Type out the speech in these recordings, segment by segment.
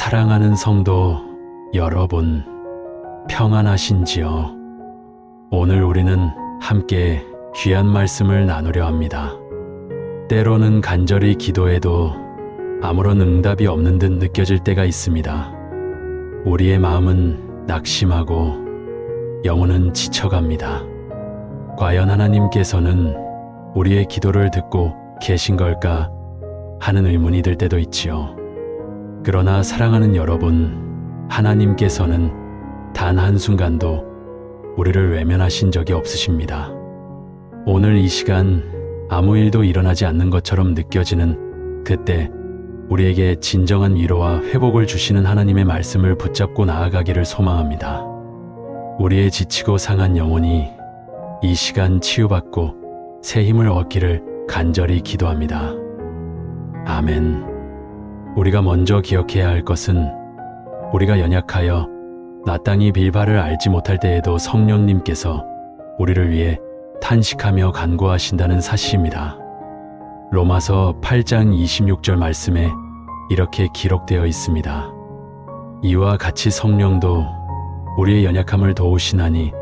사랑하는 성도 여러분, 평안하신지요? 오늘 우리는 함께 귀한 말씀을 나누려 합니다. 때로는 간절히 기도해도 아무런 응답이 없는 듯 느껴질 때가 있습니다. 우리의 마음은 낙심하고 영혼은 지쳐갑니다. 과연 하나님께서는 우리의 기도를 듣고 계신 걸까 하는 의문이 들 때도 있지요. 그러나 사랑하는 여러분, 하나님께서는 단 한순간도 우리를 외면하신 적이 없으십니다. 오늘 이 시간 아무 일도 일어나지 않는 것처럼 느껴지는 그때 우리에게 진정한 위로와 회복을 주시는 하나님의 말씀을 붙잡고 나아가기를 소망합니다. 우리의 지치고 상한 영혼이 이 시간 치유받고 새 힘을 얻기를 간절히 기도합니다. 아멘. 우리가 먼저 기억해야 할 것은 우리가 연약하여 마땅히 빌바를 알지 못할 때에도 성령님께서 우리를 위해 탄식하며 간구하신다는 사실입니다. 로마서 8장 26절 말씀에 이렇게 기록되어 있습니다. 이와 같이 성령도 우리의 연약함을 도우시나니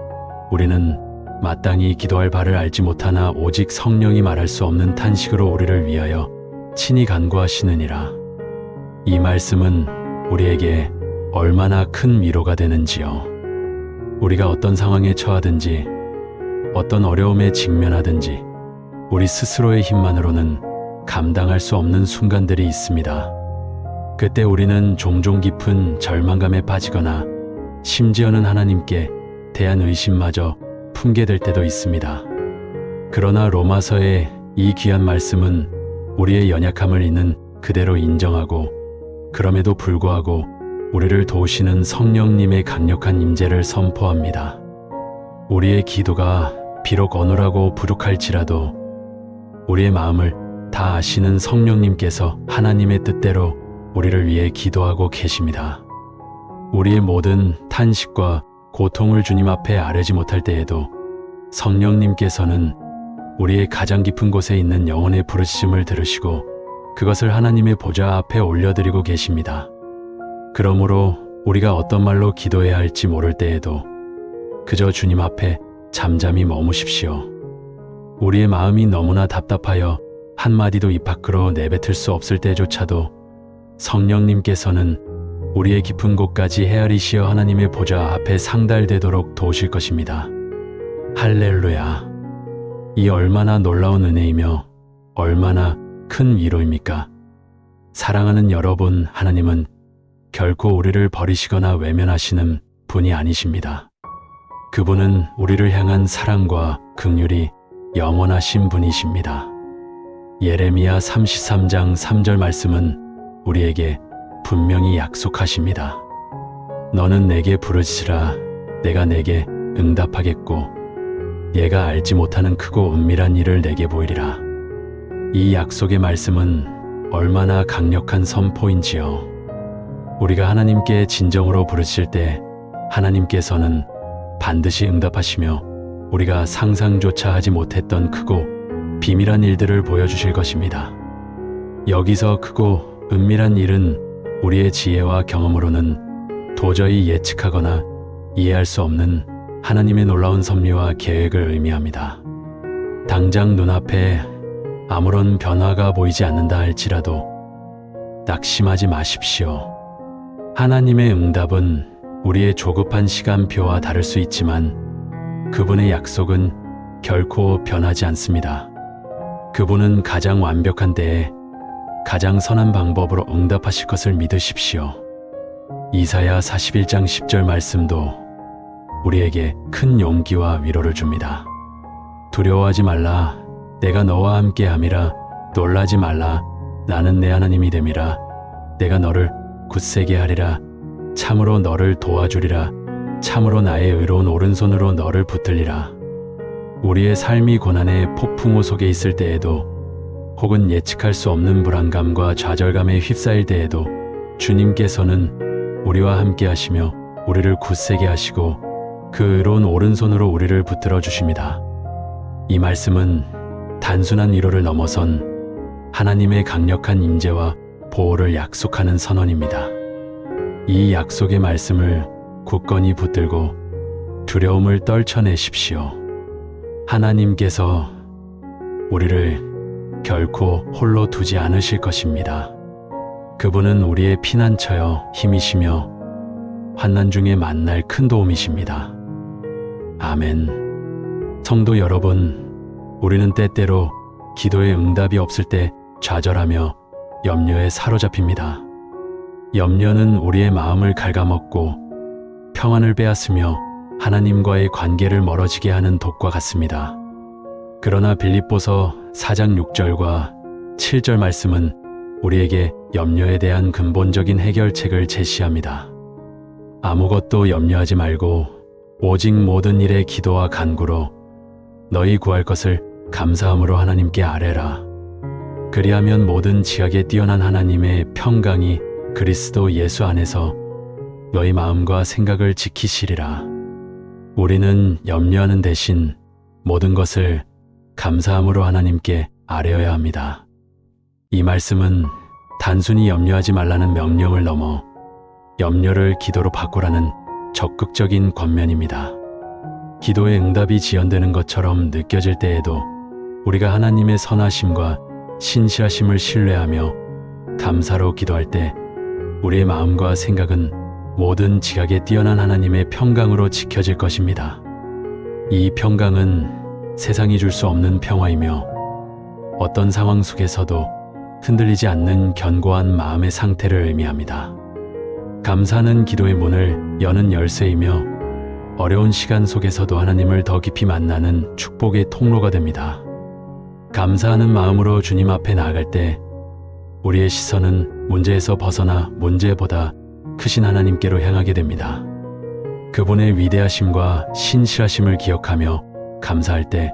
우리는 마땅히 기도할 바를 알지 못하나 오직 성령이 말할 수 없는 탄식으로 우리를 위하여 친히 간구하시느니라. 이 말씀은 우리에게 얼마나 큰 위로가 되는지요. 우리가 어떤 상황에 처하든지 어떤 어려움에 직면하든지 우리 스스로의 힘만으로는 감당할 수 없는 순간들이 있습니다. 그때 우리는 종종 깊은 절망감에 빠지거나 심지어는 하나님께 대한 의심마저 품게 될 때도 있습니다. 그러나 로마서의 이 귀한 말씀은 우리의 연약함을 있는 그대로 인정하고 그럼에도 불구하고 우리를 도우시는 성령님의 강력한 임재를 선포합니다. 우리의 기도가 비록 어눌하고 부족할지라도 우리의 마음을 다 아시는 성령님께서 하나님의 뜻대로 우리를 위해 기도하고 계십니다. 우리의 모든 탄식과 고통을 주님 앞에 아뢰지 못할 때에도 성령님께서는 우리의 가장 깊은 곳에 있는 영혼의 부르심을 들으시고 그것을 하나님의 보좌 앞에 올려드리고 계십니다. 그러므로 우리가 어떤 말로 기도해야 할지 모를 때에도 그저 주님 앞에 잠잠히 머무십시오. 우리의 마음이 너무나 답답하여 한마디도 입 밖으로 내뱉을 수 없을 때조차도 성령님께서는 우리의 깊은 곳까지 헤아리시어 하나님의 보좌 앞에 상달되도록 도우실 것입니다. 할렐루야! 이 얼마나 놀라운 은혜이며 얼마나 큰 위로입니까? 사랑하는 여러분, 하나님은 결코 우리를 버리시거나 외면하시는 분이 아니십니다. 그분은 우리를 향한 사랑과 긍휼이 영원하신 분이십니다. 예레미야 33장 3절 말씀은 우리에게 분명히 약속하십니다. 너는 내게 부르시라 내가 내게 응답하겠고 얘가 알지 못하는 크고 은밀한 일을 내게 보이리라. 이 약속의 말씀은 얼마나 강력한 선포인지요. 우리가 하나님께 진정으로 부르실 때 하나님께서는 반드시 응답하시며 우리가 상상조차 하지 못했던 크고 비밀한 일들을 보여주실 것입니다. 여기서 크고 은밀한 일은 우리의 지혜와 경험으로는 도저히 예측하거나 이해할 수 없는 하나님의 놀라운 섭리와 계획을 의미합니다. 당장 눈앞에 아무런 변화가 보이지 않는다 할지라도 낙심하지 마십시오. 하나님의 응답은 우리의 조급한 시간표와 다를 수 있지만 그분의 약속은 결코 변하지 않습니다. 그분은 가장 완벽한 때에 가장 선한 방법으로 응답하실 것을 믿으십시오. 이사야 41장 10절 말씀도 우리에게 큰 용기와 위로를 줍니다. 두려워하지 말라. 내가 너와 함께함이라. 놀라지 말라. 나는 내 하나님이 됨이라. 내가 너를 굳세게 하리라. 참으로 너를 도와주리라. 참으로 나의 의로운 오른손으로 너를 붙들리라. 우리의 삶이 고난의 폭풍우 속에 있을 때에도 혹은 예측할 수 없는 불안감과 좌절감에 휩싸일 때에도 주님께서는 우리와 함께 하시며 우리를 굳세게 하시고 그 의로운 오른손으로 우리를 붙들어 주십니다. 이 말씀은 단순한 위로를 넘어선 하나님의 강력한 임재와 보호를 약속하는 선언입니다. 이 약속의 말씀을 굳건히 붙들고 두려움을 떨쳐내십시오. 하나님께서 우리를 결코 홀로 두지 않으실 것입니다. 그분은 우리의 피난처여 힘이시며 환난 중에 만날 큰 도움이십니다. 아멘. 성도 여러분, 우리는 때때로 기도에 응답이 없을 때 좌절하며 염려에 사로잡힙니다. 염려는 우리의 마음을 갉아먹고 평안을 빼앗으며 하나님과의 관계를 멀어지게 하는 독과 같습니다. 그러나 빌립보서 4장 6절과 7절 말씀은 우리에게 염려에 대한 근본적인 해결책을 제시합니다. 아무것도 염려하지 말고 오직 모든 일에 기도와 간구로 너희 구할 것을 감사함으로 하나님께 아뢰라. 그리하면 모든 지각에 뛰어난 하나님의 평강이 그리스도 예수 안에서 너희 마음과 생각을 지키시리라. 우리는 염려하는 대신 모든 것을 감사함으로 하나님께 아뢰어야 합니다. 이 말씀은 단순히 염려하지 말라는 명령을 넘어 염려를 기도로 바꾸라는 적극적인 권면입니다. 기도의 응답이 지연되는 것처럼 느껴질 때에도 우리가 하나님의 선하심과 신실하심을 신뢰하며 감사로 기도할 때 우리의 마음과 생각은 모든 지각에 뛰어난 하나님의 평강으로 지켜질 것입니다. 이 평강은 세상이 줄 수 없는 평화이며 어떤 상황 속에서도 흔들리지 않는 견고한 마음의 상태를 의미합니다. 감사는 기도의 문을 여는 열쇠이며 어려운 시간 속에서도 하나님을 더 깊이 만나는 축복의 통로가 됩니다. 감사하는 마음으로 주님 앞에 나아갈 때 우리의 시선은 문제에서 벗어나 문제보다 크신 하나님께로 향하게 됩니다. 그분의 위대하심과 신실하심을 기억하며 감사할 때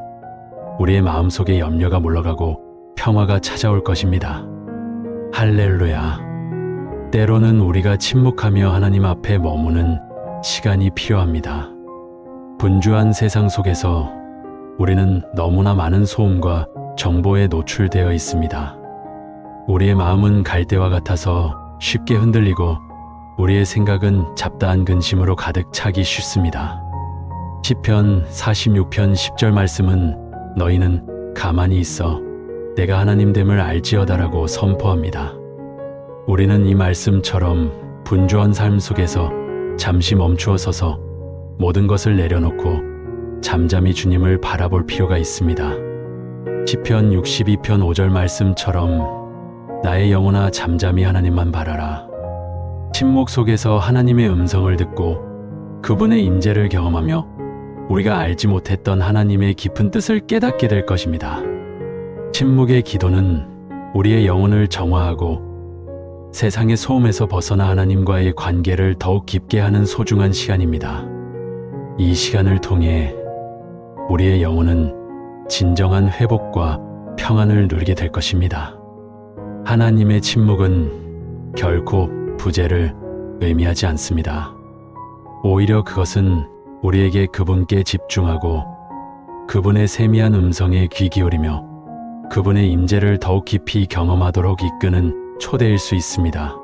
우리의 마음속에 염려가 물러가고 평화가 찾아올 것입니다. 할렐루야. 때로는 우리가 침묵하며 하나님 앞에 머무는 시간이 필요합니다. 분주한 세상 속에서 우리는 너무나 많은 소음과 정보에 노출되어 있습니다. 우리의 마음은 갈대와 같아서 쉽게 흔들리고 우리의 생각은 잡다한 근심으로 가득 차기 쉽습니다. 시편 46편 10절 말씀은 너희는 가만히 있어 내가 하나님됨을 알지어다라고 선포합니다. 우리는 이 말씀처럼 분주한 삶 속에서 잠시 멈추어 서서 모든 것을 내려놓고 잠잠히 주님을 바라볼 필요가 있습니다. 시편 62편 5절 말씀처럼 나의 영혼아 잠잠히 하나님만 바라라. 침묵 속에서 하나님의 음성을 듣고 그분의 임재를 경험하며 우리가 알지 못했던 하나님의 깊은 뜻을 깨닫게 될 것입니다. 침묵의 기도는 우리의 영혼을 정화하고 세상의 소음에서 벗어나 하나님과의 관계를 더욱 깊게 하는 소중한 시간입니다. 이 시간을 통해 우리의 영혼은 진정한 회복과 평안을 누리게 될 것입니다. 하나님의 침묵은 결코 부재를 의미하지 않습니다. 오히려 그것은 우리에게 그분께 집중하고 그분의 세미한 음성에 귀 기울이며 그분의 임재를 더욱 깊이 경험하도록 이끄는 초대일 수 있습니다.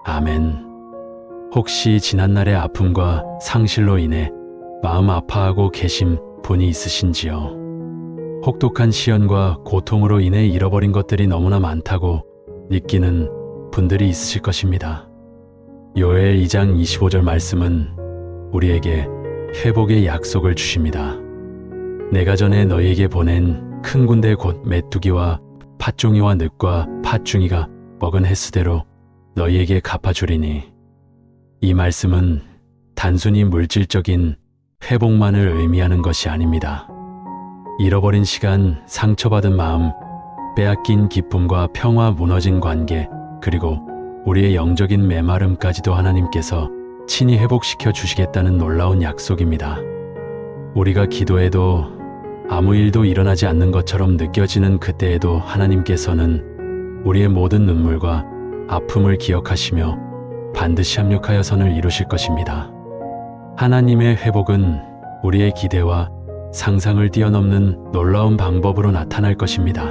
아멘. 혹시 지난날의 아픔과 상실로 인해 마음 아파하고 계신 분이 있으신지요? 혹독한 시련과 고통으로 인해 잃어버린 것들이 너무나 많다고 느끼는 분들이 있으실 것입니다. 요엘 2장 25절 말씀은 우리에게 회복의 약속을 주십니다. 내가 전에 너희에게 보낸 큰 군대 곧 메뚜기와 팥종이와 늑과 팥중이가 먹은 횟수대로 너희에게 갚아주리니. 이 말씀은 단순히 물질적인 회복만을 의미하는 것이 아닙니다. 잃어버린 시간, 상처받은 마음, 빼앗긴 기쁨과 평화, 무너진 관계, 그리고 우리의 영적인 메마름까지도 하나님께서 친히 회복시켜 주시겠다는 놀라운 약속입니다. 우리가 기도해도 아무 일도 일어나지 않는 것처럼 느껴지는 그때에도 하나님께서는 우리의 모든 눈물과 아픔을 기억하시며 반드시 합력하여 선을 이루실 것입니다. 하나님의 회복은 우리의 기대와 상상을 뛰어넘는 놀라운 방법으로 나타날 것입니다.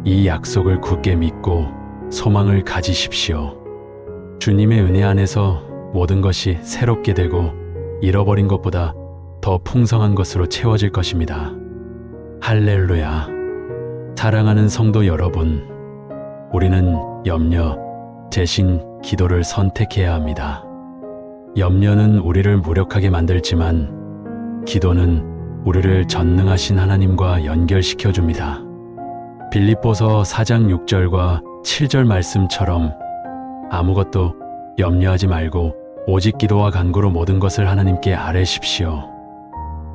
이 약속을 굳게 믿고 소망을 가지십시오. 주님의 은혜 안에서 모든 것이 새롭게 되고 잃어버린 것보다 더 풍성한 것으로 채워질 것입니다. 할렐루야. 사랑하는 성도 여러분, 우리는 염려, 재신, 기도를 선택해야 합니다. 염려는 우리를 무력하게 만들지만 기도는 우리를 전능하신 하나님과 연결시켜 줍니다. 빌립보서 4장 6절과 7절 말씀처럼 아무것도 염려하지 말고 오직 기도와 간구로 모든 것을 하나님께 아뢰십시오.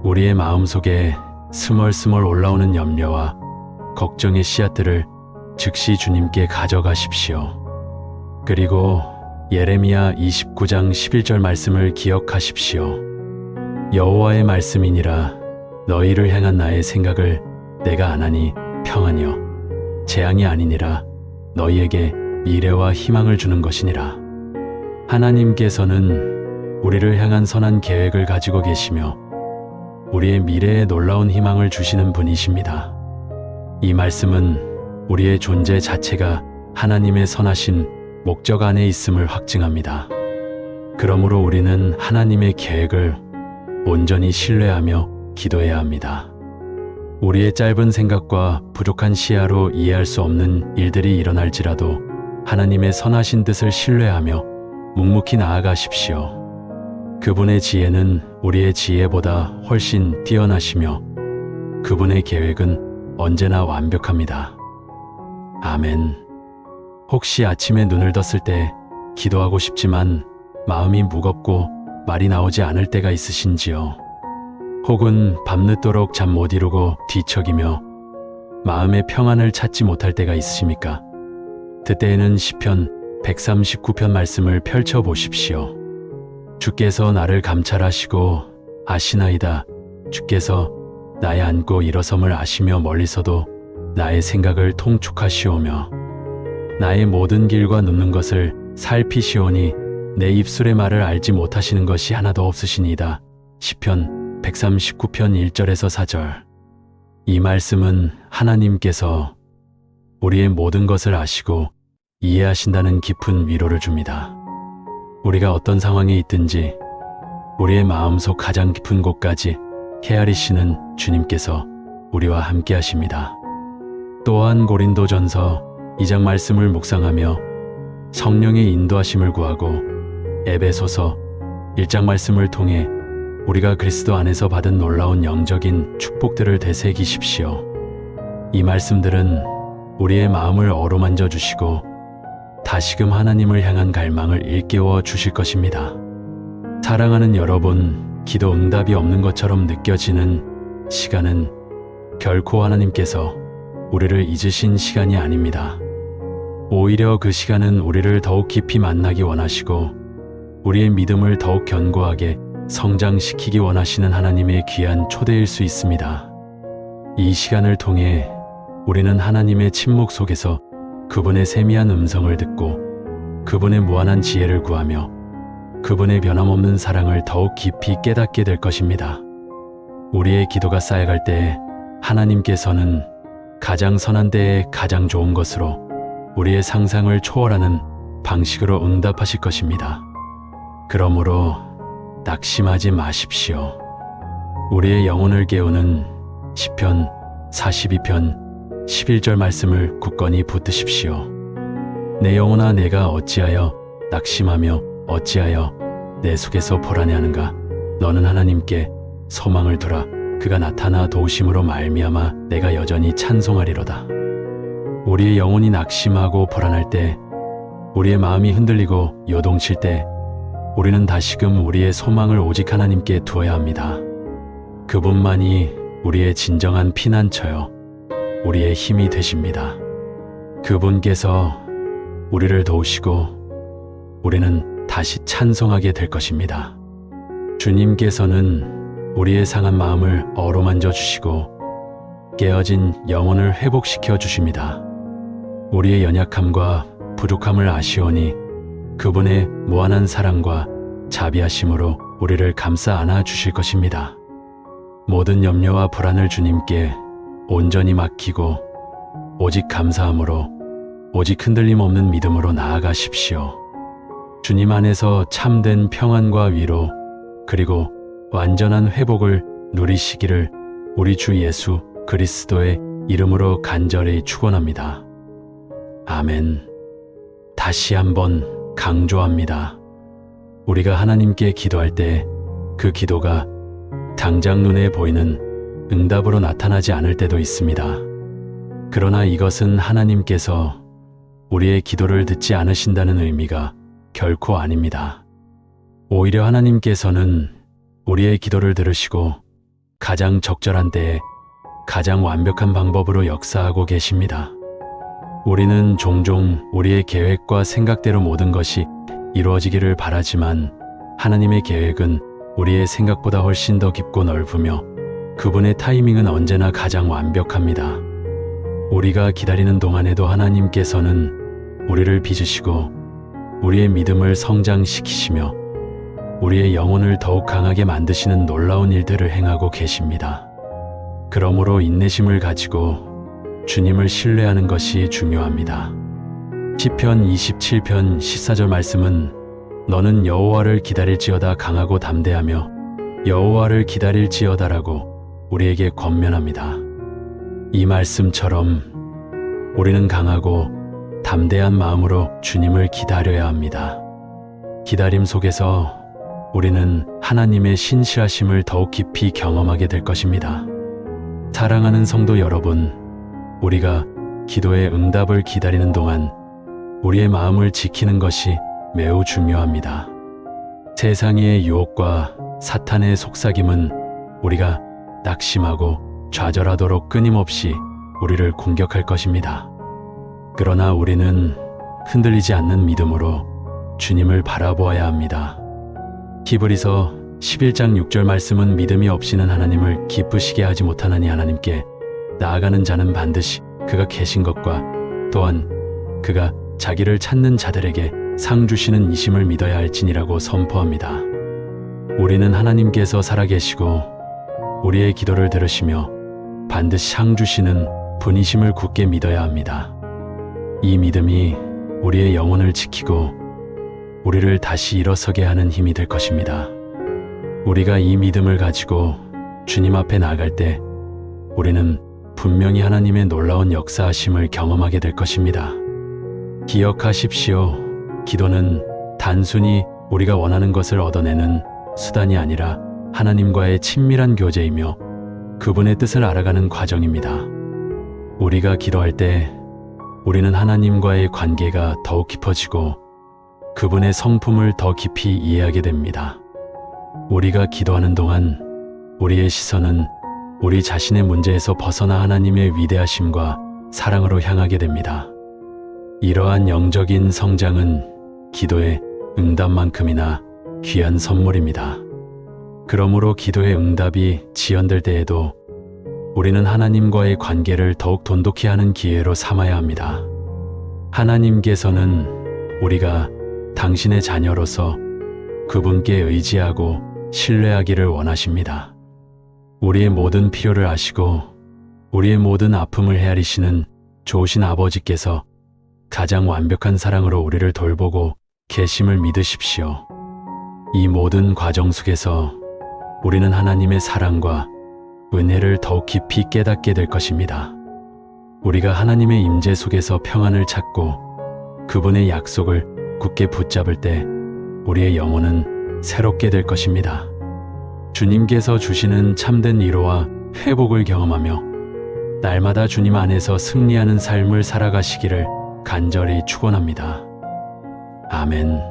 우리의 마음속에 스멀스멀 올라오는 염려와 걱정의 씨앗들을 즉시 주님께 가져가십시오. 그리고 예레미야 29장 11절 말씀을 기억하십시오. 여호와의 말씀이니라. 너희를 향한 나의 생각을 내가 아나니 평안이요 재앙이 아니니라. 너희에게 미래와 희망을 주는 것이니라. 하나님께서는 우리를 향한 선한 계획을 가지고 계시며 우리의 미래에 놀라운 희망을 주시는 분이십니다. 이 말씀은 우리의 존재 자체가 하나님의 선하신 목적 안에 있음을 확증합니다. 그러므로 우리는 하나님의 계획을 온전히 신뢰하며 기도해야 합니다. 우리의 짧은 생각과 부족한 시야로 이해할 수 없는 일들이 일어날지라도 하나님의 선하신 뜻을 신뢰하며 묵묵히 나아가십시오. 그분의 지혜는 우리의 지혜보다 훨씬 뛰어나시며 그분의 계획은 언제나 완벽합니다. 아멘. 혹시 아침에 눈을 떴을 때 기도하고 싶지만 마음이 무겁고 말이 나오지 않을 때가 있으신지요? 혹은 밤늦도록 잠 못 이루고 뒤척이며 마음의 평안을 찾지 못할 때가 있으십니까? 그때에는 시편 139편 말씀을 펼쳐 보십시오. 주께서 나를 감찰하시고 아시나이다. 주께서 나의 앉고 일어섬을 아시며 멀리서도 나의 생각을 통촉하시오며 나의 모든 길과 눕는 것을 살피시오니 내 입술의 말을 알지 못하시는 것이 하나도 없으시니이다. 시편 139편 1절에서 4절. 이 말씀은 하나님께서 우리의 모든 것을 아시고 이해하신다는 깊은 위로를 줍니다. 우리가 어떤 상황에 있든지 우리의 마음속 가장 깊은 곳까지 헤아리시는 주님께서 우리와 함께 하십니다. 또한 고린도전서 2장 말씀을 묵상하며 성령의 인도하심을 구하고 에베소서 1장 말씀을 통해 우리가 그리스도 안에서 받은 놀라운 영적인 축복들을 되새기십시오. 이 말씀들은 우리의 마음을 어루만져 주시고 다시금 하나님을 향한 갈망을 일깨워 주실 것입니다. 사랑하는 여러분, 기도 응답이 없는 것처럼 느껴지는 시간은 결코 하나님께서 우리를 잊으신 시간이 아닙니다. 오히려 그 시간은 우리를 더욱 깊이 만나기 원하시고 우리의 믿음을 더욱 견고하게 성장시키기 원하시는 하나님의 귀한 초대일 수 있습니다. 이 시간을 통해 우리는 하나님의 침묵 속에서 그분의 세미한 음성을 듣고 그분의 무한한 지혜를 구하며 그분의 변함없는 사랑을 더욱 깊이 깨닫게 될 것입니다. 우리의 기도가 쌓여갈 때 하나님께서는 가장 선한 때에 가장 좋은 것으로 우리의 상상을 초월하는 방식으로 응답하실 것입니다. 그러므로 낙심하지 마십시오. 우리의 영혼을 깨우는 시편 42편 11절 말씀을 굳건히 붙드십시오. 내 영혼아 내가 어찌하여 낙심하며 어찌하여 내 속에서 불안해하는가. 너는 하나님께 소망을 두라. 그가 나타나 도우심으로 말미암아 내가 여전히 찬송하리로다. 우리의 영혼이 낙심하고 불안할 때, 우리의 마음이 흔들리고 요동칠 때 우리는 다시금 우리의 소망을 오직 하나님께 두어야 합니다. 그분만이 우리의 진정한 피난처요 우리의 힘이 되십니다. 그분께서 우리를 도우시고 우리는 다시 찬송하게 될 것입니다. 주님께서는 우리의 상한 마음을 어루만져 주시고 깨어진 영혼을 회복시켜 주십니다. 우리의 연약함과 부족함을 아시오니 그분의 무한한 사랑과 자비하심으로 우리를 감싸 안아 주실 것입니다. 모든 염려와 불안을 주님께 온전히 맡기고 오직 감사함으로 오직 흔들림 없는 믿음으로 나아가십시오. 주님 안에서 참된 평안과 위로 그리고 완전한 회복을 누리시기를 우리 주 예수 그리스도의 이름으로 간절히 축원합니다. 아멘. 다시 한번 강조합니다. 우리가 하나님께 기도할 때 그 기도가 당장 눈에 보이는 응답으로 나타나지 않을 때도 있습니다. 그러나 이것은 하나님께서 우리의 기도를 듣지 않으신다는 의미가 결코 아닙니다. 오히려 하나님께서는 우리의 기도를 들으시고 가장 적절한 때에 가장 완벽한 방법으로 역사하고 계십니다. 우리는 종종 우리의 계획과 생각대로 모든 것이 이루어지기를 바라지만 하나님의 계획은 우리의 생각보다 훨씬 더 깊고 넓으며 그분의 타이밍은 언제나 가장 완벽합니다. 우리가 기다리는 동안에도 하나님께서는 우리를 빚으시고 우리의 믿음을 성장시키시며 우리의 영혼을 더욱 강하게 만드시는 놀라운 일들을 행하고 계십니다. 그러므로 인내심을 가지고 주님을 신뢰하는 것이 중요합니다. 시편 27편 14절 말씀은 너는 여호와를 기다릴지어다 강하고 담대하며 여호와를 기다릴지어다라고 우리에게 권면합니다. 이 말씀처럼 우리는 강하고 담대한 마음으로 주님을 기다려야 합니다. 기다림 속에서 우리는 하나님의 신실하심을 더욱 깊이 경험하게 될 것입니다. 사랑하는 성도 여러분, 우리가 기도의 응답을 기다리는 동안 우리의 마음을 지키는 것이 매우 중요합니다. 세상의 유혹과 사탄의 속삭임은 우리가 낙심하고 좌절하도록 끊임없이 우리를 공격할 것입니다. 그러나 우리는 흔들리지 않는 믿음으로 주님을 바라보아야 합니다. 히브리서 11장 6절 말씀은 믿음이 없이는 하나님을 기쁘시게 하지 못하나니 하나님께 나아가는 자는 반드시 그가 계신 것과 또한 그가 자기를 찾는 자들에게 상 주시는 이심을 믿어야 할지니라고 선포합니다. 우리는 하나님께서 살아계시고 우리의 기도를 들으시며 반드시 상 주시는 분이심을 굳게 믿어야 합니다. 이 믿음이 우리의 영혼을 지키고 우리를 다시 일어서게 하는 힘이 될 것입니다. 우리가 이 믿음을 가지고 주님 앞에 나아갈 때 우리는 분명히 하나님의 놀라운 역사하심을 경험하게 될 것입니다. 기억하십시오. 기도는 단순히 우리가 원하는 것을 얻어내는 수단이 아니라 하나님과의 친밀한 교제이며 그분의 뜻을 알아가는 과정입니다. 우리가 기도할 때 우리는 하나님과의 관계가 더욱 깊어지고 그분의 성품을 더 깊이 이해하게 됩니다. 우리가 기도하는 동안 우리의 시선은 우리 자신의 문제에서 벗어나 하나님의 위대하심과 사랑으로 향하게 됩니다. 이러한 영적인 성장은 기도의 응답만큼이나 귀한 선물입니다. 그러므로 기도의 응답이 지연될 때에도 우리는 하나님과의 관계를 더욱 돈독히 하는 기회로 삼아야 합니다. 하나님께서는 우리가 당신의 자녀로서 그분께 의지하고 신뢰하기를 원하십니다. 우리의 모든 필요를 아시고 우리의 모든 아픔을 헤아리시는 좋으신 아버지께서 가장 완벽한 사랑으로 우리를 돌보고 계심을 믿으십시오. 이 모든 과정 속에서 우리는 하나님의 사랑과 은혜를 더욱 깊이 깨닫게 될 것입니다. 우리가 하나님의 임재 속에서 평안을 찾고 그분의 약속을 굳게 붙잡을 때 우리의 영혼은 새롭게 될 것입니다. 주님께서 주시는 참된 위로와 회복을 경험하며 날마다 주님 안에서 승리하는 삶을 살아가시기를 간절히 축원합니다. 아멘.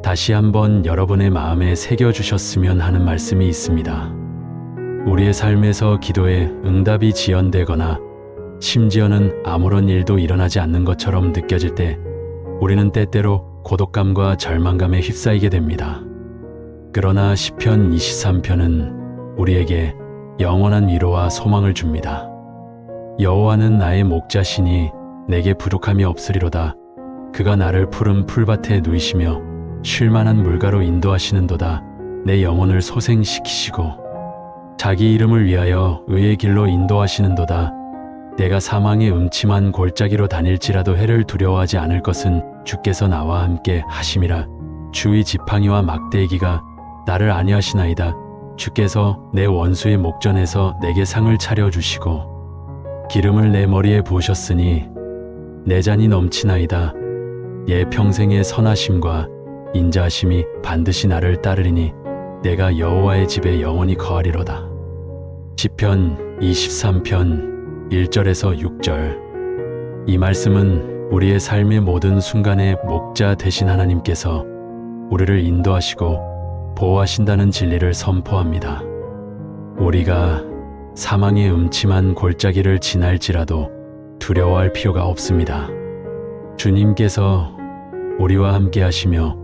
다시 한번 여러분의 마음에 새겨주셨으면 하는 말씀이 있습니다. 우리의 삶에서 기도에 응답이 지연되거나 심지어는 아무런 일도 일어나지 않는 것처럼 느껴질 때 우리는 때때로 고독감과 절망감에 휩싸이게 됩니다. 그러나 시편 23편은 우리에게 영원한 위로와 소망을 줍니다. 여호와는 나의 목자시니 내게 부족함이 없으리로다. 그가 나를 푸른 풀밭에 누이시며 쉴만한 물가로 인도하시는도다. 내 영혼을 소생시키시고 자기 이름을 위하여 의의 길로 인도하시는도다. 내가 사망의 음침한 골짜기로 다닐지라도 해를 두려워하지 않을 것은 주께서 나와 함께 하심이라. 주의 지팡이와 막대기가 나를 안위하시나이다. 주께서 내 원수의 목전에서 내게 상을 차려주시고 기름을 내 머리에 부으셨으니 내 잔이 넘치나이다. 예 평생의 선하심과 인자하심이 반드시 나를 따르리니 내가 여호와의 집에 영원히 거하리로다. 시편 23편 1절에서 6절. 이 말씀은 우리의 삶의 모든 순간에 목자 되신 하나님께서 우리를 인도하시고 보호하신다는 진리를 선포합니다. 우리가 사망의 음침한 골짜기를 지날지라도 두려워할 필요가 없습니다. 주님께서 우리와 함께 하시며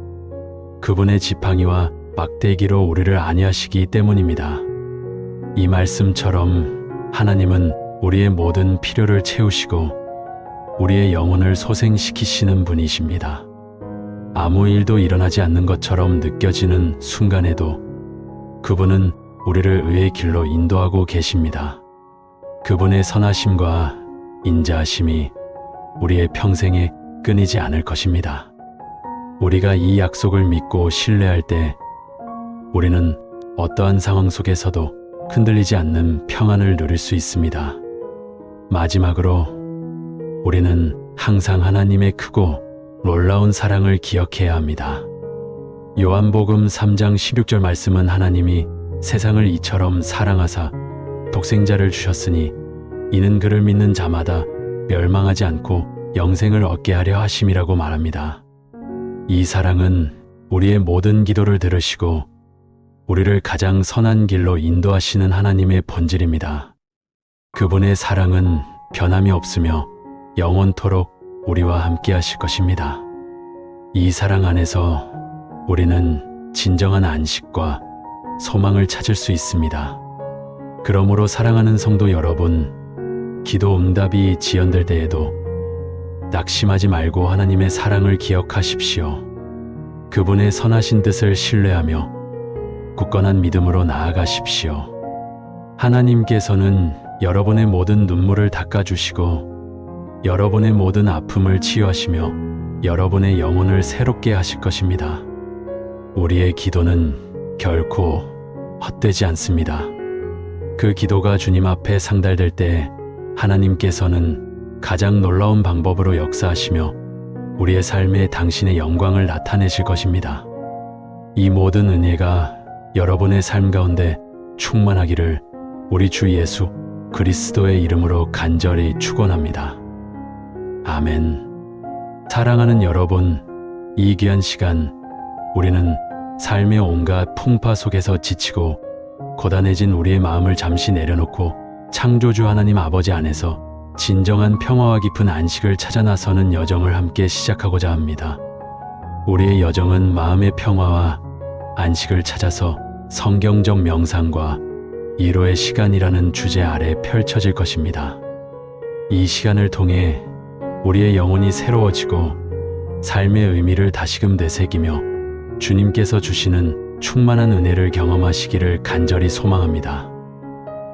그분의 지팡이와 막대기로 우리를 안위하시기 때문입니다. 이 말씀처럼 하나님은 우리의 모든 필요를 채우시고 우리의 영혼을 소생시키시는 분이십니다. 아무 일도 일어나지 않는 것처럼 느껴지는 순간에도 그분은 우리를 의의 길로 인도하고 계십니다. 그분의 선하심과 인자하심이 우리의 평생에 끊이지 않을 것입니다. 우리가 이 약속을 믿고 신뢰할 때 우리는 어떠한 상황 속에서도 흔들리지 않는 평안을 누릴 수 있습니다. 마지막으로 우리는 항상 하나님의 크고 놀라운 사랑을 기억해야 합니다. 요한복음 3장 16절 말씀은 하나님이 세상을 이처럼 사랑하사 독생자를 주셨으니 이는 그를 믿는 자마다 멸망하지 않고 영생을 얻게 하려 하심이라고 말합니다. 이 사랑은 우리의 모든 기도를 들으시고 우리를 가장 선한 길로 인도하시는 하나님의 본질입니다. 그분의 사랑은 변함이 없으며 영원토록 우리와 함께 하실 것입니다. 이 사랑 안에서 우리는 진정한 안식과 소망을 찾을 수 있습니다. 그러므로 사랑하는 성도 여러분, 기도 응답이 지연될 때에도 낙심하지 말고 하나님의 사랑을 기억하십시오. 그분의 선하신 뜻을 신뢰하며 굳건한 믿음으로 나아가십시오. 하나님께서는 여러분의 모든 눈물을 닦아주시고 여러분의 모든 아픔을 치유하시며 여러분의 영혼을 새롭게 하실 것입니다. 우리의 기도는 결코 헛되지 않습니다. 그 기도가 주님 앞에 상달될 때 하나님께서는 가장 놀라운 방법으로 역사하시며 우리의 삶에 당신의 영광을 나타내실 것입니다. 이 모든 은혜가 여러분의 삶 가운데 충만하기를 우리 주 예수 그리스도의 이름으로 간절히 축원합니다. 아멘. 사랑하는 여러분, 이 귀한 시간 우리는 삶의 온갖 풍파 속에서 지치고 고단해진 우리의 마음을 잠시 내려놓고 창조주 하나님 아버지 안에서 진정한 평화와 깊은 안식을 찾아 나서는 여정을 함께 시작하고자 합니다. 우리의 여정은 마음의 평화와 안식을 찾아서 성경적 명상과 이로의 시간이라는 주제 아래 펼쳐질 것입니다. 이 시간을 통해 우리의 영혼이 새로워지고 삶의 의미를 다시금 되새기며 주님께서 주시는 충만한 은혜를 경험하시기를 간절히 소망합니다.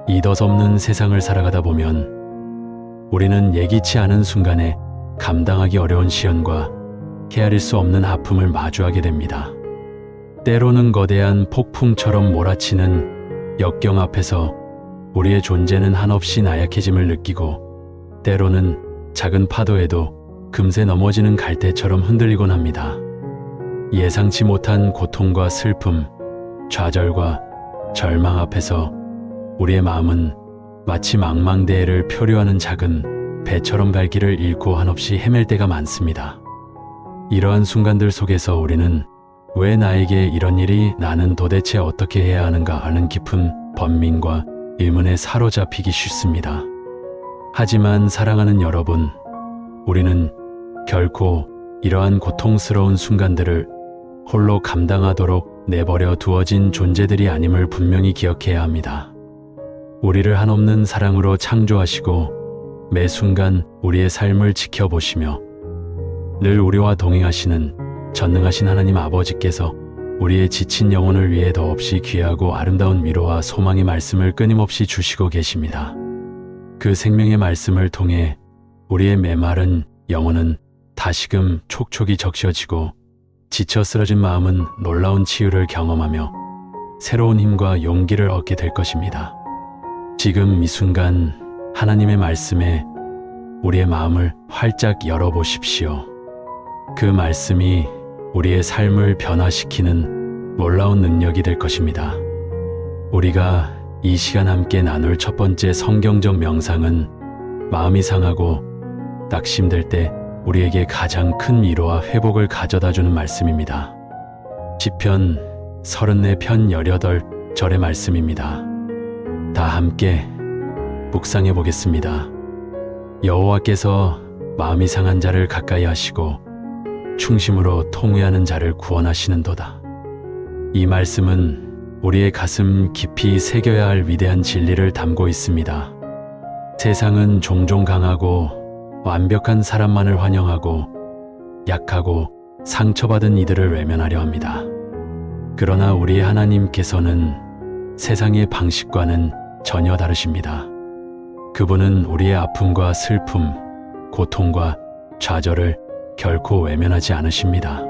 이 덧없는 세상을 살아가다 보면 우리는 예기치 않은 순간에 감당하기 어려운 시련과 헤아릴 수 없는 아픔을 마주하게 됩니다. 때로는 거대한 폭풍처럼 몰아치는 역경 앞에서 우리의 존재는 한없이 나약해짐을 느끼고 때로는 작은 파도에도 금세 넘어지는 갈대처럼 흔들리곤 합니다. 예상치 못한 고통과 슬픔, 좌절과 절망 앞에서 우리의 마음은 마치 망망대해를 표류하는 작은 배처럼 갈 길을 잃고 한없이 헤맬 때가 많습니다. 이러한 순간들 속에서 우리는 왜 나에게 이런 일이, 나는 도대체 어떻게 해야 하는가 하는 깊은 번민과 의문에 사로잡히기 쉽습니다. 하지만 사랑하는 여러분, 우리는 결코 이러한 고통스러운 순간들을 홀로 감당하도록 내버려 두어진 존재들이 아님을 분명히 기억해야 합니다. 우리를 한없는 사랑으로 창조하시고 매 순간 우리의 삶을 지켜보시며 늘 우리와 동행하시는 전능하신 하나님 아버지께서 우리의 지친 영혼을 위해 더없이 귀하고 아름다운 위로와 소망의 말씀을 끊임없이 주시고 계십니다. 그 생명의 말씀을 통해 우리의 메마른 영혼은 다시금 촉촉이 적셔지고 지쳐 쓰러진 마음은 놀라운 치유를 경험하며 새로운 힘과 용기를 얻게 될 것입니다. 지금 이 순간 하나님의 말씀에 우리의 마음을 활짝 열어보십시오. 그 말씀이 우리의 삶을 변화시키는 놀라운 능력이 될 것입니다. 우리가 이 시간 함께 나눌 첫 번째 성경적 명상은 마음이 상하고 낙심될 때 우리에게 가장 큰 위로와 회복을 가져다주는 말씀입니다. 시편 34편 18절의 말씀입니다. 다 함께 묵상해 보겠습니다. 여호와께서 마음이 상한 자를 가까이 하시고 충심으로 통회하는 자를 구원하시는도다. 이 말씀은 우리의 가슴 깊이 새겨야 할 위대한 진리를 담고 있습니다. 세상은 종종 강하고 완벽한 사람만을 환영하고 약하고 상처받은 이들을 외면하려 합니다. 그러나 우리 하나님께서는 세상의 방식과는 전혀 다르십니다. 그분은 우리의 아픔과 슬픔, 고통과 좌절을 결코 외면하지 않으십니다.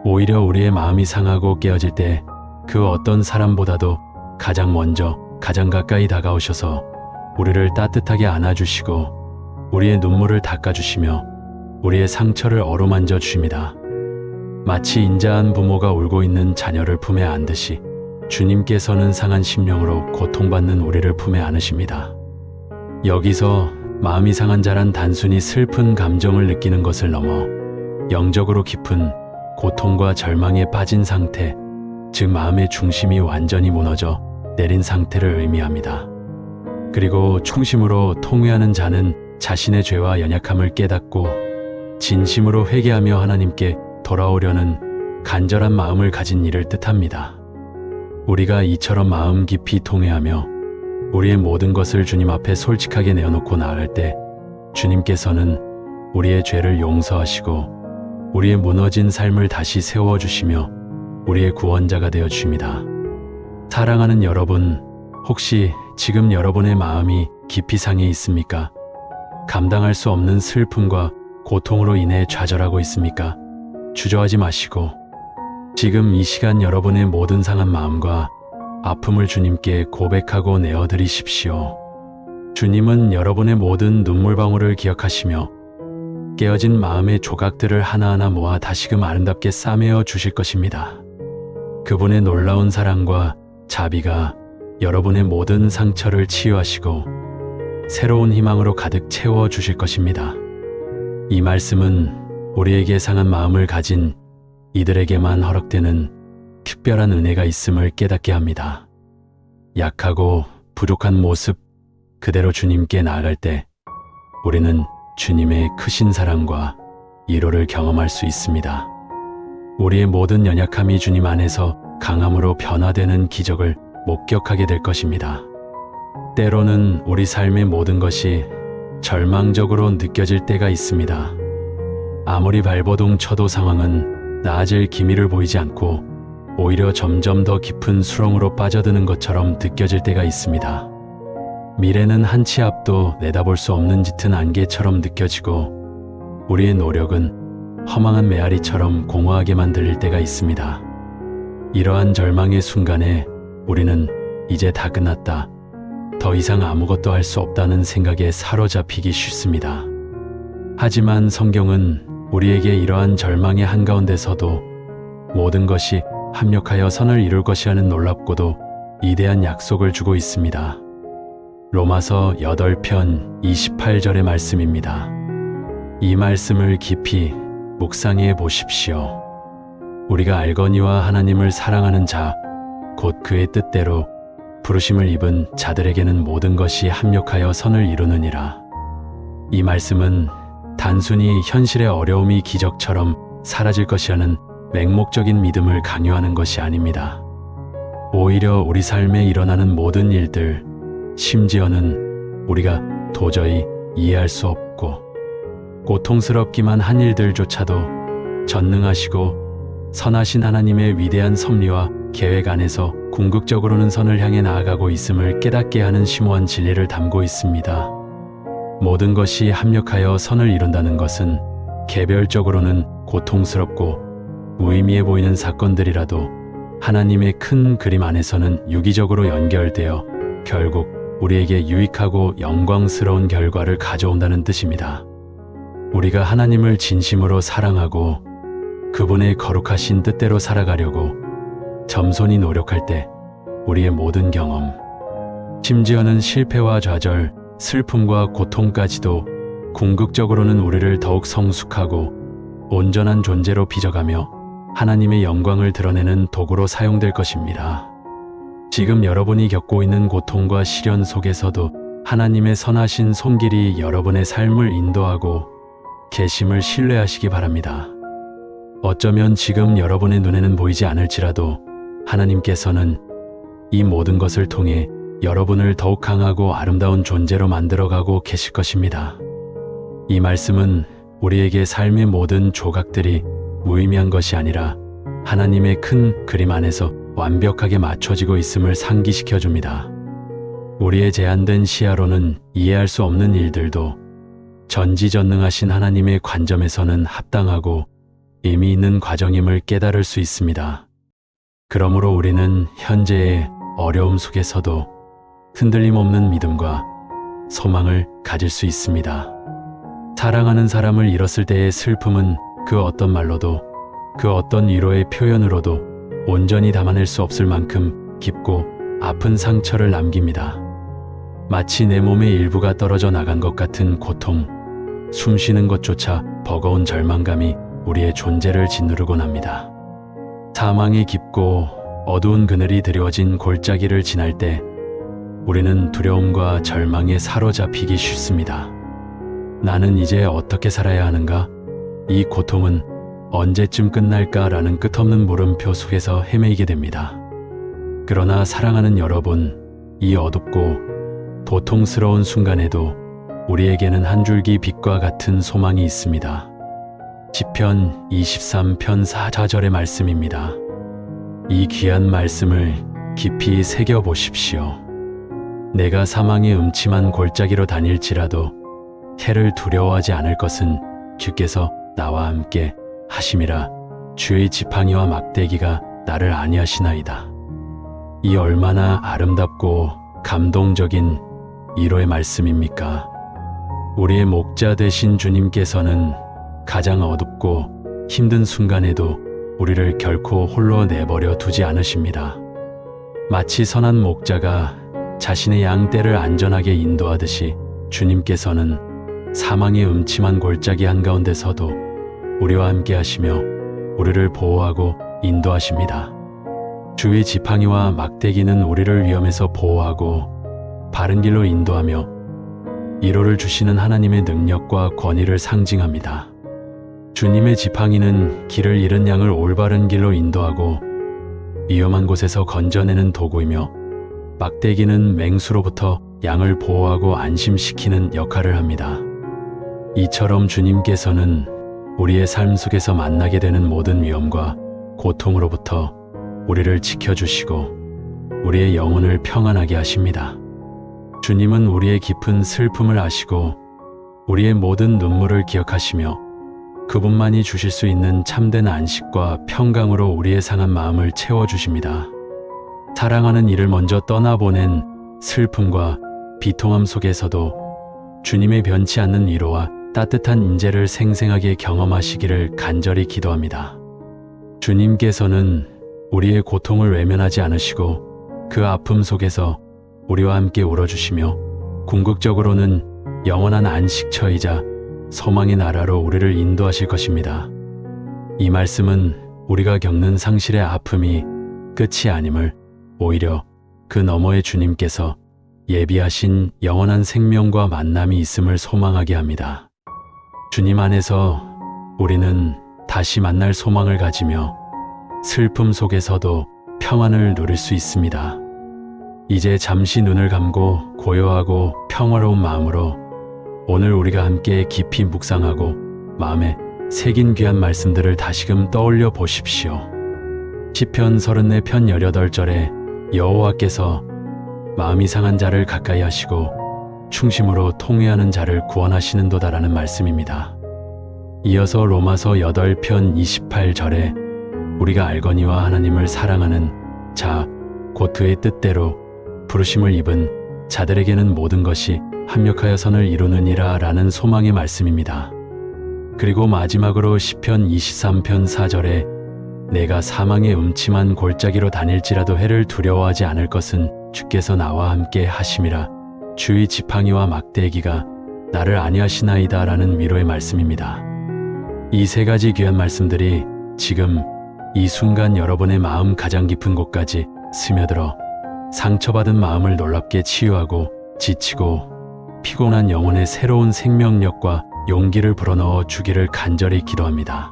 오히려 우리의 마음이 상하고 깨어질 때 그 어떤 사람보다도 가장 먼저 가장 가까이 다가오셔서 우리를 따뜻하게 안아주시고 우리의 눈물을 닦아주시며 우리의 상처를 어루만져 주십니다. 마치 인자한 부모가 울고 있는 자녀를 품에 안듯이 주님께서는 상한 심령으로 고통받는 우리를 품에 안으십니다. 여기서 마음이 상한 자란 단순히 슬픈 감정을 느끼는 것을 넘어 영적으로 깊은 고통과 절망에 빠진 상태, 즉 마음의 중심이 완전히 무너져 내린 상태를 의미합니다. 그리고 충심으로 통회하는 자는 자신의 죄와 연약함을 깨닫고 진심으로 회개하며 하나님께 돌아오려는 간절한 마음을 가진 이를 뜻합니다. 우리가 이처럼 마음 깊이 통회하며 우리의 모든 것을 주님 앞에 솔직하게 내어놓고 나아갈 때 주님께서는 우리의 죄를 용서하시고 우리의 무너진 삶을 다시 세워주시며 우리의 구원자가 되어 주십니다. 사랑하는 여러분, 혹시 지금 여러분의 마음이 깊이 상해 있습니까? 감당할 수 없는 슬픔과 고통으로 인해 좌절하고 있습니까? 주저하지 마시고 지금 이 시간 여러분의 모든 상한 마음과 아픔을 주님께 고백하고 내어드리십시오. 주님은 여러분의 모든 눈물방울을 기억하시며 깨어진 마음의 조각들을 하나하나 모아 다시금 아름답게 싸매어 주실 것입니다. 그분의 놀라운 사랑과 자비가 여러분의 모든 상처를 치유하시고 새로운 희망으로 가득 채워 주실 것입니다. 이 말씀은 우리에게 상한 마음을 가진 이들에게만 허락되는 특별한 은혜가 있음을 깨닫게 합니다. 약하고 부족한 모습 그대로 주님께 나아갈 때 우리는 주님의 크신 사랑과 위로를 경험할 수 있습니다. 우리의 모든 연약함이 주님 안에서 강함으로 변화되는 기적을 목격하게 될 것입니다. 때로는 우리 삶의 모든 것이 절망적으로 느껴질 때가 있습니다. 아무리 발버둥 쳐도 상황은 나아질 기미를 보이지 않고 오히려 점점 더 깊은 수렁으로 빠져드는 것처럼 느껴질 때가 있습니다. 미래는 한 치 앞도 내다볼 수 없는 짙은 안개처럼 느껴지고 우리의 노력은 허망한 메아리처럼 공허하게만 들릴 때가 있습니다. 이러한 절망의 순간에 우리는 이제 다 끝났다, 더 이상 아무것도 할 수 없다는 생각에 사로잡히기 쉽습니다. 하지만 성경은 우리에게 이러한 절망의 한가운데서도 모든 것이 합력하여 선을 이룰 것이라는 놀랍고도 위대한 약속을 주고 있습니다. 로마서 8편 28절의 말씀입니다. 이 말씀을 깊이 묵상해 보십시오. 우리가 알거니와 하나님을 사랑하는 자, 곧 그의 뜻대로 부르심을 입은 자들에게는 모든 것이 합력하여 선을 이루느니라. 이 말씀은 단순히 현실의 어려움이 기적처럼 사라질 것이라는 맹목적인 믿음을 강요하는 것이 아닙니다. 오히려 우리 삶에 일어나는 모든 일들, 심지어는 우리가 도저히 이해할 수 없고 고통스럽기만 한 일들조차도 전능하시고 선하신 하나님의 위대한 섭리와 계획 안에서 궁극적으로는 선을 향해 나아가고 있음을 깨닫게 하는 심오한 진리를 담고 있습니다. 모든 것이 합력하여 선을 이룬다는 것은 개별적으로는 고통스럽고 무의미해 보이는 사건들이라도 하나님의 큰 그림 안에서는 유기적으로 연결되어 결국 우리에게 유익하고 영광스러운 결과를 가져온다는 뜻입니다. 우리가 하나님을 진심으로 사랑하고 그분의 거룩하신 뜻대로 살아가려고 겸손히 노력할 때 우리의 모든 경험, 심지어는 실패와 좌절, 슬픔과 고통까지도 궁극적으로는 우리를 더욱 성숙하고 온전한 존재로 빚어가며 하나님의 영광을 드러내는 도구로 사용될 것입니다. 지금 여러분이 겪고 있는 고통과 시련 속에서도 하나님의 선하신 손길이 여러분의 삶을 인도하고 계심을 신뢰하시기 바랍니다. 어쩌면 지금 여러분의 눈에는 보이지 않을지라도 하나님께서는 이 모든 것을 통해 여러분을 더욱 강하고 아름다운 존재로 만들어가고 계실 것입니다. 이 말씀은 우리에게 삶의 모든 조각들이 무의미한 것이 아니라 하나님의 큰 그림 안에서 완벽하게 맞춰지고 있음을 상기시켜 줍니다. 우리의 제한된 시야로는 이해할 수 없는 일들도 전지전능하신 하나님의 관점에서는 합당하고 의미 있는 과정임을 깨달을 수 있습니다. 그러므로 우리는 현재의 어려움 속에서도 흔들림 없는 믿음과 소망을 가질 수 있습니다. 사랑하는 사람을 잃었을 때의 슬픔은 그 어떤 말로도 그 어떤 위로의 표현으로도 온전히 담아낼 수 없을 만큼 깊고 아픈 상처를 남깁니다. 마치 내 몸의 일부가 떨어져 나간 것 같은 고통, 숨쉬는 것조차 버거운 절망감이 우리의 존재를 짓누르곤 합니다. 사망의 깊고 어두운 그늘이 드리워진 골짜기를 지날 때 우리는 두려움과 절망에 사로잡히기 쉽습니다. 나는 이제 어떻게 살아야 하는가? 이 고통은 언제쯤 끝날까라는 끝없는 물음표 속에서 헤매이게 됩니다. 그러나 사랑하는 여러분, 이 어둡고 고통스러운 순간에도 우리에게는 한 줄기 빛과 같은 소망이 있습니다. 시편 23편 4절의 말씀입니다. 이 귀한 말씀을 깊이 새겨보십시오. 내가 사망의 음침한 골짜기로 다닐지라도 해를 두려워하지 않을 것은 주께서 나와 함께 하심이라. 주의 지팡이와 막대기가 나를 안위하시나이다. 이 얼마나 아름답고 감동적인 위로의 말씀입니까? 우리의 목자 되신 주님께서는 가장 어둡고 힘든 순간에도 우리를 결코 홀로 내버려 두지 않으십니다. 마치 선한 목자가 자신의 양떼를 안전하게 인도하듯이 주님께서는 사망의 음침한 골짜기 한가운데서도 우리와 함께 하시며 우리를 보호하고 인도하십니다. 주의 지팡이와 막대기는 우리를 위험에서 보호하고 바른 길로 인도하며 위로를 주시는 하나님의 능력과 권위를 상징합니다. 주님의 지팡이는 길을 잃은 양을 올바른 길로 인도하고 위험한 곳에서 건져내는 도구이며 막대기는 맹수로부터 양을 보호하고 안심시키는 역할을 합니다. 이처럼 주님께서는 우리의 삶 속에서 만나게 되는 모든 위험과 고통으로부터 우리를 지켜주시고 우리의 영혼을 평안하게 하십니다. 주님은 우리의 깊은 슬픔을 아시고 우리의 모든 눈물을 기억하시며 그분만이 주실 수 있는 참된 안식과 평강으로 우리의 상한 마음을 채워주십니다. 사랑하는 이를 먼저 떠나보낸 슬픔과 비통함 속에서도 주님의 변치 않는 위로와 따뜻한 인재를 생생하게 경험하시기를 간절히 기도합니다. 주님께서는 우리의 고통을 외면하지 않으시고 그 아픔 속에서 우리와 함께 울어주시며 궁극적으로는 영원한 안식처이자 소망의 나라로 우리를 인도하실 것입니다. 이 말씀은 우리가 겪는 상실의 아픔이 끝이 아님을 오히려 그 너머의 주님께서 예비하신 영원한 생명과 만남이 있음을 소망하게 합니다. 주님 안에서 우리는 다시 만날 소망을 가지며 슬픔 속에서도 평안을 누릴 수 있습니다. 이제 잠시 눈을 감고 고요하고 평화로운 마음으로 오늘 우리가 함께 깊이 묵상하고 마음에 새긴 귀한 말씀들을 다시금 떠올려 보십시오. 시편 34편 18절에 여호와께서 마음이 상한 자를 가까이 하시고 충심으로 통회하는 자를 구원하시는도다라는 말씀입니다. 이어서 로마서 8편 28절에 우리가 알거니와 하나님을 사랑하는 자, 곧 그의 뜻대로 부르심을 입은 자들에게는 모든 것이 합력하여 선을 이루느니라 라는 소망의 말씀입니다. 그리고 마지막으로 시편 23편 4절에 내가 사망의 음침한 골짜기로 다닐지라도 해를 두려워하지 않을 것은 주께서 나와 함께 하심이라 주의 지팡이와 막대기가 나를 안위하시나이다 라는 위로의 말씀입니다. 이 세 가지 귀한 말씀들이 지금 이 순간 여러분의 마음 가장 깊은 곳까지 스며들어 상처받은 마음을 놀랍게 치유하고 지치고 피곤한 영혼의 새로운 생명력과 용기를 불어넣어 주기를 간절히 기도합니다.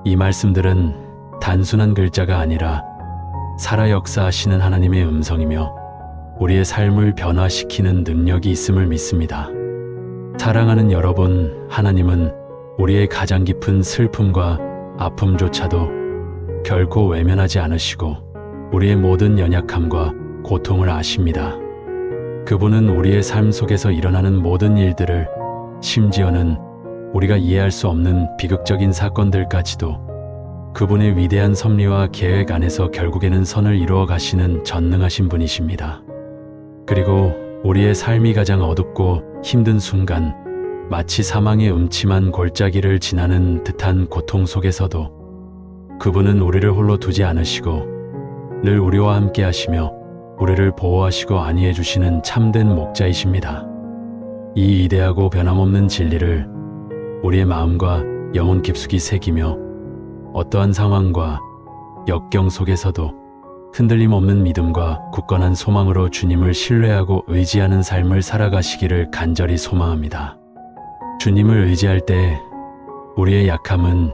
이 말씀들은 단순한 글자가 아니라 살아 역사하시는 하나님의 음성이며 우리의 삶을 변화시키는 능력이 있음을 믿습니다. 사랑하는 여러분, 하나님은 우리의 가장 깊은 슬픔과 아픔조차도 결코 외면하지 않으시고 우리의 모든 연약함과 고통을 아십니다. 그분은 우리의 삶 속에서 일어나는 모든 일들을, 심지어는 우리가 이해할 수 없는 비극적인 사건들까지도 그분의 위대한 섭리와 계획 안에서 결국에는 선을 이루어 가시는 전능하신 분이십니다. 그리고 우리의 삶이 가장 어둡고 힘든 순간, 마치 사망의 음침한 골짜기를 지나는 듯한 고통 속에서도 그분은 우리를 홀로 두지 않으시고 늘 우리와 함께 하시며 우리를 보호하시고 안위해 주시는 참된 목자이십니다. 이 위대하고 변함없는 진리를 우리의 마음과 영혼 깊숙이 새기며 어떠한 상황과 역경 속에서도 흔들림 없는 믿음과 굳건한 소망으로 주님을 신뢰하고 의지하는 삶을 살아가시기를 간절히 소망합니다. 주님을 의지할 때 우리의 약함은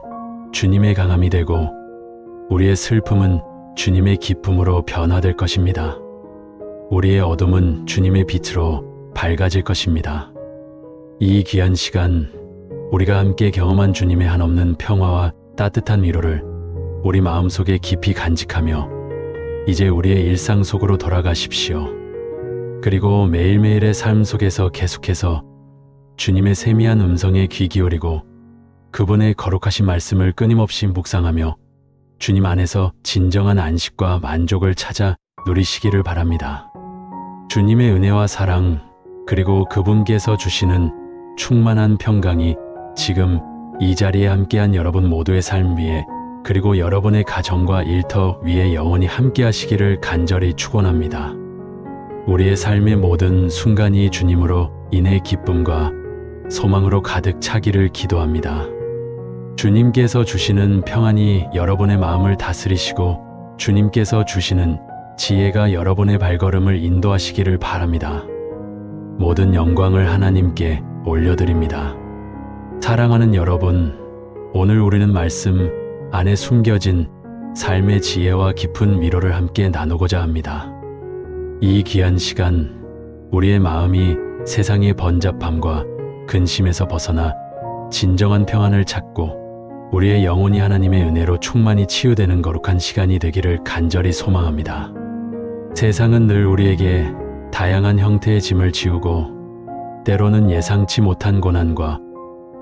주님의 강함이 되고 우리의 슬픔은 주님의 기쁨으로 변화될 것입니다. 우리의 어둠은 주님의 빛으로 밝아질 것입니다. 이 귀한 시간, 우리가 함께 경험한 주님의 한없는 평화와 따뜻한 위로를 우리 마음속에 깊이 간직하며 이제 우리의 일상 속으로 돌아가십시오. 그리고 매일매일의 삶 속에서 계속해서 주님의 세미한 음성에 귀 기울이고 그분의 거룩하신 말씀을 끊임없이 묵상하며 주님 안에서 진정한 안식과 만족을 찾아 누리시기를 바랍니다. 주님의 은혜와 사랑, 그리고 그분께서 주시는 충만한 평강이 지금 이 자리에 함께한 여러분 모두의 삶 위에, 그리고 여러분의 가정과 일터 위에 영원히 함께 하시기를 간절히 축원합니다. 우리의 삶의 모든 순간이 주님으로 인해 기쁨과 소망으로 가득 차기를 기도합니다. 주님께서 주시는 평안이 여러분의 마음을 다스리시고 주님께서 주시는 지혜가 여러분의 발걸음을 인도하시기를 바랍니다. 모든 영광을 하나님께 올려드립니다. 사랑하는 여러분, 오늘 우리는 말씀 안에 숨겨진 삶의 지혜와 깊은 위로를 함께 나누고자 합니다. 이 귀한 시간, 우리의 마음이 세상의 번잡함과 근심에서 벗어나 진정한 평안을 찾고 우리의 영혼이 하나님의 은혜로 충만히 치유되는 거룩한 시간이 되기를 간절히 소망합니다. 세상은 늘 우리에게 다양한 형태의 짐을 지우고 때로는 예상치 못한 고난과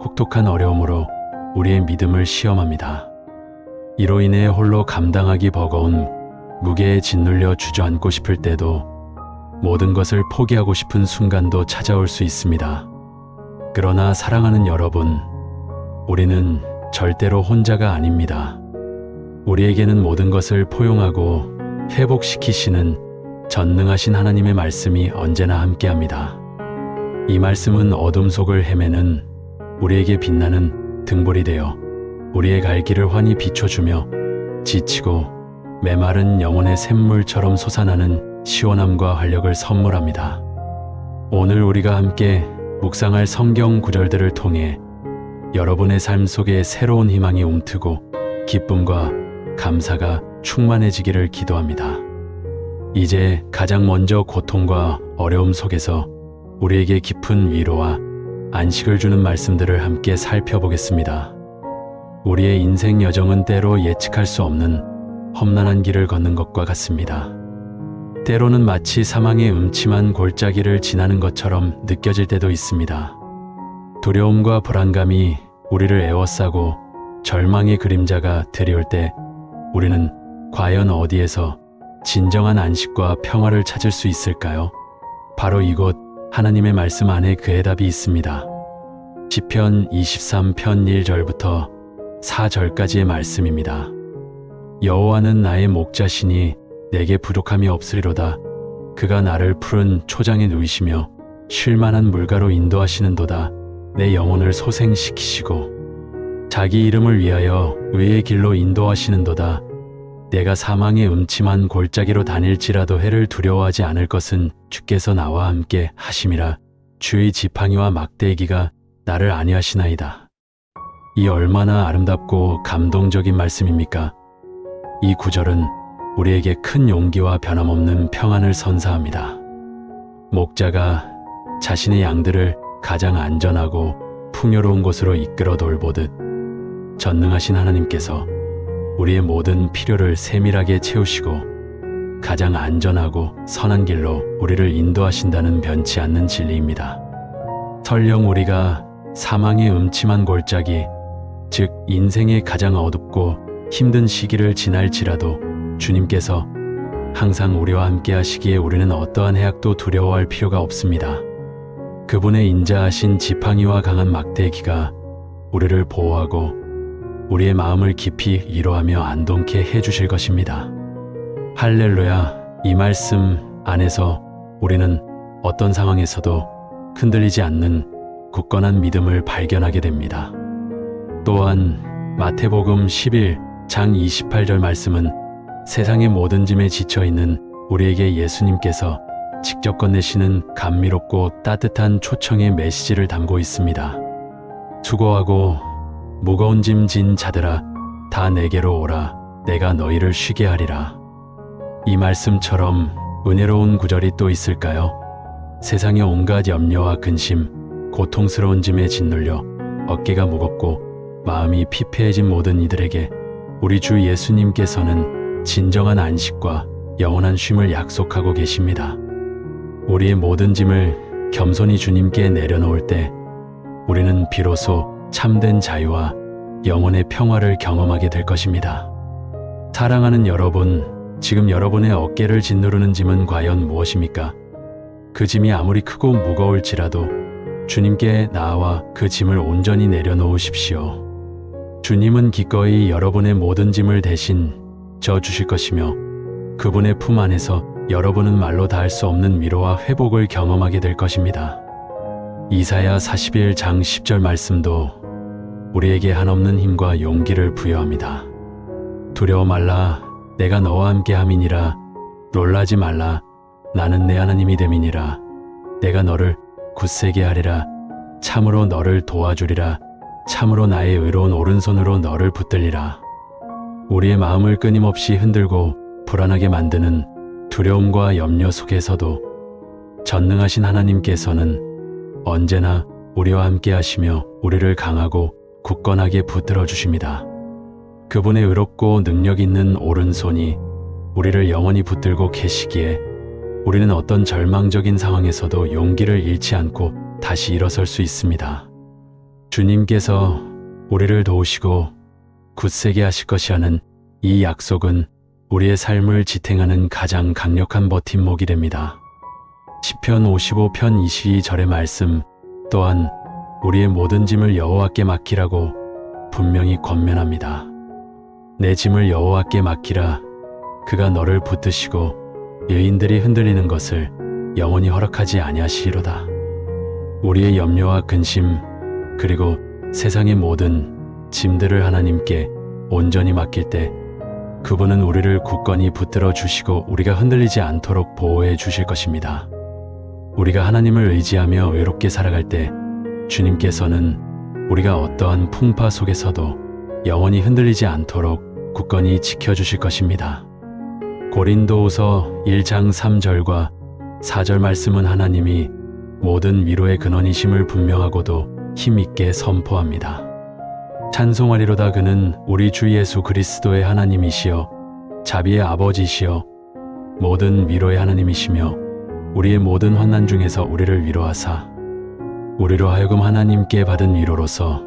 혹독한 어려움으로 우리의 믿음을 시험합니다. 이로 인해 홀로 감당하기 버거운 무게에 짓눌려 주저앉고 싶을 때도 모든 것을 포기하고 싶은 순간도 찾아올 수 있습니다. 그러나 사랑하는 여러분, 우리는 절대로 혼자가 아닙니다. 우리에게는 모든 것을 포용하고 회복시키시는 전능하신 하나님의 말씀이 언제나 함께합니다. 이 말씀은 어둠 속을 헤매는 우리에게 빛나는 등불이 되어 우리의 갈 길을 환히 비춰주며 지치고 메마른 영혼의 샘물처럼 솟아나는 시원함과 활력을 선물합니다. 오늘 우리가 함께 묵상할 성경 구절들을 통해 여러분의 삶 속에 새로운 희망이 움트고 기쁨과 감사가 충만해지기를 기도합니다. 이제 가장 먼저 고통과 어려움 속에서 우리에게 깊은 위로와 안식을 주는 말씀들을 함께 살펴보겠습니다. 우리의 인생 여정은 때로 예측할 수 없는 험난한 길을 걷는 것과 같습니다. 때로는 마치 사망의 음침한 골짜기를 지나는 것처럼 느껴질 때도 있습니다. 두려움과 불안감이 우리를 에워싸고 절망의 그림자가 드리울 때 우리는 과연 어디에서 진정한 안식과 평화를 찾을 수 있을까요? 바로 이곳 하나님의 말씀 안에 그 해답이 있습니다. 시편 23편 1절부터 4절까지의 말씀입니다. 여호와는 나의 목자시니 내게 부족함이 없으리로다. 그가 나를 푸른 초장에 누이시며 쉴만한 물가로 인도하시는도다. 내 영혼을 소생시키시고 자기 이름을 위하여 의의 길로 인도하시는도다. 내가 사망의 음침한 골짜기로 다닐지라도 해를 두려워하지 않을 것은 주께서 나와 함께 하심이라. 주의 지팡이와 막대기가 나를 안위하시나이다. 이 얼마나 아름답고 감동적인 말씀입니까? 이 구절은 우리에게 큰 용기와 변함없는 평안을 선사합니다. 목자가 자신의 양들을 가장 안전하고 풍요로운 곳으로 이끌어 돌보듯 전능하신 하나님께서 우리의 모든 필요를 세밀하게 채우시고 가장 안전하고 선한 길로 우리를 인도하신다는 변치 않는 진리입니다. 설령 우리가 사망의 음침한 골짜기, 즉 인생의 가장 어둡고 힘든 시기를 지날지라도 주님께서 항상 우리와 함께 하시기에 우리는 어떠한 해악도 두려워할 필요가 없습니다. 그분의 인자하신 지팡이와 강한 막대기가 우리를 보호하고 우리의 마음을 깊이 위로하며 안동케 해주실 것입니다. 할렐루야. 이 말씀 안에서 우리는 어떤 상황에서도 흔들리지 않는 굳건한 믿음을 발견하게 됩니다. 또한 마태복음 11장 28절 말씀은 세상의 모든 짐에 지쳐있는 우리에게 예수님께서 직접 건네시는 감미롭고 따뜻한 초청의 메시지를 담고 있습니다. 수고하고 무거운 짐 진 자들아, 다 내게로 오라. 내가 너희를 쉬게 하리라. 이 말씀처럼 은혜로운 구절이 또 있을까요? 세상의 온갖 염려와 근심, 고통스러운 짐에 짓눌려 어깨가 무겁고 마음이 피폐해진 모든 이들에게 우리 주 예수님께서는 진정한 안식과 영원한 쉼을 약속하고 계십니다. 우리의 모든 짐을 겸손히 주님께 내려놓을 때 우리는 비로소 참된 자유와 영혼의 평화를 경험하게 될 것입니다. 사랑하는 여러분, 지금 여러분의 어깨를 짓누르는 짐은 과연 무엇입니까? 그 짐이 아무리 크고 무거울지라도 주님께 나아와 그 짐을 온전히 내려놓으십시오. 주님은 기꺼이 여러분의 모든 짐을 대신 져주실 것이며 그분의 품 안에서 여러분은 말로 다할 수 없는 위로와 회복을 경험하게 될 것입니다. 이사야 41장 10절 말씀도 우리에게 한없는 힘과 용기를 부여합니다. 두려워 말라. 내가 너와 함께 함이니라. 놀라지 말라. 나는 내 하나님이 됨이니라. 내가 너를 굳세게 하리라. 참으로 너를 도와주리라. 참으로 나의 의로운 오른손으로 너를 붙들리라. 우리의 마음을 끊임없이 흔들고 불안하게 만드는 두려움과 염려 속에서도 전능하신 하나님께서는 언제나 우리와 함께 하시며 우리를 강하고 굳건하게 붙들어 주십니다. 그분의 의롭고 능력 있는 오른손이 우리를 영원히 붙들고 계시기에 우리는 어떤 절망적인 상황에서도 용기를 잃지 않고 다시 일어설 수 있습니다. 주님께서 우리를 도우시고 굳세게 하실 것이라는 이 약속은 우리의 삶을 지탱하는 가장 강력한 버팀목이 됩니다. 시편 55편 22절의 말씀 또한 우리의 모든 짐을 여호와께 맡기라고 분명히 권면합니다. 내 짐을 여호와께 맡기라. 그가 너를 붙드시고 의인들이 흔들리는 것을 영원히 허락하지 아니하시리로다. 우리의 염려와 근심 그리고 세상의 모든 짐들을 하나님께 온전히 맡길 때 그분은 우리를 굳건히 붙들어 주시고 우리가 흔들리지 않도록 보호해 주실 것입니다. 우리가 하나님을 의지하며 외롭게 살아갈 때 주님께서는 우리가 어떠한 풍파 속에서도 영원히 흔들리지 않도록 굳건히 지켜주실 것입니다. 고린도후서 1장 3절과 4절 말씀은 하나님이 모든 위로의 근원이심을 분명하고도 힘있게 선포합니다. 찬송하리로다. 그는 우리 주 예수 그리스도의 하나님이시여 자비의 아버지시여 모든 위로의 하나님이시며 우리의 모든 환난 중에서 우리를 위로하사 우리로 하여금 하나님께 받은 위로로서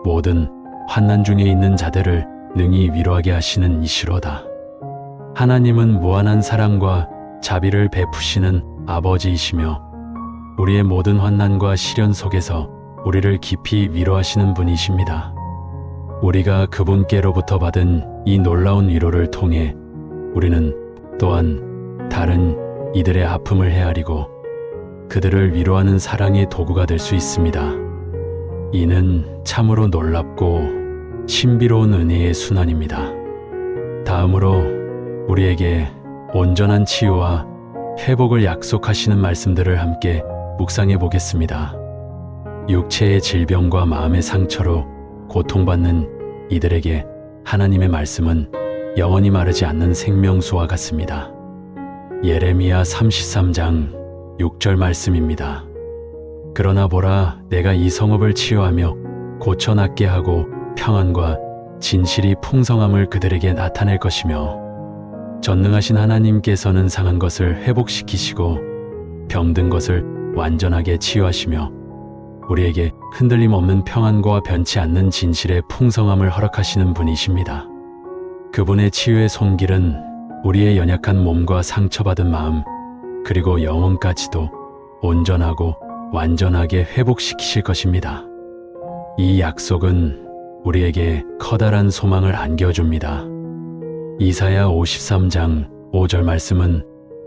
모든 환난 중에 있는 자들을 능히 위로하게 하시는 이시로다. 하나님은 무한한 사랑과 자비를 베푸시는 아버지이시며 우리의 모든 환난과 시련 속에서 우리를 깊이 위로하시는 분이십니다. 우리가 그분께로부터 받은 이 놀라운 위로를 통해 우리는 또한 다른 이들의 아픔을 헤아리고 그들을 위로하는 사랑의 도구가 될 수 있습니다. 이는 참으로 놀랍고 신비로운 은혜의 순환입니다. 다음으로 우리에게 온전한 치유와 회복을 약속하시는 말씀들을 함께 묵상해 보겠습니다. 육체의 질병과 마음의 상처로 고통받는 이들에게 하나님의 말씀은 영원히 마르지 않는 생명수와 같습니다. 예레미야 33장 6절 말씀입니다. 그러나 보라, 내가 이 성읍을 치유하며 고쳐 낫게 하고 평안과 진실이 풍성함을 그들에게 나타낼 것이며 전능하신 하나님께서는 상한 것을 회복시키시고 병든 것을 완전하게 치유하시며 우리에게 흔들림 없는 평안과 변치 않는 진실의 풍성함을 허락하시는 분이십니다. 그분의 치유의 손길은 우리의 연약한 몸과 상처받은 마음 그리고 영혼까지도 온전하고 완전하게 회복시키실 것입니다. 이 약속은 우리에게 커다란 소망을 안겨줍니다. 이사야 53장 5절 말씀은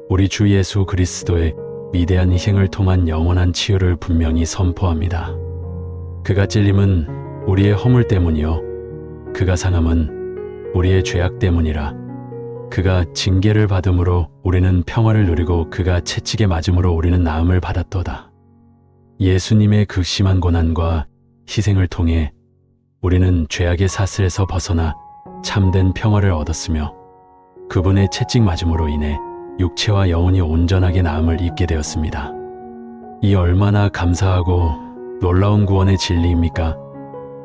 우리 주 예수 그리스도의 위대한 희생을 통한 영원한 치유를 분명히 선포합니다. 그가 찔림은 우리의 허물 때문이요 그가 상함은 우리의 죄악 때문이라. 그가 징계를 받음으로 우리는 평화를 누리고 그가 채찍에 맞음으로 우리는 나음을 받았도다. 예수님의 극심한 고난과 희생을 통해 우리는 죄악의 사슬에서 벗어나 참된 평화를 얻었으며 그분의 채찍 맞음으로 인해 육체와 영혼이 온전하게 나음을 입게 되었습니다. 이 얼마나 감사하고 놀라운 구원의 진리입니까?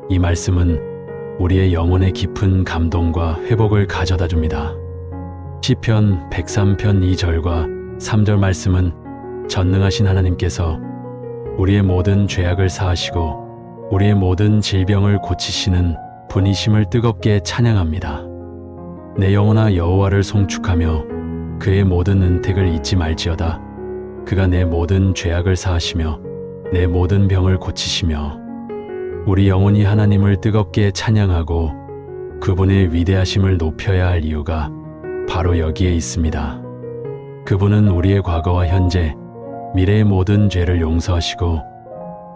이 말씀은 우리의 영혼에 깊은 감동과 회복을 가져다 줍니다. 시편 103편 2절과 3절 말씀은 전능하신 하나님께서 우리의 모든 죄악을 사하시고 우리의 모든 질병을 고치시는 분이심을 뜨겁게 찬양합니다. 내 영혼아 여호와를 송축하며 그의 모든 은택을 잊지 말지어다. 그가 내 모든 죄악을 사하시며 내 모든 병을 고치시며. 우리 영혼이 하나님을 뜨겁게 찬양하고 그분의 위대하심을 높여야 할 이유가 바로 여기에 있습니다. 그분은 우리의 과거와 현재, 미래의 모든 죄를 용서하시고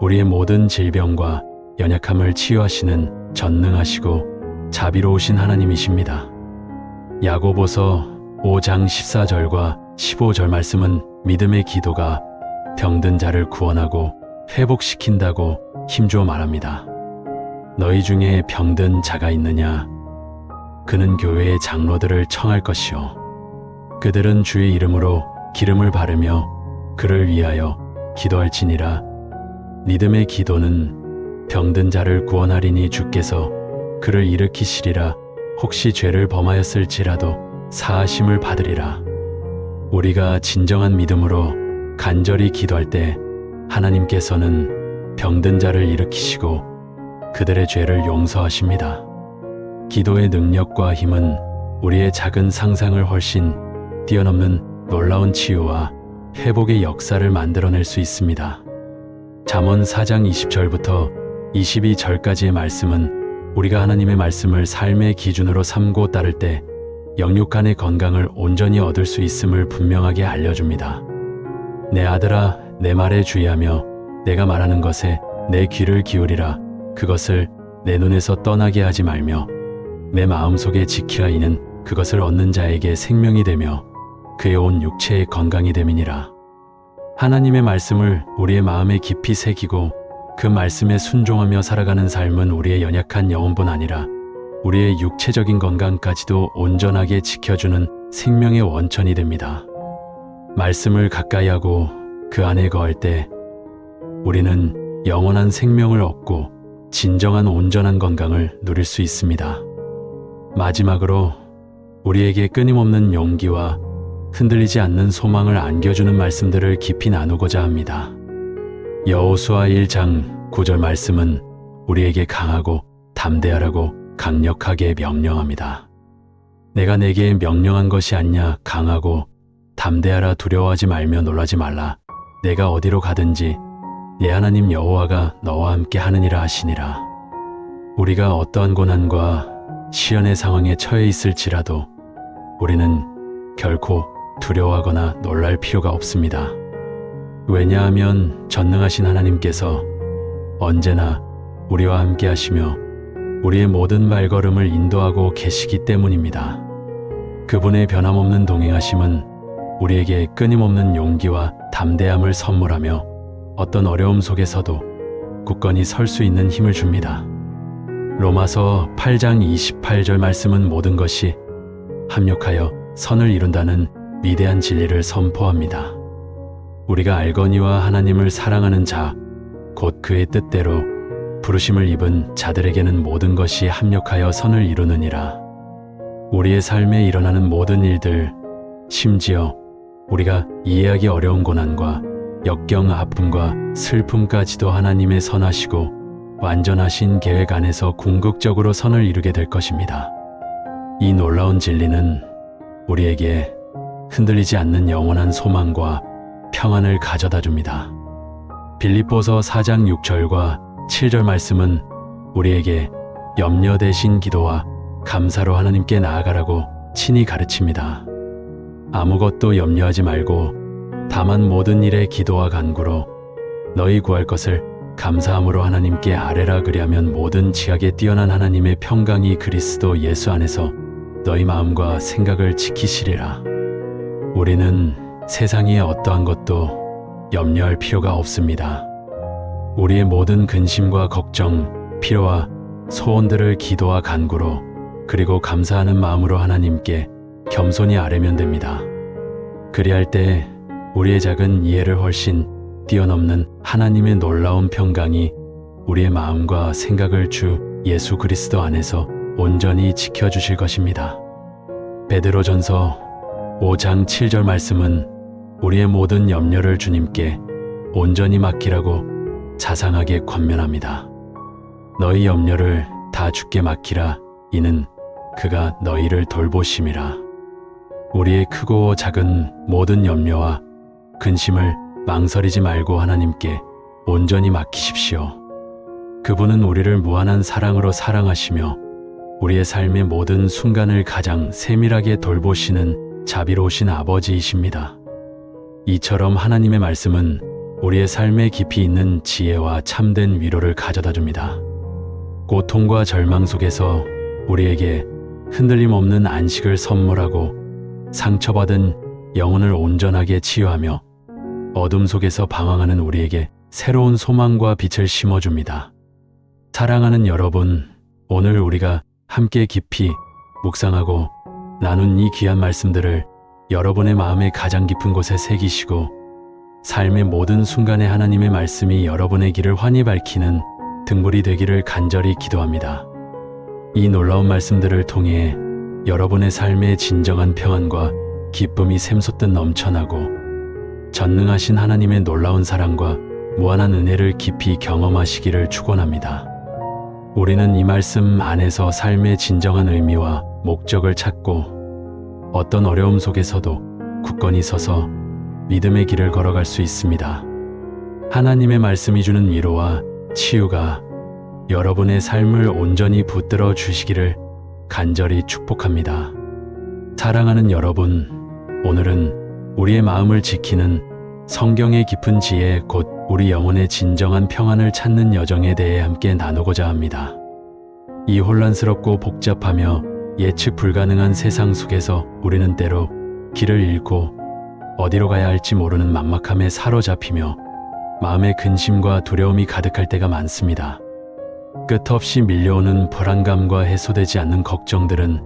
우리의 모든 질병과 연약함을 치유하시는 전능하시고 자비로우신 하나님이십니다. 야고보서 5장 14절과 15절 말씀은 믿음의 기도가 병든 자를 구원하고 회복시킨다고 힘주어 말합니다. 너희 중에 병든 자가 있느냐? 그는 교회의 장로들을 청할 것이요 그들은 주의 이름으로 기름을 바르며 그를 위하여 기도할지니라. 믿음의 기도는 병든 자를 구원하리니 주께서 그를 일으키시리라. 혹시 죄를 범하였을지라도 사하심을 받으리라. 우리가 진정한 믿음으로 간절히 기도할 때 하나님께서는 병든 자를 일으키시고 그들의 죄를 용서하십니다. 기도의 능력과 힘은 우리의 작은 상상을 훨씬 뛰어넘는 놀라운 치유와 회복의 역사를 만들어낼 수 있습니다. 잠언 4장 20절부터 22절까지의 말씀은 우리가 하나님의 말씀을 삶의 기준으로 삼고 따를 때 영육간의 건강을 온전히 얻을 수 있음을 분명하게 알려줍니다. 내 아들아, 내 말에 주의하며 내가 말하는 것에 내 귀를 기울이라. 그것을 내 눈에서 떠나게 하지 말며 내 마음속에 지키라. 이는 그것을 얻는 자에게 생명이 되며 그의 온 육체의 건강이 됨이니라. 하나님의 말씀을 우리의 마음에 깊이 새기고 그 말씀에 순종하며 살아가는 삶은 우리의 연약한 영혼뿐 아니라 우리의 육체적인 건강까지도 온전하게 지켜주는 생명의 원천이 됩니다. 말씀을 가까이 하고 그 안에 거할 때 우리는 영원한 생명을 얻고 진정한 온전한 건강을 누릴 수 있습니다. 마지막으로 우리에게 끊임없는 용기와 흔들리지 않는 소망을 안겨주는 말씀들을 깊이 나누고자 합니다. 여호수아 1장 9절 말씀은 우리에게 강하고 담대하라고 강력하게 명령합니다. 내가 내게 명령한 것이 아니냐. 강하고 담대하라. 두려워하지 말며 놀라지 말라. 내가 어디로 가든지 내 하나님 여호와가 너와 함께 하느니라 하시니라. 우리가 어떠한 고난과 시련의 상황에 처해 있을지라도 우리는 결코 두려워하거나 놀랄 필요가 없습니다. 왜냐하면 전능하신 하나님께서 언제나 우리와 함께 하시며 우리의 모든 발걸음을 인도하고 계시기 때문입니다. 그분의 변함없는 동행하심은 우리에게 끊임없는 용기와 담대함을 선물하며 어떤 어려움 속에서도 굳건히 설 수 있는 힘을 줍니다. 로마서 8장 28절 말씀은 모든 것이 합력하여 선을 이룬다는 위대한 진리를 선포합니다. 우리가 알거니와 하나님을 사랑하는 자, 곧 그의 뜻대로 부르심을 입은 자들에게는 모든 것이 합력하여 선을 이루느니라. 우리의 삶에 일어나는 모든 일들, 심지어 우리가 이해하기 어려운 고난과 역경 아픔과 슬픔까지도 하나님의 선하시고 완전하신 계획 안에서 궁극적으로 선을 이루게 될 것입니다. 이 놀라운 진리는 우리에게 흔들리지 않는 영원한 소망과 평안을 가져다 줍니다. 빌립보서 4장 6절과 7절 말씀은 우리에게 염려 대신 기도와 감사로 하나님께 나아가라고 친히 가르칩니다. 아무것도 염려하지 말고 다만 모든 일에 기도와 간구로 너희 구할 것을 감사함으로 하나님께 아뢰라. 그리하면 모든 지각에 뛰어난 하나님의 평강이 그리스도 예수 안에서 너희 마음과 생각을 지키시리라. 우리는 세상의 어떠한 것도 염려할 필요가 없습니다. 우리의 모든 근심과 걱정, 필요와 소원들을 기도와 간구로 그리고 감사하는 마음으로 하나님께 겸손히 아뢰면 됩니다. 그리할 때 우리의 작은 이해를 훨씬 뛰어넘는 하나님의 놀라운 평강이 우리의 마음과 생각을 주 예수 그리스도 안에서 온전히 지켜주실 것입니다. 베드로전서 5장 7절 말씀은 우리의 모든 염려를 주님께 온전히 맡기라고 자상하게 권면합니다. 너희 염려를 다 주께 맡기라. 이는 그가 너희를 돌보심이라. 우리의 크고 작은 모든 염려와 근심을 망설이지 말고 하나님께 온전히 맡기십시오. 그분은 우리를 무한한 사랑으로 사랑하시며 우리의 삶의 모든 순간을 가장 세밀하게 돌보시는 자비로우신 아버지이십니다. 이처럼 하나님의 말씀은 우리의 삶에 깊이 있는 지혜와 참된 위로를 가져다 줍니다. 고통과 절망 속에서 우리에게 흔들림 없는 안식을 선물하고 상처받은 영혼을 온전하게 치유하며 어둠 속에서 방황하는 우리에게 새로운 소망과 빛을 심어줍니다. 사랑하는 여러분, 오늘 우리가 함께 깊이 묵상하고 나눈 이 귀한 말씀들을 여러분의 마음의 가장 깊은 곳에 새기시고 삶의 모든 순간에 하나님의 말씀이 여러분의 길을 환히 밝히는 등불이 되기를 간절히 기도합니다. 이 놀라운 말씀들을 통해 여러분의 삶의 진정한 평안과 기쁨이 샘솟듯 넘쳐나고 전능하신 하나님의 놀라운 사랑과 무한한 은혜를 깊이 경험하시기를 축원합니다. 우리는 이 말씀 안에서 삶의 진정한 의미와 목적을 찾고 어떤 어려움 속에서도 굳건히 서서 믿음의 길을 걸어갈 수 있습니다. 하나님의 말씀이 주는 위로와 치유가 여러분의 삶을 온전히 붙들어 주시기를 간절히 축복합니다. 사랑하는 여러분, 오늘은 우리의 마음을 지키는 성경의 깊은 지혜, 곧 우리 영혼의 진정한 평안을 찾는 여정에 대해 함께 나누고자 합니다. 이 혼란스럽고 복잡하며 예측 불가능한 세상 속에서 우리는 때로 길을 잃고 어디로 가야 할지 모르는 막막함에 사로잡히며 마음의 근심과 두려움이 가득할 때가 많습니다. 끝없이 밀려오는 불안감과 해소되지 않는 걱정들은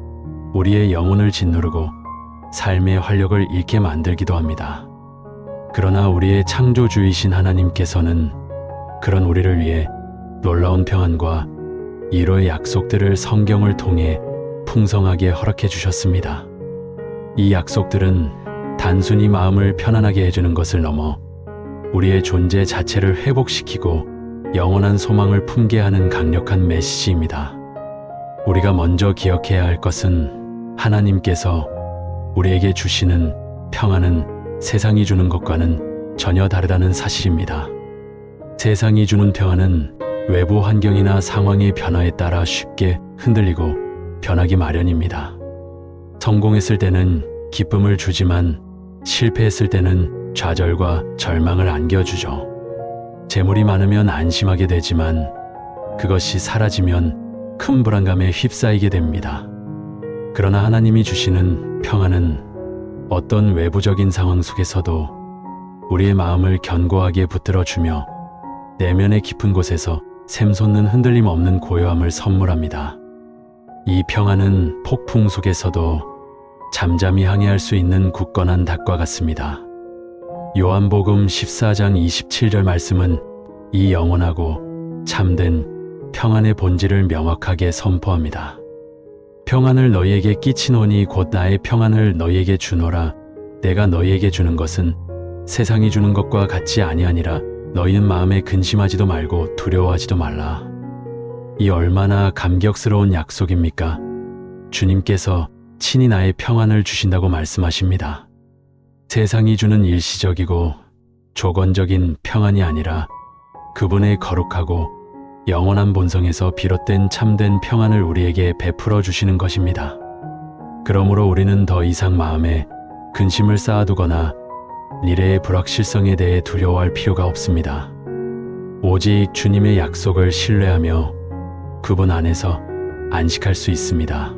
우리의 영혼을 짓누르고 삶의 활력을 잃게 만들기도 합니다. 그러나 우리의 창조주이신 하나님께서는 그런 우리를 위해 놀라운 평안과 위로의 약속들을 성경을 통해 풍성하게 허락해 주셨습니다. 이 약속들은 단순히 마음을 편안하게 해주는 것을 넘어 우리의 존재 자체를 회복시키고 영원한 소망을 품게 하는 강력한 메시지입니다. 우리가 먼저 기억해야 할 것은 하나님께서 우리에게 주시는 평안은 세상이 주는 것과는 전혀 다르다는 사실입니다. 세상이 주는 평안은 외부 환경이나 상황의 변화에 따라 쉽게 흔들리고 변하기 마련입니다. 성공했을 때는 기쁨을 주지만 실패했을 때는 좌절과 절망을 안겨주죠. 재물이 많으면 안심하게 되지만 그것이 사라지면 큰 불안감에 휩싸이게 됩니다. 그러나 하나님이 주시는 평안은 어떤 외부적인 상황 속에서도 우리의 마음을 견고하게 붙들어주며 내면의 깊은 곳에서 샘솟는 흔들림 없는 고요함을 선물합니다. 이 평안은 폭풍 속에서도 잠잠히 항해할 수 있는 굳건한 닭과 같습니다. 요한복음 14장 27절 말씀은 이 영원하고 참된 평안의 본질을 명확하게 선포합니다. 평안을 너희에게 끼치노니 곧 나의 평안을 너희에게 주노라. 내가 너희에게 주는 것은 세상이 주는 것과 같이 아니하니라. 너희는 마음에 근심하지도 말고 두려워하지도 말라. 이 얼마나 감격스러운 약속입니까? 주님께서 친히 나의 평안을 주신다고 말씀하십니다. 세상이 주는 일시적이고 조건적인 평안이 아니라 그분의 거룩하고 영원한 본성에서 비롯된 참된 평안을 우리에게 베풀어 주시는 것입니다. 그러므로 우리는 더 이상 마음에 근심을 쌓아두거나 미래의 불확실성에 대해 두려워할 필요가 없습니다. 오직 주님의 약속을 신뢰하며 그분 안에서 안식할 수 있습니다.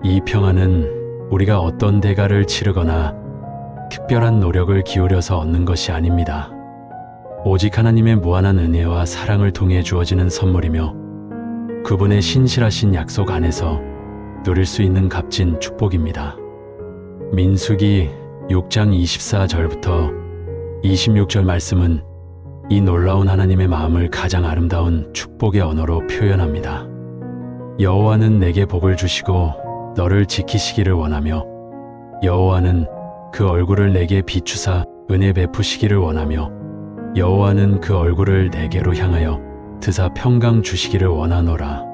이 평안은 우리가 어떤 대가를 치르거나 특별한 노력을 기울여서 얻는 것이 아닙니다. 오직 하나님의 무한한 은혜와 사랑을 통해 주어지는 선물이며 그분의 신실하신 약속 안에서 누릴 수 있는 값진 축복입니다. 민수기 6장 24절부터 26절 말씀은 이 놀라운 하나님의 마음을 가장 아름다운 축복의 언어로 표현합니다. 여호와는 내게 복을 주시고 너를 지키시기를 원하며 여호와는 그 얼굴을 내게 비추사 은혜 베푸시기를 원하며 여호와는 그 얼굴을 내게로 향하여 드사 평강 주시기를 원하노라.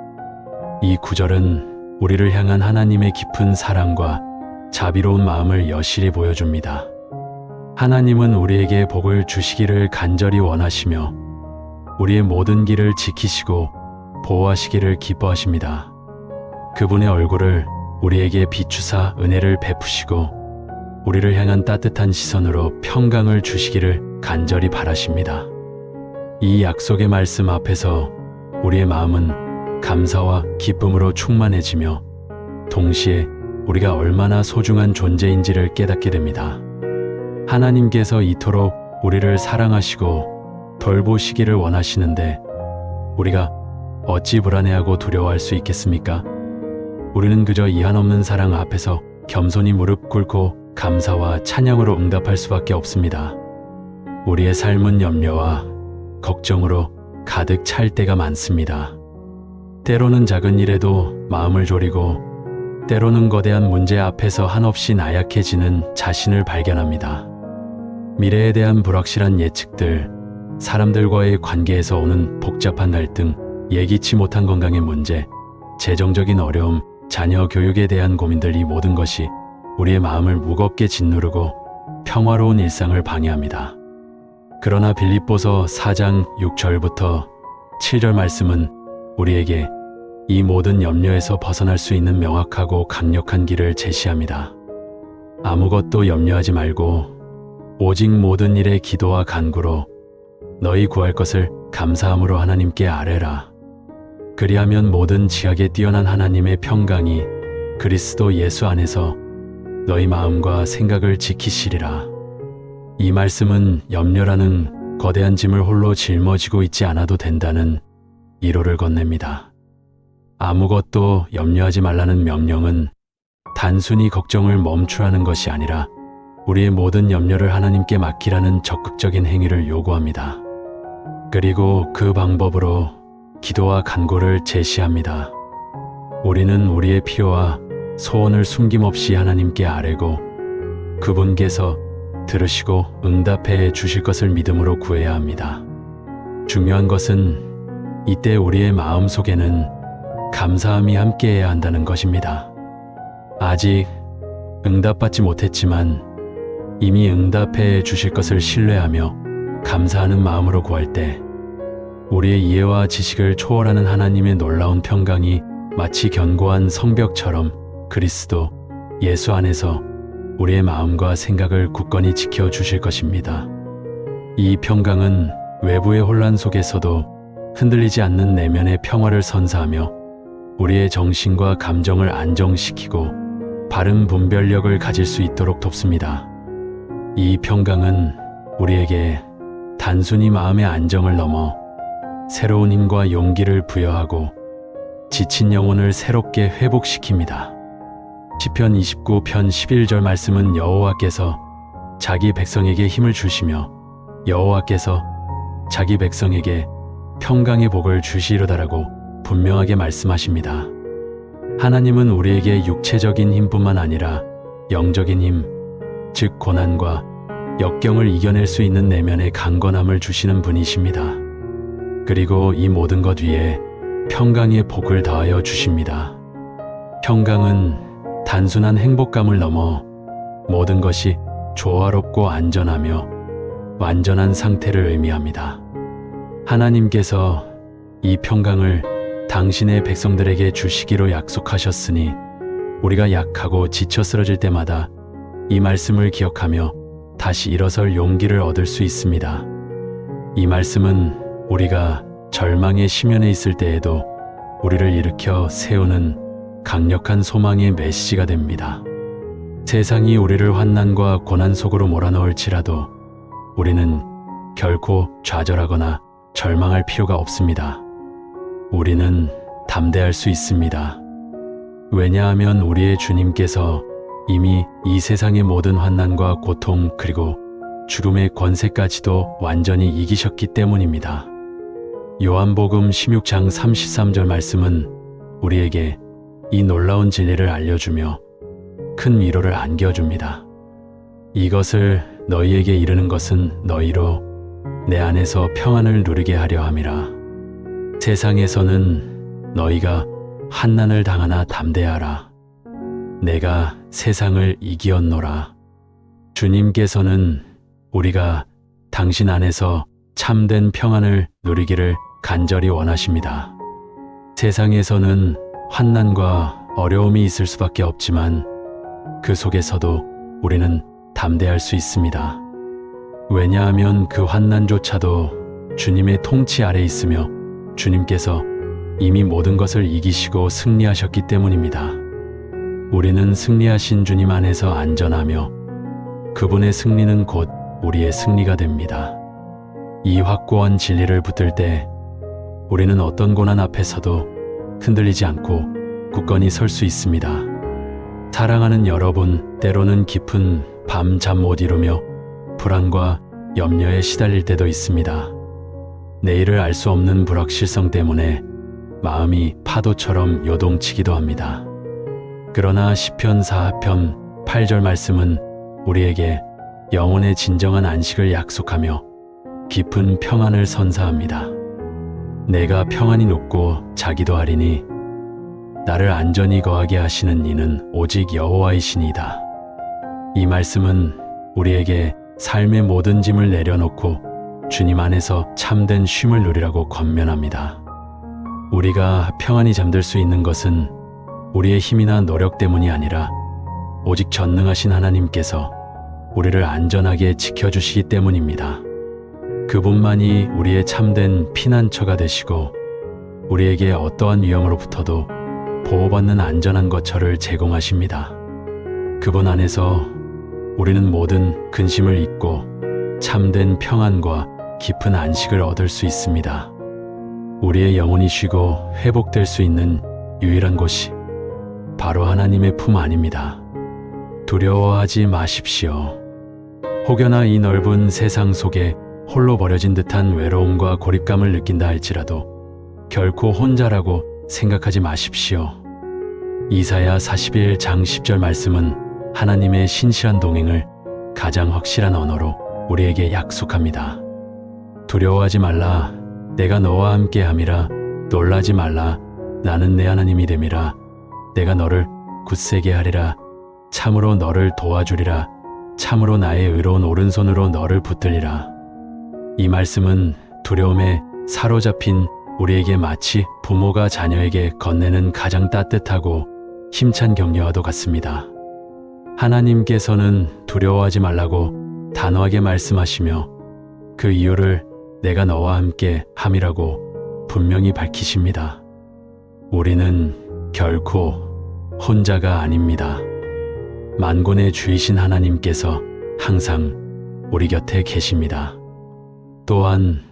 이 구절은 우리를 향한 하나님의 깊은 사랑과 자비로운 마음을 여실히 보여줍니다. 하나님은 우리에게 복을 주시기를 간절히 원하시며 우리의 모든 길을 지키시고 보호하시기를 기뻐하십니다. 그분의 얼굴을 우리에게 비추사 은혜를 베푸시고 우리를 향한 따뜻한 시선으로 평강을 주시기를 간절히 바라십니다. 이 약속의 말씀 앞에서 우리의 마음은 감사와 기쁨으로 충만해지며 동시에 우리가 얼마나 소중한 존재인지를 깨닫게 됩니다. 하나님께서 이토록 우리를 사랑하시고 돌보시기를 원하시는데 우리가 어찌 불안해하고 두려워할 수 있겠습니까? 우리는 그저 이 한없는 사랑 앞에서 겸손히 무릎 꿇고 감사와 찬양으로 응답할 수밖에 없습니다. 우리의 삶은 염려와 걱정으로 가득 찰 때가 많습니다. 때로는 작은 일에도 마음을 졸이고 때로는 거대한 문제 앞에서 한없이 나약해지는 자신을 발견합니다. 미래에 대한 불확실한 예측들, 사람들과의 관계에서 오는 복잡한 갈등, 예기치 못한 건강의 문제, 재정적인 어려움, 자녀 교육에 대한 고민들, 이 모든 것이 우리의 마음을 무겁게 짓누르고 평화로운 일상을 방해합니다. 그러나 빌립보서 4장 6절부터 7절 말씀은 우리에게 이 모든 염려에서 벗어날 수 있는 명확하고 강력한 길을 제시합니다. 아무것도 염려하지 말고 오직 모든 일에 기도와 간구로 너희 구할 것을 감사함으로 하나님께 아뢰라. 그리하면 모든 지각에 뛰어난 하나님의 평강이 그리스도 예수 안에서 너희 마음과 생각을 지키시리라. 이 말씀은 염려라는 거대한 짐을 홀로 짊어지고 있지 않아도 된다는 위로를 건넵니다. 아무것도 염려하지 말라는 명령은 단순히 걱정을 멈추라는 것이 아니라 우리의 모든 염려를 하나님께 맡기라는 적극적인 행위를 요구합니다. 그리고 그 방법으로 기도와 간구를 제시합니다. 우리는 우리의 필요와 소원을 숨김없이 하나님께 아뢰고 그분께서 들으시고 응답해 주실 것을 믿음으로 구해야 합니다. 중요한 것은 이때 우리의 마음 속에는 감사함이 함께해야 한다는 것입니다. 아직 응답받지 못했지만 이미 응답해 주실 것을 신뢰하며 감사하는 마음으로 구할 때 우리의 이해와 지식을 초월하는 하나님의 놀라운 평강이 마치 견고한 성벽처럼 그리스도 예수 안에서 우리의 마음과 생각을 굳건히 지켜 주실 것입니다. 이 평강은 외부의 혼란 속에서도 흔들리지 않는 내면의 평화를 선사하며 우리의 정신과 감정을 안정시키고 바른 분별력을 가질 수 있도록 돕습니다. 이 평강은 우리에게 단순히 마음의 안정을 넘어 새로운 힘과 용기를 부여하고 지친 영혼을 새롭게 회복시킵니다. 시편 29편 11절 말씀은 여호와께서 자기 백성에게 힘을 주시며 여호와께서 자기 백성에게 평강의 복을 주시리로다라고 분명하게 말씀하십니다. 하나님은 우리에게 육체적인 힘뿐만 아니라 영적인 힘, 즉 고난과 역경을 이겨낼 수 있는 내면의 강건함을 주시는 분이십니다. 그리고 이 모든 것 위에 평강의 복을 더하여 주십니다. 평강은 단순한 행복감을 넘어 모든 것이 조화롭고 안전하며 완전한 상태를 의미합니다. 하나님께서 이 평강을 당신의 백성들에게 주시기로 약속하셨으니 우리가 약하고 지쳐 쓰러질 때마다 이 말씀을 기억하며 다시 일어설 용기를 얻을 수 있습니다. 이 말씀은 우리가 절망의 심연에 있을 때에도 우리를 일으켜 세우는 강력한 소망의 메시지가 됩니다. 세상이 우리를 환난과 고난 속으로 몰아넣을지라도 우리는 결코 좌절하거나 절망할 필요가 없습니다. 우리는 담대할 수 있습니다. 왜냐하면 우리의 주님께서 이미 이 세상의 모든 환난과 고통 그리고 죽음의 권세까지도 완전히 이기셨기 때문입니다. 요한복음 16장 33절 말씀은 우리에게 이 놀라운 진리를 알려주며 큰 위로를 안겨줍니다. 이것을 너희에게 이르는 것은 너희로 내 안에서 평안을 누리게 하려 함이라. 세상에서는 너희가 환난을 당하나 담대하라. 내가 세상을 이기었노라. 주님께서는 우리가 당신 안에서 참된 평안을 누리기를 간절히 원하십니다. 세상에서는 환난과 어려움이 있을 수밖에 없지만 그 속에서도 우리는 담대할 수 있습니다. 왜냐하면 그 환난조차도 주님의 통치 아래 있으며 주님께서 이미 모든 것을 이기시고 승리하셨기 때문입니다. 우리는 승리하신 주님 안에서 안전하며 그분의 승리는 곧 우리의 승리가 됩니다. 이 확고한 진리를 붙들 때 우리는 어떤 고난 앞에서도 흔들리지 않고 굳건히 설 수 있습니다. 사랑하는 여러분, 때로는 깊은 밤 잠 못 이루며 불안과 염려에 시달릴 때도 있습니다. 내일을 알 수 없는 불확실성 때문에 마음이 파도처럼 요동치기도 합니다. 그러나 시편 4편 8절 말씀은 우리에게 영혼의 진정한 안식을 약속하며 깊은 평안을 선사합니다. 내가 평안히 눕고 자기도 하리니 나를 안전히 거하게 하시는 이는 오직 여호와이시니이다. 이 말씀은 우리에게 삶의 모든 짐을 내려놓고 주님 안에서 참된 쉼을 누리라고 권면합니다. 우리가 평안히 잠들 수 있는 것은 우리의 힘이나 노력 때문이 아니라 오직 전능하신 하나님께서 우리를 안전하게 지켜주시기 때문입니다. 그분만이 우리의 참된 피난처가 되시고 우리에게 어떠한 위험으로부터도 보호받는 안전한 거처를 제공하십니다. 그분 안에서 우리는 모든 근심을 잊고 참된 평안과 깊은 안식을 얻을 수 있습니다. 우리의 영혼이 쉬고 회복될 수 있는 유일한 곳이 바로 하나님의 품 안입니다. 두려워하지 마십시오. 혹여나 이 넓은 세상 속에 홀로 버려진 듯한 외로움과 고립감을 느낀다 할지라도 결코 혼자라고 생각하지 마십시오. 이사야 41장 10절 말씀은 하나님의 신실한 동행을 가장 확실한 언어로 우리에게 약속합니다. 두려워하지 말라. 내가 너와 함께 함이라. 놀라지 말라. 나는 내 하나님이 됨이라. 내가 너를 굳세게 하리라. 참으로 너를 도와주리라. 참으로 나의 의로운 오른손으로 너를 붙들리라. 이 말씀은 두려움에 사로잡힌 우리에게 마치 부모가 자녀에게 건네는 가장 따뜻하고 힘찬 격려와도 같습니다. 하나님께서는 두려워하지 말라고 단호하게 말씀하시며 그 이유를 내가 너와 함께 함이라고 분명히 밝히십니다. 우리는 결코 혼자가 아닙니다. 만군의 주이신 하나님께서 항상 우리 곁에 계십니다. 또한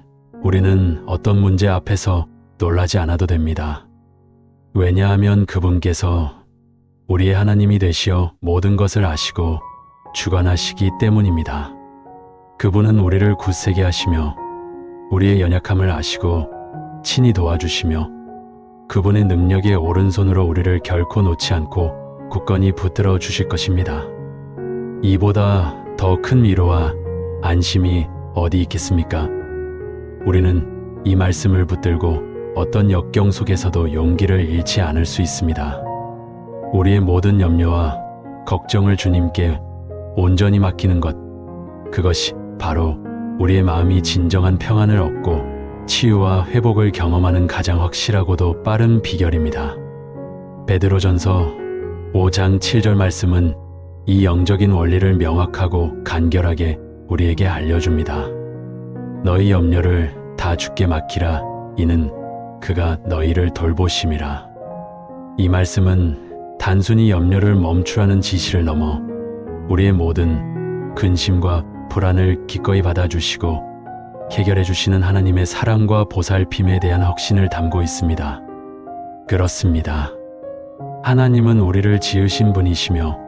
우리는 어떤 문제 앞에서 놀라지 않아도 됩니다. 왜냐하면 그분께서 우리의 하나님이 되시어 모든 것을 아시고 주관하시기 때문입니다. 그분은 우리를 굳세게 하시며 우리의 연약함을 아시고 친히 도와주시며 그분의 능력의 오른손으로 우리를 결코 놓지 않고 굳건히 붙들어 주실 것입니다. 이보다 더 큰 위로와 안심이 어디 있겠습니까? 우리는 이 말씀을 붙들고 어떤 역경 속에서도 용기를 잃지 않을 수 있습니다. 우리의 모든 염려와 걱정을 주님께 온전히 맡기는 것, 그것이 바로 우리의 마음이 진정한 평안을 얻고 치유와 회복을 경험하는 가장 확실하고도 빠른 비결입니다. 베드로전서 5장 7절 말씀은 이 영적인 원리를 명확하고 간결하게 우리에게 알려줍니다. 너희 염려를 다 주께 맡기라. 이는 그가 너희를 돌보심이라. 이 말씀은 단순히 염려를 멈추라는 지시를 넘어 우리의 모든 근심과 불안을 기꺼이 받아주시고 해결해 주시는 하나님의 사랑과 보살핌에 대한 확신을 담고 있습니다. 그렇습니다. 하나님은 우리를 지으신 분이시며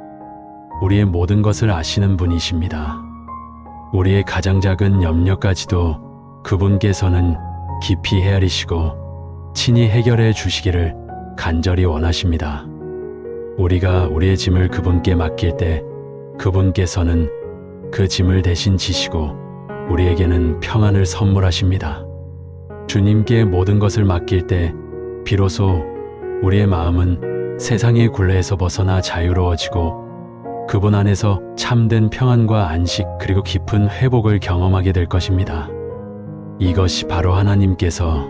우리의 모든 것을 아시는 분이십니다. 우리의 가장 작은 염려까지도 그분께서는 깊이 헤아리시고 친히 해결해 주시기를 간절히 원하십니다. 우리가 우리의 짐을 그분께 맡길 때 그분께서는 그 짐을 대신 지시고 우리에게는 평안을 선물하십니다. 주님께 모든 것을 맡길 때 비로소 우리의 마음은 세상의 굴레에서 벗어나 자유로워지고 그분 안에서 참된 평안과 안식 그리고 깊은 회복을 경험하게 될 것입니다. 이것이 바로 하나님께서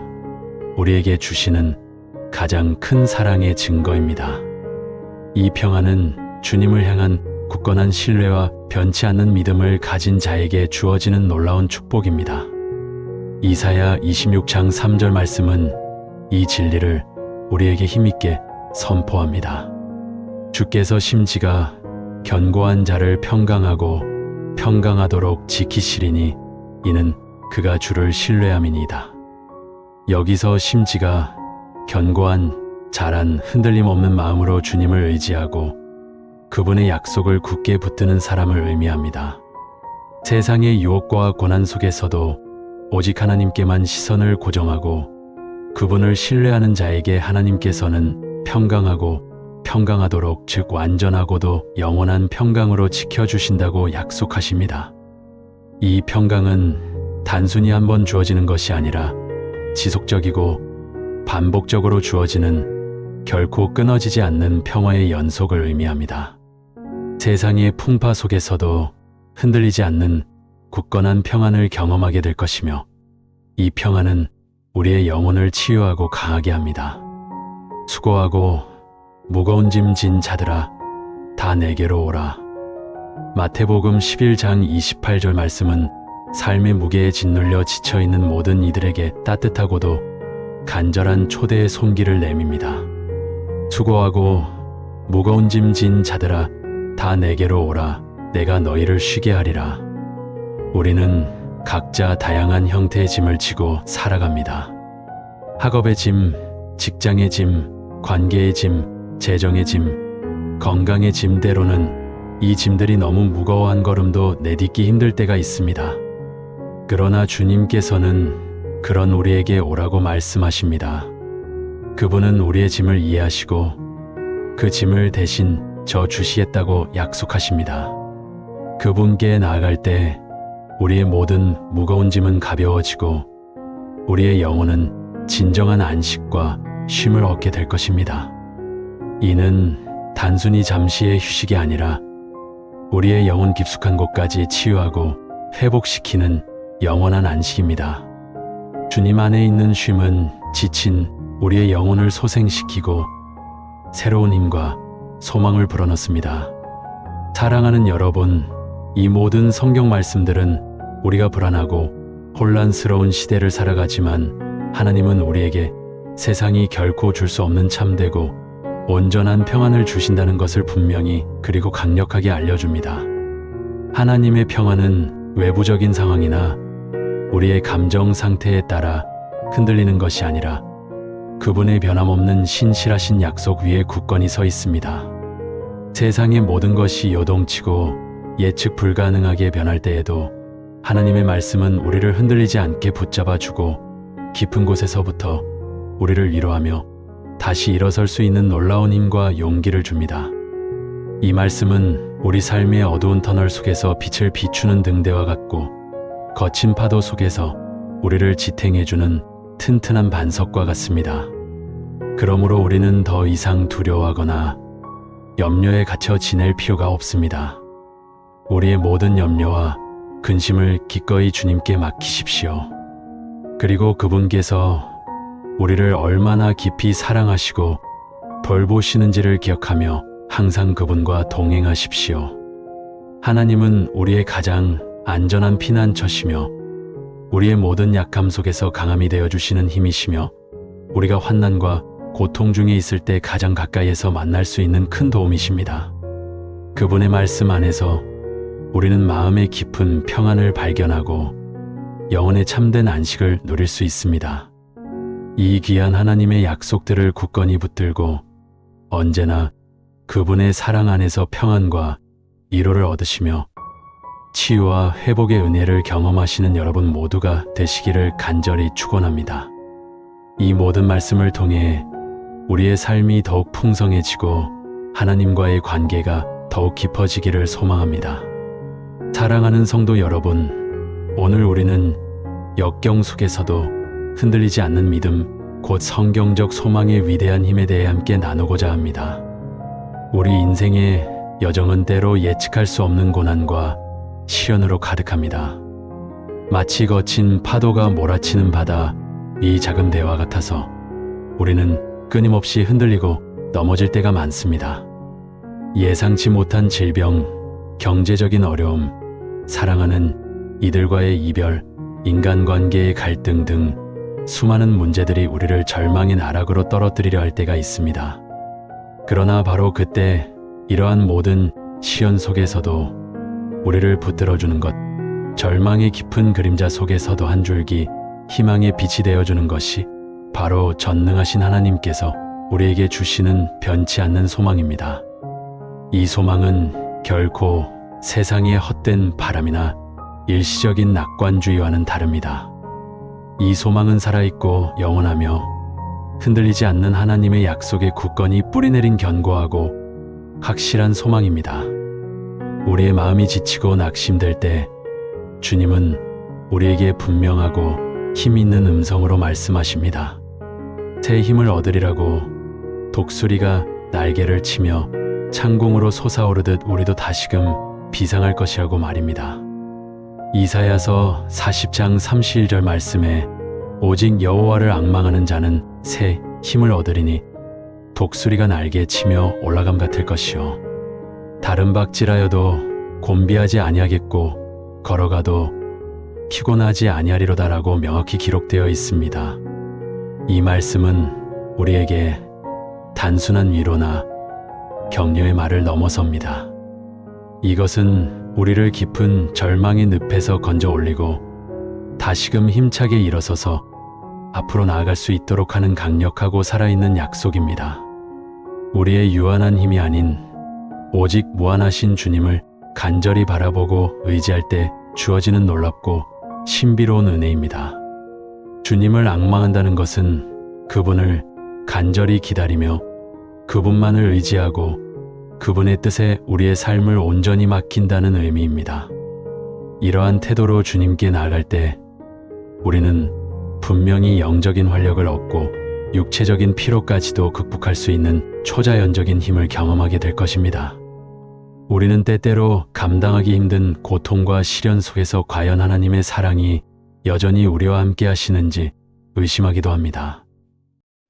우리에게 주시는 가장 큰 사랑의 증거입니다. 이 평안은 주님을 향한 굳건한 신뢰와 변치 않는 믿음을 가진 자에게 주어지는 놀라운 축복입니다. 이사야 26장 3절 말씀은 이 진리를 우리에게 힘있게 선포합니다. 주께서 심지가 견고한 자를 평강하고 평강하도록 지키시리니 이는 그가 주를 신뢰함이니이다. 여기서 심지가 견고한 자란 흔들림 없는 마음으로 주님을 의지하고 그분의 약속을 굳게 붙드는 사람을 의미합니다. 세상의 유혹과 고난 속에서도 오직 하나님께만 시선을 고정하고 그분을 신뢰하는 자에게 하나님께서는 평강하고 평강하도록 즉 완전하고도 영원한 평강으로 지켜주신다고 약속하십니다. 이 평강은 단순히 한번 주어지는 것이 아니라 지속적이고 반복적으로 주어지는 결코 끊어지지 않는 평화의 연속을 의미합니다. 세상의 풍파 속에서도 흔들리지 않는 굳건한 평안을 경험하게 될 것이며 이 평안은 우리의 영혼을 치유하고 강하게 합니다. 수고하고 무거운 짐 진 자들아 다 내게로 오라. 마태복음 11장 28절 말씀은 삶의 무게에 짓눌려 지쳐있는 모든 이들에게 따뜻하고도 간절한 초대의 손길을 내밉니다. 수고하고 무거운 짐 진 자들아 다 내게로 오라. 내가 너희를 쉬게 하리라. 우리는 각자 다양한 형태의 짐을 지고 살아갑니다. 학업의 짐, 직장의 짐, 관계의 짐, 재정의 짐, 건강의 짐 때로는 이 짐들이 너무 무거워 한 걸음도 내딛기 힘들 때가 있습니다. 그러나 주님께서는 그런 우리에게 오라고 말씀하십니다. 그분은 우리의 짐을 이해하시고 그 짐을 대신 져 주시겠다고 약속하십니다. 그분께 나아갈 때 우리의 모든 무거운 짐은 가벼워지고 우리의 영혼은 진정한 안식과 쉼을 얻게 될 것입니다. 이는 단순히 잠시의 휴식이 아니라 우리의 영혼 깊숙한 곳까지 치유하고 회복시키는 영원한 안식입니다. 주님 안에 있는 쉼은 지친 우리의 영혼을 소생시키고 새로운 힘과 소망을 불어넣습니다. 사랑하는 여러분, 이 모든 성경 말씀들은 우리가 불안하고 혼란스러운 시대를 살아가지만 하나님은 우리에게 세상이 결코 줄 수 없는 참되고 온전한 평안을 주신다는 것을 분명히 그리고 강력하게 알려줍니다. 하나님의 평안은 외부적인 상황이나 우리의 감정 상태에 따라 흔들리는 것이 아니라 그분의 변함없는 신실하신 약속 위에 굳건히 서 있습니다. 세상의 모든 것이 요동치고 예측 불가능하게 변할 때에도 하나님의 말씀은 우리를 흔들리지 않게 붙잡아주고 깊은 곳에서부터 우리를 위로하며 다시 일어설 수 있는 놀라운 힘과 용기를 줍니다. 이 말씀은 우리 삶의 어두운 터널 속에서 빛을 비추는 등대와 같고 거친 파도 속에서 우리를 지탱해주는 튼튼한 반석과 같습니다. 그러므로 우리는 더 이상 두려워하거나 염려에 갇혀 지낼 필요가 없습니다. 우리의 모든 염려와 근심을 기꺼이 주님께 맡기십시오. 그리고 그분께서 우리를 얼마나 깊이 사랑하시고 돌보시는지를 기억하며 항상 그분과 동행하십시오. 하나님은 우리의 가장 안전한 피난처시며 우리의 모든 약함 속에서 강함이 되어주시는 힘이시며 우리가 환난과 고통 중에 있을 때 가장 가까이에서 만날 수 있는 큰 도움이십니다. 그분의 말씀 안에서 우리는 마음의 깊은 평안을 발견하고 영혼의 참된 안식을 누릴 수 있습니다. 이 귀한 하나님의 약속들을 굳건히 붙들고 언제나 그분의 사랑 안에서 평안과 위로를 얻으시며 치유와 회복의 은혜를 경험하시는 여러분 모두가 되시기를 간절히 축원합니다. 이 모든 말씀을 통해 우리의 삶이 더욱 풍성해지고 하나님과의 관계가 더욱 깊어지기를 소망합니다. 사랑하는 성도 여러분, 오늘 우리는 역경 속에서도 흔들리지 않는 믿음, 곧 성경적 소망의 위대한 힘에 대해 함께 나누고자 합니다. 우리 인생의 여정은 때로 예측할 수 없는 고난과 시련으로 가득합니다. 마치 거친 파도가 몰아치는 바다 이 작은 대와 같아서 우리는 끊임없이 흔들리고 넘어질 때가 많습니다. 예상치 못한 질병, 경제적인 어려움, 사랑하는 이들과의 이별, 인간관계의 갈등 등 수많은 문제들이 우리를 절망의 나락으로 떨어뜨리려 할 때가 있습니다. 그러나 바로 그때 이러한 모든 시련 속에서도 우리를 붙들어주는 것, 절망의 깊은 그림자 속에서도 한 줄기 희망의 빛이 되어주는 것이 바로 전능하신 하나님께서 우리에게 주시는 변치 않는 소망입니다. 이 소망은 결코 세상의 헛된 바람이나 일시적인 낙관주의와는 다릅니다. 이 소망은 살아있고 영원하며 흔들리지 않는 하나님의 약속에 굳건히 뿌리내린 견고하고 확실한 소망입니다. 우리의 마음이 지치고 낙심될 때 주님은 우리에게 분명하고 힘있는 음성으로 말씀하십니다. 새 힘을 얻으리라고 독수리가 날개를 치며 창공으로 솟아오르듯 우리도 다시금 비상할 것이라고 말입니다. 이사야서 40장 31절 말씀에 오직 여호와를 앙망하는 자는 새 힘을 얻으리니 독수리가 날개 치며 올라감 같을 것이요 다른 박질하여도 곤비하지 아니하겠고 걸어가도 피곤하지 아니하리로다라고 명확히 기록되어 있습니다. 이 말씀은 우리에게 단순한 위로나 격려의 말을 넘어섭니다. 이것은 우리를 깊은 절망의 늪에서 건져 올리고 다시금 힘차게 일어서서 앞으로 나아갈 수 있도록 하는 강력하고 살아있는 약속입니다. 우리의 유한한 힘이 아닌 오직 무한하신 주님을 간절히 바라보고 의지할 때 주어지는 놀랍고 신비로운 은혜입니다. 주님을 앙망한다는 것은 그분을 간절히 기다리며 그분만을 의지하고 그분의 뜻에 우리의 삶을 온전히 맡긴다는 의미입니다. 이러한 태도로 주님께 나아갈 때 우리는 분명히 영적인 활력을 얻고 육체적인 피로까지도 극복할 수 있는 초자연적인 힘을 경험하게 될 것입니다. 우리는 때때로 감당하기 힘든 고통과 시련 속에서 과연 하나님의 사랑이 여전히 우리와 함께 하시는지 의심하기도 합니다.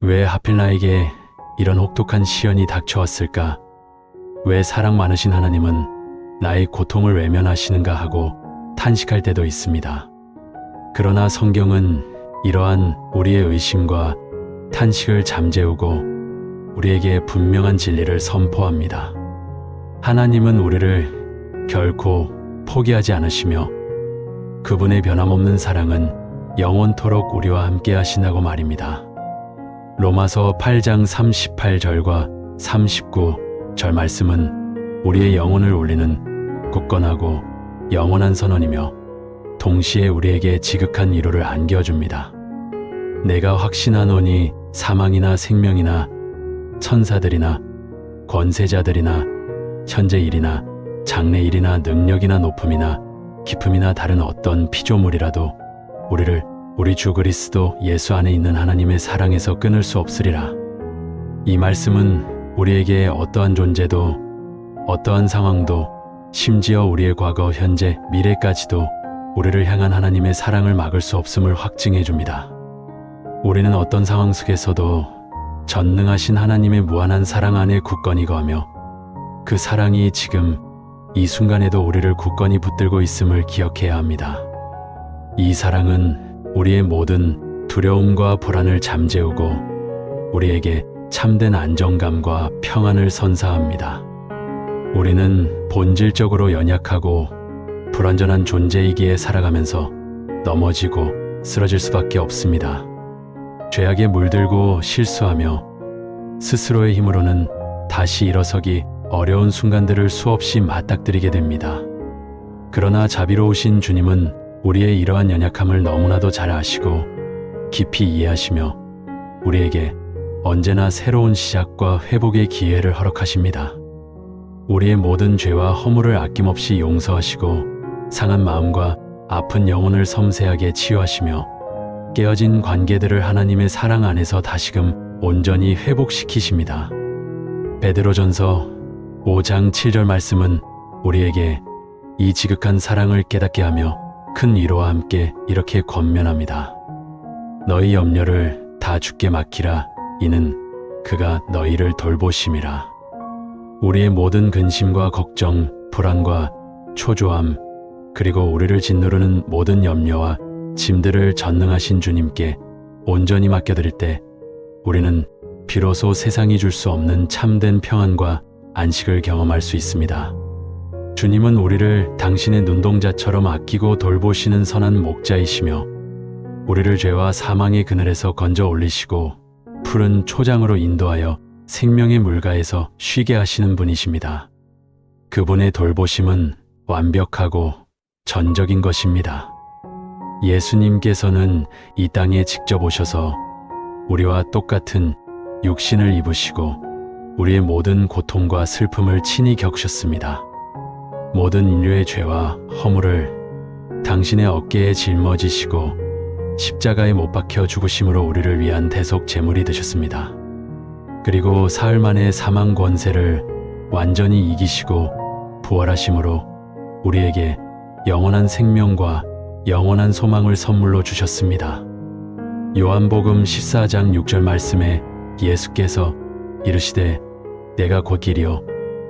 왜 하필 나에게 이런 혹독한 시련이 닥쳐왔을까? 왜 사랑 많으신 하나님은 나의 고통을 외면하시는가 하고 탄식할 때도 있습니다. 그러나 성경은 이러한 우리의 의심과 탄식을 잠재우고 우리에게 분명한 진리를 선포합니다. 하나님은 우리를 결코 포기하지 않으시며 그분의 변함없는 사랑은 영원토록 우리와 함께 하신다고 말입니다. 로마서 8장 38절과 39절 말씀은 우리의 영혼을 울리는 굳건하고 영원한 선언이며 동시에 우리에게 지극한 위로를 안겨줍니다. 내가 확신하노니 사망이나 생명이나 천사들이나 권세자들이나 현재일이나 장래일이나 능력이나 높음이나 깊음이나 다른 어떤 피조물이라도 우리를 우리 주 그리스도 예수 안에 있는 하나님의 사랑에서 끊을 수 없으리라. 이 말씀은 우리에게 어떠한 존재도 어떠한 상황도 심지어 우리의 과거, 현재, 미래까지도 우리를 향한 하나님의 사랑을 막을 수 없음을 확증해 줍니다. 우리는 어떤 상황 속에서도 전능하신 하나님의 무한한 사랑 안에 굳건히 거하며 그 사랑이 지금 이 순간에도 우리를 굳건히 붙들고 있음을 기억해야 합니다. 이 사랑은 우리의 모든 두려움과 불안을 잠재우고 우리에게 참된 안정감과 평안을 선사합니다. 우리는 본질적으로 연약하고 불완전한 존재이기에 살아가면서 넘어지고 쓰러질 수밖에 없습니다. 죄악에 물들고 실수하며 스스로의 힘으로는 다시 일어서기 어려운 순간들을 수없이 맞닥뜨리게 됩니다. 그러나 자비로우신 주님은 우리의 이러한 연약함을 너무나도 잘 아시고 깊이 이해하시며 우리에게 언제나 새로운 시작과 회복의 기회를 허락하십니다. 우리의 모든 죄와 허물을 아낌없이 용서하시고 상한 마음과 아픈 영혼을 섬세하게 치유하시며 깨어진 관계들을 하나님의 사랑 안에서 다시금 온전히 회복시키십니다. 베드로전서 5장 7절 말씀은 우리에게 이 지극한 사랑을 깨닫게 하며 큰 위로와 함께 이렇게 권면합니다. 너희 염려를 다 주께 맡기라. 이는 그가 너희를 돌보심이라. 우리의 모든 근심과 걱정, 불안과 초조함, 그리고 우리를 짓누르는 모든 염려와 짐들을 전능하신 주님께 온전히 맡겨드릴 때 우리는 비로소 세상이 줄 수 없는 참된 평안과 안식을 경험할 수 있습니다. 주님은 우리를 당신의 눈동자처럼 아끼고 돌보시는 선한 목자이시며 우리를 죄와 사망의 그늘에서 건져 올리시고 푸른 초장으로 인도하여 생명의 물가에서 쉬게 하시는 분이십니다. 그분의 돌보심은 완벽하고 전적인 것입니다. 예수님께서는 이 땅에 직접 오셔서 우리와 똑같은 육신을 입으시고 우리의 모든 고통과 슬픔을 친히 겪으셨습니다. 모든 인류의 죄와 허물을 당신의 어깨에 짊어지시고 십자가에 못 박혀 죽으심으로 우리를 위한 대속 제물이 되셨습니다. 그리고 사흘 만에 사망 권세를 완전히 이기시고 부활하심으로 우리에게 영원한 생명과 영원한 소망을 선물로 주셨습니다. 요한복음 14장 6절 말씀에 예수께서 이르시되 내가 곧 길이요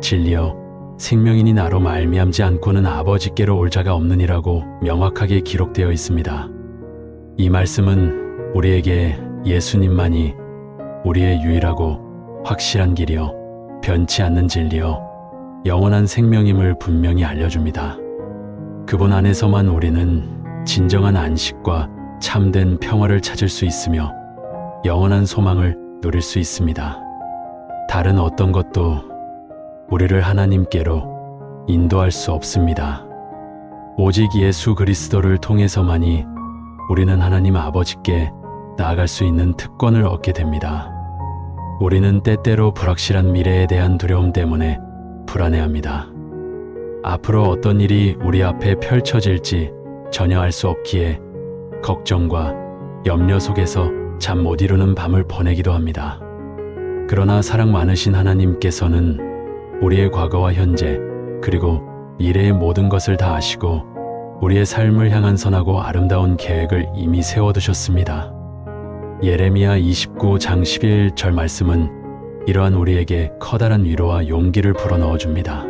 진리요 생명이니 나로 말미암지 않고는 아버지께로 올 자가 없느니라고 명확하게 기록되어 있습니다. 이 말씀은 우리에게 예수님만이 우리의 유일하고 확실한 길이요 변치 않는 진리요 영원한 생명임을 분명히 알려줍니다. 그분 안에서만 우리는 진정한 안식과 참된 평화를 찾을 수 있으며 영원한 소망을 누릴 수 있습니다. 다른 어떤 것도 우리를 하나님께로 인도할 수 없습니다. 오직 예수 그리스도를 통해서만이 우리는 하나님 아버지께 나아갈 수 있는 특권을 얻게 됩니다. 우리는 때때로 불확실한 미래에 대한 두려움 때문에 불안해합니다. 앞으로 어떤 일이 우리 앞에 펼쳐질지 전혀 알 수 없기에 걱정과 염려 속에서 잠 못 이루는 밤을 보내기도 합니다. 그러나 사랑 많으신 하나님께서는 우리의 과거와 현재 그리고 미래의 모든 것을 다 아시고 우리의 삶을 향한 선하고 아름다운 계획을 이미 세워두셨습니다. 예레미야 29장 11절 말씀은 이러한 우리에게 커다란 위로와 용기를 불어넣어 줍니다.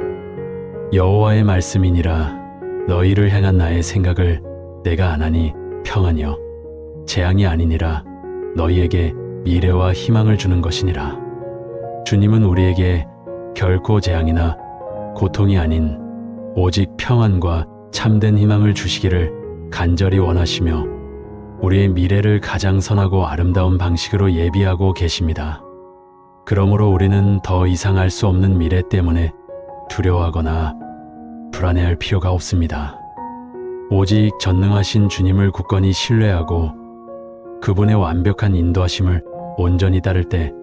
여호와의 말씀이니라 너희를 향한 나의 생각을 내가 아나니 평안이여 재앙이 아니니라 너희에게 미래와 희망을 주는 것이니라. 주님은 우리에게 결코 재앙이나 고통이 아닌 오직 평안과 참된 희망을 주시기를 간절히 원하시며 우리의 미래를 가장 선하고 아름다운 방식으로 예비하고 계십니다. 그러므로 우리는 더 이상 알 수 없는 미래 때문에 두려워하거나 불안해할 필요가 없습니다. 오직 전능하신 주님을 굳건히 신뢰하고 그분의 완벽한 인도하심을 온전히 따를 때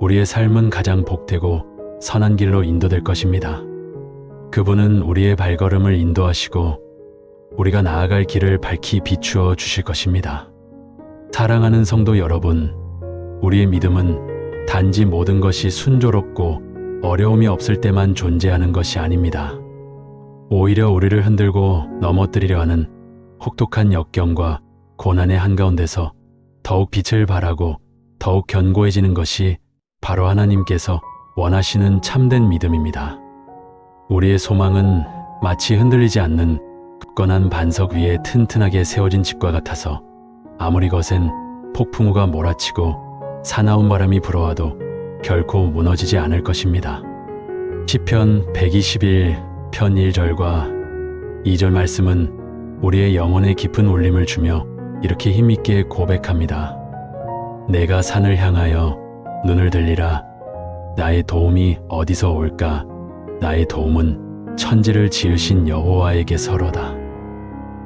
우리의 삶은 가장 복되고 선한 길로 인도될 것입니다. 그분은 우리의 발걸음을 인도하시고 우리가 나아갈 길을 밝히 비추어 주실 것입니다. 사랑하는 성도 여러분, 우리의 믿음은 단지 모든 것이 순조롭고 어려움이 없을 때만 존재하는 것이 아닙니다. 오히려 우리를 흔들고 넘어뜨리려 하는 혹독한 역경과 고난의 한가운데서 더욱 빛을 발하고 더욱 견고해지는 것이 바로 하나님께서 원하시는 참된 믿음입니다. 우리의 소망은 마치 흔들리지 않는 굳건한 반석 위에 튼튼하게 세워진 집과 같아서 아무리 거센 폭풍우가 몰아치고 사나운 바람이 불어와도 결코 무너지지 않을 것입니다. 시편 121편 1절과 2절 말씀은 우리의 영혼에 깊은 울림을 주며 이렇게 힘있게 고백합니다. 내가 산을 향하여 눈을 들리라. 나의 도움이 어디서 올까? 나의 도움은 천지를 지으신 여호와에게서로다.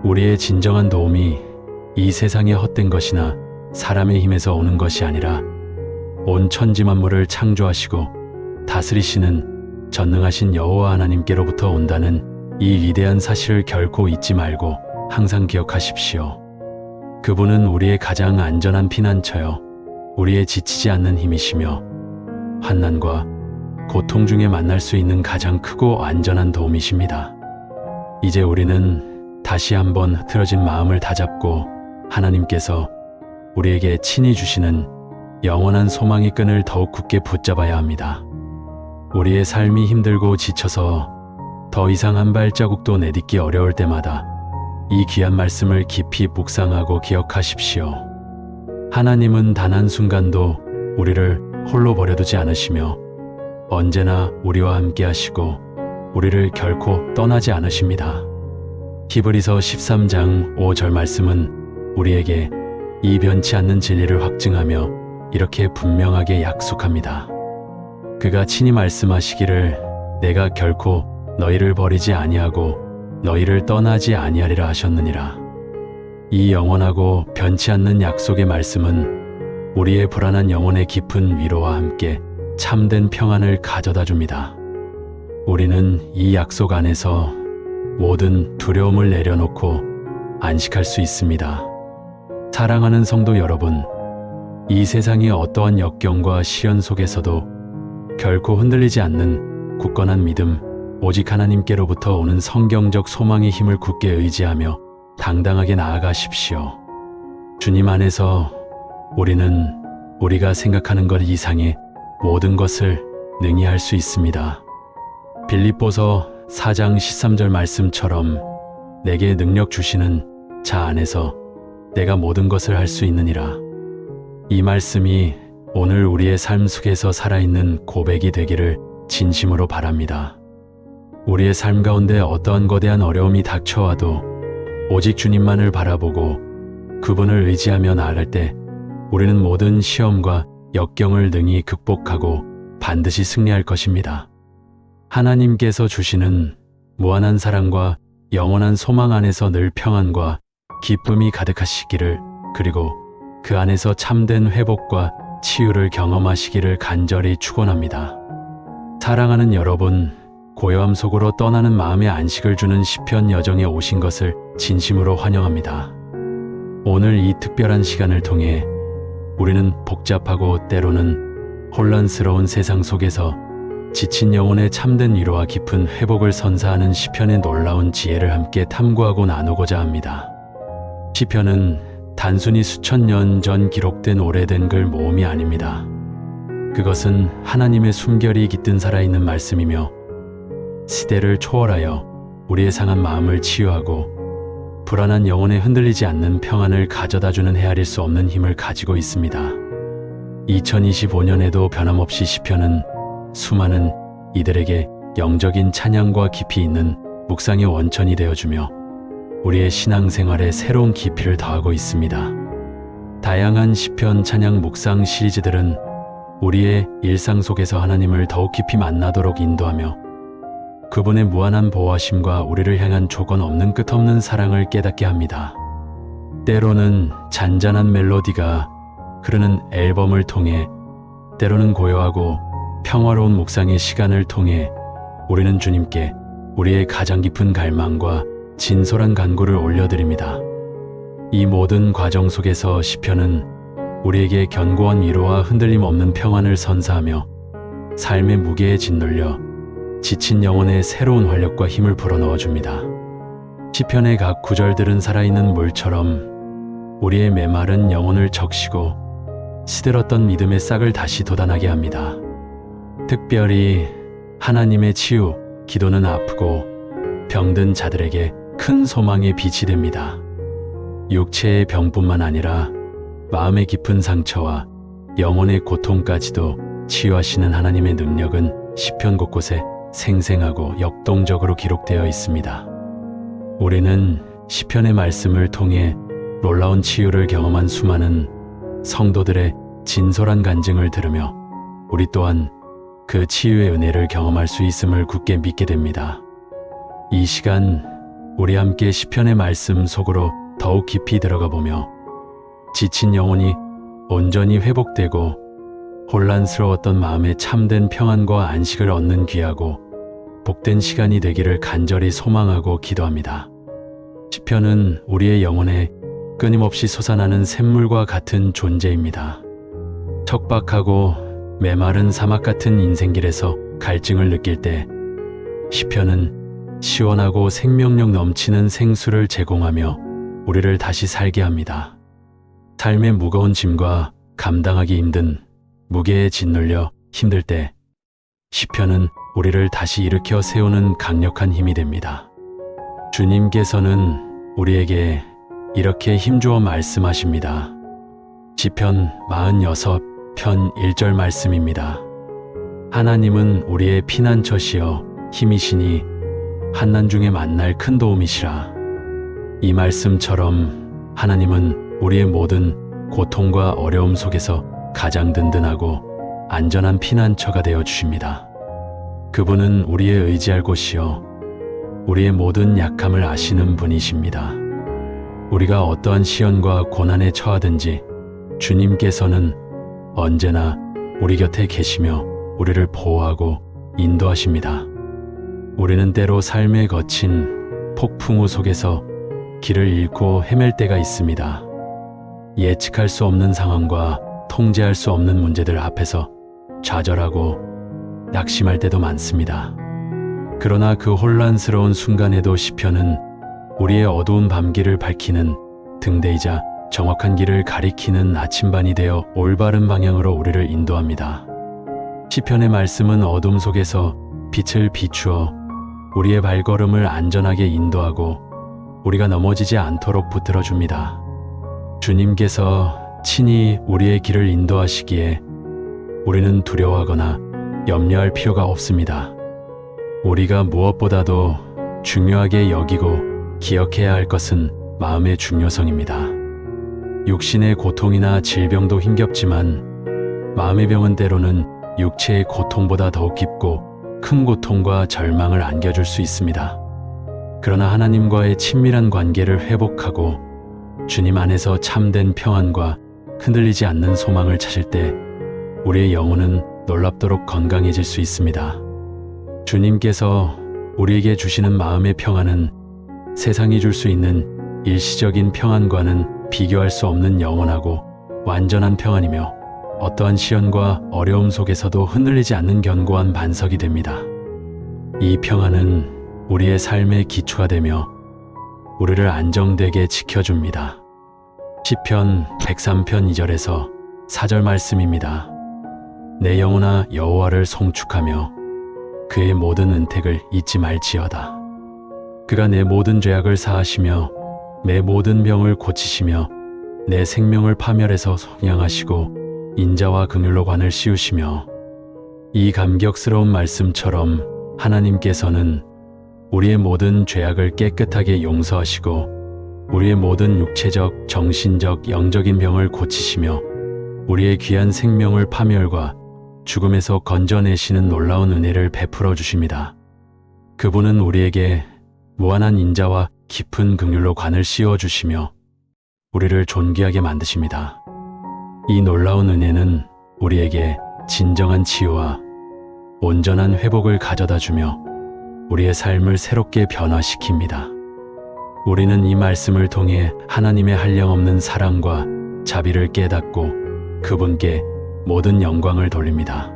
우리의 진정한 도움이 이 세상의 헛된 것이나 사람의 힘에서 오는 것이 아니라 온 천지 만물을 창조하시고 다스리시는 전능하신 여호와 하나님께로부터 온다는 이 위대한 사실을 결코 잊지 말고 항상 기억하십시오. 그분은 우리의 가장 안전한 피난처여 우리의 지치지 않는 힘이시며 환난과 고통 중에 만날 수 있는 가장 크고 안전한 도움이십니다. 이제 우리는 다시 한번 흐트러진 마음을 다잡고 하나님께서 우리에게 친히 주시는 영원한 소망의 끈을 더욱 굳게 붙잡아야 합니다. 우리의 삶이 힘들고 지쳐서 더 이상 한 발자국도 내딛기 어려울 때마다 이 귀한 말씀을 깊이 묵상하고 기억하십시오. 하나님은 단 한순간도 우리를 홀로 버려두지 않으시며 언제나 우리와 함께 하시고 우리를 결코 떠나지 않으십니다. 히브리서 13장 5절 말씀은 우리에게 이 변치 않는 진리를 확증하며 이렇게 분명하게 약속합니다. 그가 친히 말씀하시기를 내가 결코 너희를 버리지 아니하고 너희를 떠나지 아니하리라 하셨느니라. 이 영원하고 변치 않는 약속의 말씀은 우리의 불안한 영혼의 깊은 위로와 함께 참된 평안을 가져다 줍니다. 우리는 이 약속 안에서 모든 두려움을 내려놓고 안식할 수 있습니다. 사랑하는 성도 여러분, 이 세상의 어떠한 역경과 시련 속에서도 결코 흔들리지 않는 굳건한 믿음, 오직 하나님께로부터 오는 성경적 소망의 힘을 굳게 의지하며 당당하게 나아가십시오. 주님 안에서 우리는 우리가 생각하는 것 이상의 모든 것을 능히 할 수 있습니다. 빌립보서 4장 13절 말씀처럼 내게 능력 주시는 자 안에서 내가 모든 것을 할 수 있느니라. 이 말씀이 오늘 우리의 삶 속에서 살아있는 고백이 되기를 진심으로 바랍니다. 우리의 삶 가운데 어떠한 거대한 어려움이 닥쳐와도 오직 주님만을 바라보고 그분을 의지하며 나아갈 때 우리는 모든 시험과 역경을 능히 극복하고 반드시 승리할 것입니다. 하나님께서 주시는 무한한 사랑과 영원한 소망 안에서 늘 평안과 기쁨이 가득하시기를, 그리고 그 안에서 참된 회복과 치유를 경험하시기를 간절히 축원합니다. 사랑하는 여러분, 고요함 속으로 떠나는 마음의 안식을 주는 시편 여정에 오신 것을 진심으로 환영합니다. 오늘 이 특별한 시간을 통해 우리는 복잡하고 때로는 혼란스러운 세상 속에서 지친 영혼의 참된 위로와 깊은 회복을 선사하는 시편의 놀라운 지혜를 함께 탐구하고 나누고자 합니다. 시편은 단순히 수천 년 전 기록된 오래된 글 모음이 아닙니다. 그것은 하나님의 숨결이 깃든 살아있는 말씀이며 시대를 초월하여 우리의 상한 마음을 치유하고 불안한 영혼에 흔들리지 않는 평안을 가져다주는 헤아릴 수 없는 힘을 가지고 있습니다. 2025년에도 변함없이 시편은 수많은 이들에게 영적인 찬양과 깊이 있는 묵상의 원천이 되어주며 우리의 신앙생활에 새로운 깊이를 더하고 있습니다. 다양한 시편 찬양 묵상 시리즈들은 우리의 일상 속에서 하나님을 더욱 깊이 만나도록 인도하며 그분의 무한한 보호하심과 우리를 향한 조건 없는 끝없는 사랑을 깨닫게 합니다. 때로는 잔잔한 멜로디가 흐르는 앨범을 통해, 때로는 고요하고 평화로운 묵상의 시간을 통해 우리는 주님께 우리의 가장 깊은 갈망과 진솔한 간구를 올려드립니다. 이 모든 과정 속에서 시편은 우리에게 견고한 위로와 흔들림 없는 평안을 선사하며 삶의 무게에 짓눌려 지친 영혼에 새로운 활력과 힘을 불어넣어 줍니다. 시편의 각 구절들은 살아있는 물처럼 우리의 메마른 영혼을 적시고 시들었던 믿음의 싹을 다시 돋아나게 합니다. 특별히 하나님의 치유, 기도는 아프고 병든 자들에게 큰 소망의 빛이 됩니다. 육체의 병뿐만 아니라 마음의 깊은 상처와 영혼의 고통까지도 치유하시는 하나님의 능력은 시편 곳곳에 생생하고 역동적으로 기록되어 있습니다. 우리는 시편의 말씀을 통해 놀라운 치유를 경험한 수많은 성도들의 진솔한 간증을 들으며 우리 또한 그 치유의 은혜를 경험할 수 있음을 굳게 믿게 됩니다. 이 시간 우리 함께 시편의 말씀 속으로 더욱 깊이 들어가 보며 지친 영혼이 온전히 회복되고 혼란스러웠던 마음에 참된 평안과 안식을 얻는 귀하고 복된 시간이 되기를 간절히 소망하고 기도합니다. 시편은 우리의 영혼에 끊임없이 솟아나는 샘물과 같은 존재입니다. 척박하고 메마른 사막 같은 인생길에서 갈증을 느낄 때 시편은 시원하고 생명력 넘치는 생수를 제공하며 우리를 다시 살게 합니다. 삶의 무거운 짐과 감당하기 힘든 무게에 짓눌려 힘들 때 시편은 우리를 다시 일으켜 세우는 강력한 힘이 됩니다. 주님께서는 우리에게 이렇게 힘주어 말씀하십니다. 시편 46편 1절 말씀입니다. 하나님은 우리의 피난처시여 힘이시니 환난 중에 만날 큰 도움이시라. 이 말씀처럼 하나님은 우리의 모든 고통과 어려움 속에서 가장 든든하고 안전한 피난처가 되어 주십니다. 그분은 우리의 의지할 곳이요 우리의 모든 약함을 아시는 분이십니다. 우리가 어떠한 시련과 고난에 처하든지 주님께서는 언제나 우리 곁에 계시며 우리를 보호하고 인도하십니다. 우리는 때로 삶의 거친 폭풍우 속에서 길을 잃고 헤맬 때가 있습니다. 예측할 수 없는 상황과 통제할 수 없는 문제들 앞에서 좌절하고 낙심할 때도 많습니다. 그러나 그 혼란스러운 순간에도 시편은 우리의 어두운 밤길을 밝히는 등대이자 정확한 길을 가리키는 아침반이 되어 올바른 방향으로 우리를 인도합니다. 시편의 말씀은 어둠 속에서 빛을 비추어 우리의 발걸음을 안전하게 인도하고 우리가 넘어지지 않도록 붙들어줍니다. 주님께서 친히 우리의 길을 인도하시기에 우리는 두려워하거나 염려할 필요가 없습니다. 우리가 무엇보다도 중요하게 여기고 기억해야 할 것은 마음의 중요성입니다. 육신의 고통이나 질병도 힘겹지만 마음의 병은 때로는 육체의 고통보다 더욱 깊고 큰 고통과 절망을 안겨줄 수 있습니다. 그러나 하나님과의 친밀한 관계를 회복하고 주님 안에서 참된 평안과 흔들리지 않는 소망을 찾을 때 우리의 영혼은 놀랍도록 건강해질 수 있습니다. 주님께서 우리에게 주시는 마음의 평안은 세상이 줄 수 있는 일시적인 평안과는 비교할 수 없는 영원하고 완전한 평안이며 어떠한 시련과 어려움 속에서도 흔들리지 않는 견고한 반석이 됩니다. 이 평안은 우리의 삶의 기초가 되며 우리를 안정되게 지켜줍니다. 시편 103편 2절에서 4절 말씀입니다. 내 영혼아 여호와를 송축하며 그의 모든 은택을 잊지 말지어다. 그가 내 모든 죄악을 사하시며 내 모든 병을 고치시며 내 생명을 파멸해서 속량하시고 인자와 긍휼로 관을 씌우시며. 이 감격스러운 말씀처럼 하나님께서는 우리의 모든 죄악을 깨끗하게 용서하시고 우리의 모든 육체적, 정신적, 영적인 병을 고치시며 우리의 귀한 생명을 파멸과 죽음에서 건져내시는 놀라운 은혜를 베풀어 주십니다. 그분은 우리에게 무한한 인자와 깊은 긍휼로 관을 씌워 주시며 우리를 존귀하게 만드십니다. 이 놀라운 은혜는 우리에게 진정한 치유와 온전한 회복을 가져다 주며 우리의 삶을 새롭게 변화시킵니다. 우리는 이 말씀을 통해 하나님의 한량없는 사랑과 자비를 깨닫고 그분께 모든 영광을 돌립니다.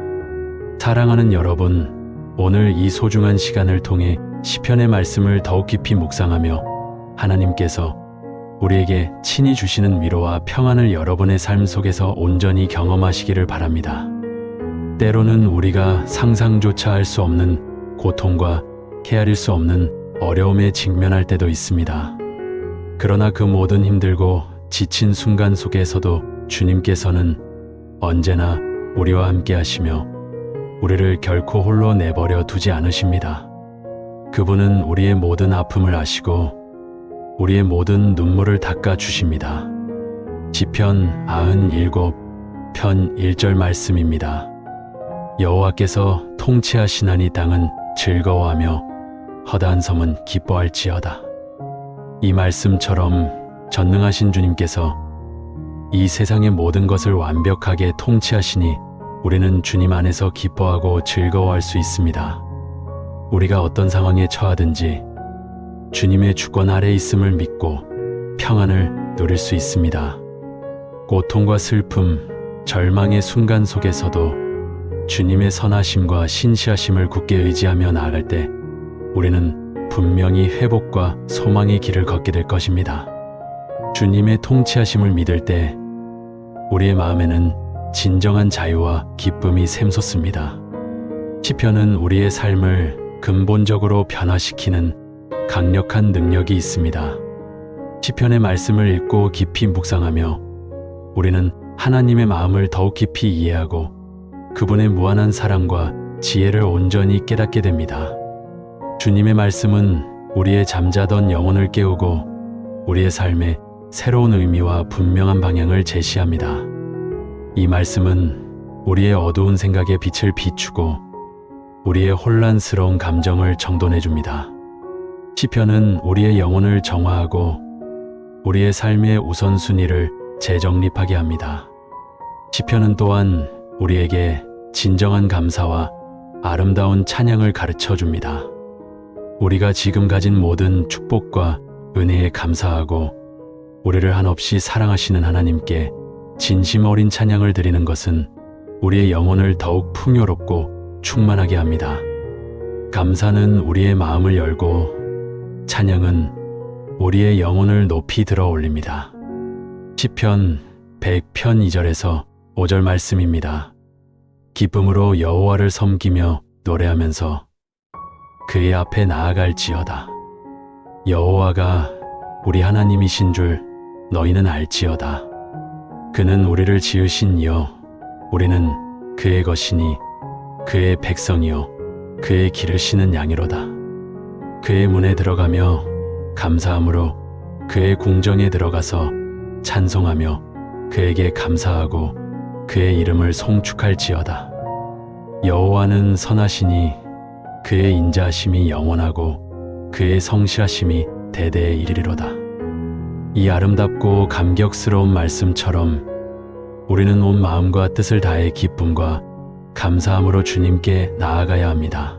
사랑하는 여러분, 오늘 이 소중한 시간을 통해 시편의 말씀을 더욱 깊이 묵상하며 하나님께서 우리에게 친히 주시는 위로와 평안을 여러분의 삶 속에서 온전히 경험하시기를 바랍니다. 때로는 우리가 상상조차 할 수 없는 고통과 헤아릴 수 없는 어려움에 직면할 때도 있습니다. 그러나 그 모든 힘들고 지친 순간 속에서도 주님께서는 언제나 우리와 함께 하시며 우리를 결코 홀로 내버려 두지 않으십니다. 그분은 우리의 모든 아픔을 아시고 우리의 모든 눈물을 닦아 주십니다. 시편 97편 1절 말씀입니다. 여호와께서 통치하시나니 땅은 즐거워하며 허다한 섬은 기뻐할지어다. 이 말씀처럼 전능하신 주님께서 이 세상의 모든 것을 완벽하게 통치하시니 우리는 주님 안에서 기뻐하고 즐거워할 수 있습니다. 우리가 어떤 상황에 처하든지 주님의 주권 아래 있음을 믿고 평안을 누릴 수 있습니다. 고통과 슬픔, 절망의 순간 속에서도 주님의 선하심과 신실하심을 굳게 의지하며 나아갈 때 우리는 분명히 회복과 소망의 길을 걷게 될 것입니다. 주님의 통치하심을 믿을 때 우리의 마음에는 진정한 자유와 기쁨이 샘솟습니다. 시편은 우리의 삶을 근본적으로 변화시키는 강력한 능력이 있습니다. 시편의 말씀을 읽고 깊이 묵상하며 우리는 하나님의 마음을 더욱 깊이 이해하고 그분의 무한한 사랑과 지혜를 온전히 깨닫게 됩니다. 주님의 말씀은 우리의 잠자던 영혼을 깨우고 우리의 삶에 새로운 의미와 분명한 방향을 제시합니다. 이 말씀은 우리의 어두운 생각에 빛을 비추고 우리의 혼란스러운 감정을 정돈해 줍니다. 시편은 우리의 영혼을 정화하고 우리의 삶의 우선순위를 재정립하게 합니다. 시편은 또한 우리에게 진정한 감사와 아름다운 찬양을 가르쳐 줍니다. 우리가 지금 가진 모든 축복과 은혜에 감사하고 우리를 한없이 사랑하시는 하나님께 진심 어린 찬양을 드리는 것은 우리의 영혼을 더욱 풍요롭고 충만하게 합니다. 감사는 우리의 마음을 열고 찬양은 우리의 영혼을 높이 들어 올립니다. 시편 100편 2절에서 5절 말씀입니다. 기쁨으로 여호와를 섬기며 노래하면서 그의 앞에 나아갈지어다. 여호와가 우리 하나님이신 줄 너희는 알지어다. 그는 우리를 지으신 이요 우리는 그의 것이니 그의 백성이요 그의 기르시는 양이로다. 그의 문에 들어가며 감사함으로 그의 궁정에 들어가서 찬송하며 그에게 감사하고 그의 이름을 송축할지어다. 여호와는 선하시니 그의 인자하심이 영원하고 그의 성실하심이 대대에 이르리로다. 이 아름답고 감격스러운 말씀처럼 우리는 온 마음과 뜻을 다해 기쁨과 감사함으로 주님께 나아가야 합니다.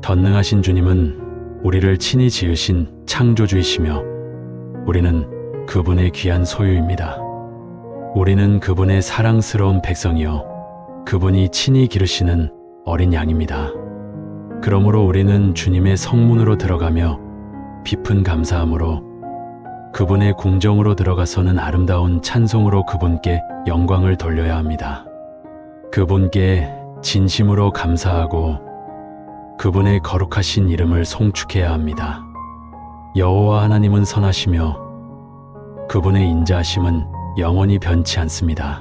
전능하신 주님은 우리를 친히 지으신 창조주이시며 우리는 그분의 귀한 소유입니다. 우리는 그분의 사랑스러운 백성이요, 그분이 친히 기르시는 어린 양입니다. 그러므로 우리는 주님의 성문으로 들어가며 깊은 감사함으로 그분의 궁정으로 들어가서는 아름다운 찬송으로 그분께 영광을 돌려야 합니다. 그분께 진심으로 감사하고 그분의 거룩하신 이름을 송축해야 합니다. 여호와 하나님은 선하시며 그분의 인자하심은 영원히 변치 않습니다.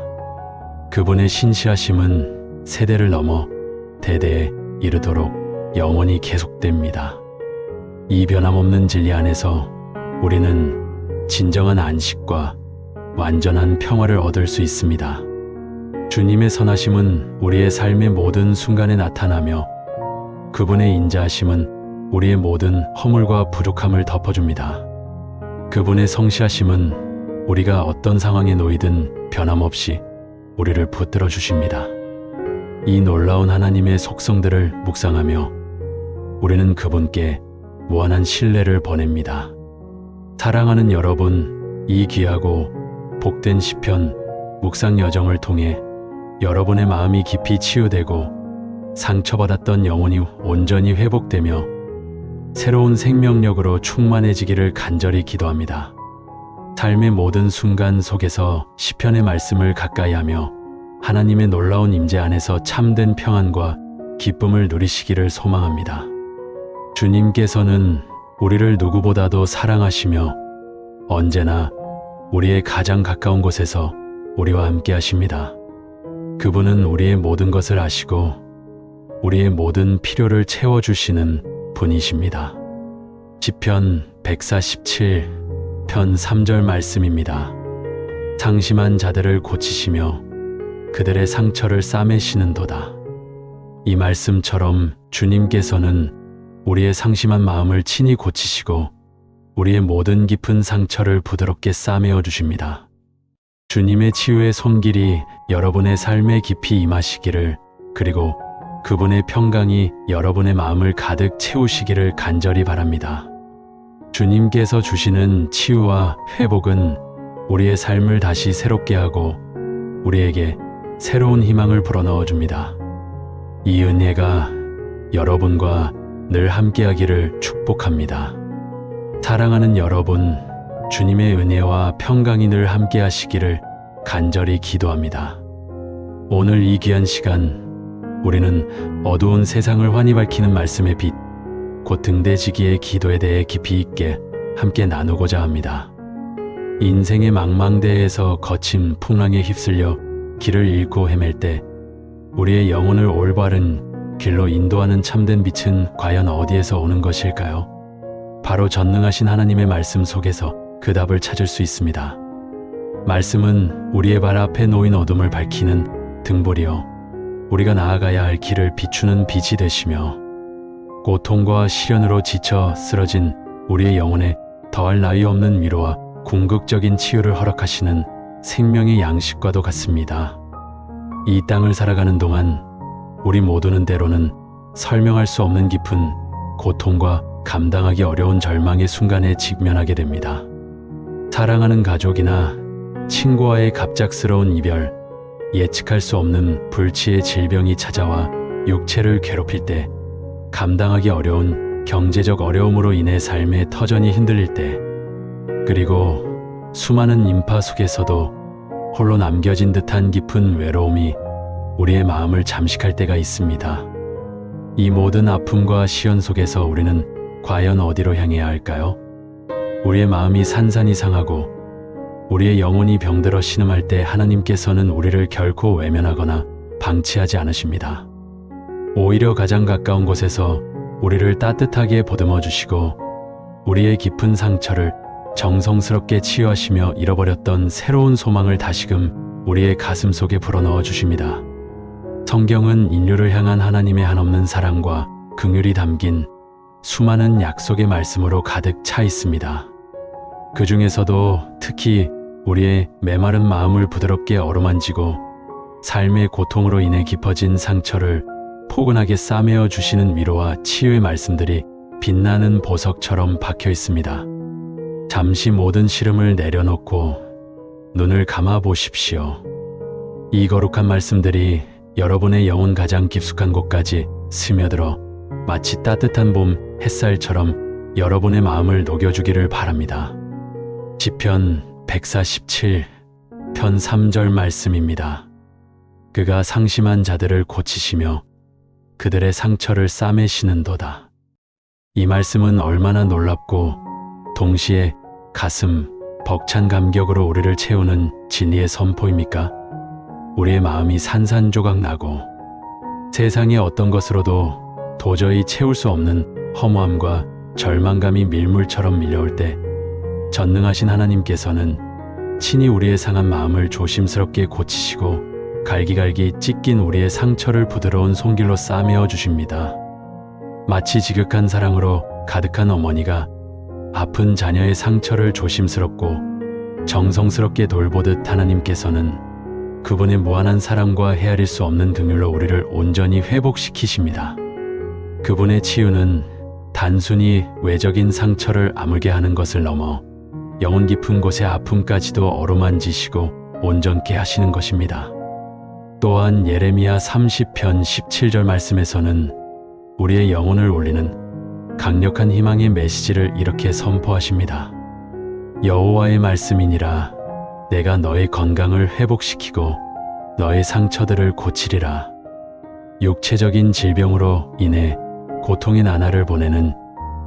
그분의 신실하심은 세대를 넘어 대대에 이르도록 영원히 계속됩니다. 이 변함없는 진리 안에서 우리는 진정한 안식과 완전한 평화를 얻을 수 있습니다. 주님의 선하심은 우리의 삶의 모든 순간에 나타나며 그분의 인자하심은 우리의 모든 허물과 부족함을 덮어줍니다. 그분의 성실하심은 우리가 어떤 상황에 놓이든 변함없이 우리를 붙들어 주십니다. 이 놀라운 하나님의 속성들을 묵상하며 우리는 그분께 무한한 신뢰를 보냅니다. 사랑하는 여러분, 이 귀하고 복된 시편 묵상 여정을 통해 여러분의 마음이 깊이 치유되고 상처받았던 영혼이 온전히 회복되며 새로운 생명력으로 충만해지기를 간절히 기도합니다. 삶의 모든 순간 속에서 시편의 말씀을 가까이 하며 하나님의 놀라운 임재 안에서 참된 평안과 기쁨을 누리시기를 소망합니다. 주님께서는 우리를 누구보다도 사랑하시며 언제나 우리의 가장 가까운 곳에서 우리와 함께 하십니다. 그분은 우리의 모든 것을 아시고 우리의 모든 필요를 채워주시는 분이십니다. 시편 147편 3절 말씀입니다. 상심한 자들을 고치시며 그들의 상처를 싸매시는도다. 이 말씀처럼 주님께서는 우리의 상심한 마음을 친히 고치시고 우리의 모든 깊은 상처를 부드럽게 싸매어 주십니다. 주님의 치유의 손길이 여러분의 삶에 깊이 임하시기를, 그리고 그분의 평강이 여러분의 마음을 가득 채우시기를 간절히 바랍니다. 주님께서 주시는 치유와 회복은 우리의 삶을 다시 새롭게 하고 우리에게 새로운 희망을 불어넣어 줍니다. 이 은혜가 여러분과 늘 함께하기를 축복합니다. 사랑하는 여러분, 주님의 은혜와 평강이 늘 함께하시기를 간절히 기도합니다. 오늘 이 귀한 시간, 우리는 어두운 세상을 환히 밝히는 말씀의 빛, 곧 등대지기의 기도에 대해 깊이 있게 함께 나누고자 합니다. 인생의 망망대해에서 거친 풍랑에 휩쓸려 길을 잃고 헤맬 때 우리의 영혼을 올바른 길로 인도하는 참된 빛은 과연 어디에서 오는 것일까요? 바로 전능하신 하나님의 말씀 속에서 그 답을 찾을 수 있습니다. 말씀은 우리의 발 앞에 놓인 어둠을 밝히는 등불이요, 우리가 나아가야 할 길을 비추는 빛이 되시며 고통과 시련으로 지쳐 쓰러진 우리의 영혼에 더할 나위 없는 위로와 궁극적인 치유를 허락하시는 생명의 양식과도 같습니다. 이 땅을 살아가는 동안 우리 모두는 때로는 설명할 수 없는 깊은 고통과 감당하기 어려운 절망의 순간에 직면하게 됩니다. 사랑하는 가족이나 친구와의 갑작스러운 이별, 예측할 수 없는 불치의 질병이 찾아와 육체를 괴롭힐 때, 감당하기 어려운 경제적 어려움으로 인해 삶의 터전이 흔들릴 때, 그리고 수많은 인파 속에서도 홀로 남겨진 듯한 깊은 외로움이 우리의 마음을 잠식할 때가 있습니다. 이 모든 아픔과 시련 속에서 우리는 과연 어디로 향해야 할까요? 우리의 마음이 산산이 상하고 우리의 영혼이 병들어 신음할 때 하나님께서는 우리를 결코 외면하거나 방치하지 않으십니다. 오히려 가장 가까운 곳에서 우리를 따뜻하게 보듬어 주시고 우리의 깊은 상처를 정성스럽게 치유하시며 잃어버렸던 새로운 소망을 다시금 우리의 가슴 속에 불어넣어 주십니다. 성경은 인류를 향한 하나님의 한없는 사랑과 긍휼이 담긴 수많은 약속의 말씀으로 가득 차 있습니다. 그 중에서도 특히 우리의 메마른 마음을 부드럽게 어루만지고 삶의 고통으로 인해 깊어진 상처를 포근하게 싸매어 주시는 위로와 치유의 말씀들이 빛나는 보석처럼 박혀 있습니다. 잠시 모든 시름을 내려놓고 눈을 감아 보십시오. 이 거룩한 말씀들이 여러분의 영혼 가장 깊숙한 곳까지 스며들어 마치 따뜻한 봄 햇살처럼 여러분의 마음을 녹여주기를 바랍니다. 시편 147편 3절 말씀입니다. 그가 상심한 자들을 고치시며 그들의 상처를 싸매시는도다. 이 말씀은 얼마나 놀랍고 동시에 가슴 벅찬 감격으로 우리를 채우는 진리의 선포입니까? 우리의 마음이 산산조각 나고 세상의 어떤 것으로도 도저히 채울 수 없는 허무함과 절망감이 밀물처럼 밀려올 때 전능하신 하나님께서는 친히 우리의 상한 마음을 조심스럽게 고치시고 갈기갈기 찢긴 우리의 상처를 부드러운 손길로 싸매어 주십니다. 마치 지극한 사랑으로 가득한 어머니가 아픈 자녀의 상처를 조심스럽고 정성스럽게 돌보듯 하나님께서는 그분의 무한한 사랑과 헤아릴 수 없는 긍휼로 우리를 온전히 회복시키십니다. 그분의 치유는 단순히 외적인 상처를 아물게 하는 것을 넘어 영혼 깊은 곳의 아픔까지도 어루만지시고 온전케 하시는 것입니다. 또한 예레미야 30편 17절 말씀에서는 우리의 영혼을 올리는 강력한 희망의 메시지를 이렇게 선포하십니다. 여호와의 말씀이니라. 내가 너의 건강을 회복시키고 너의 상처들을 고치리라. 육체적인 질병으로 인해 고통의 나날을 보내는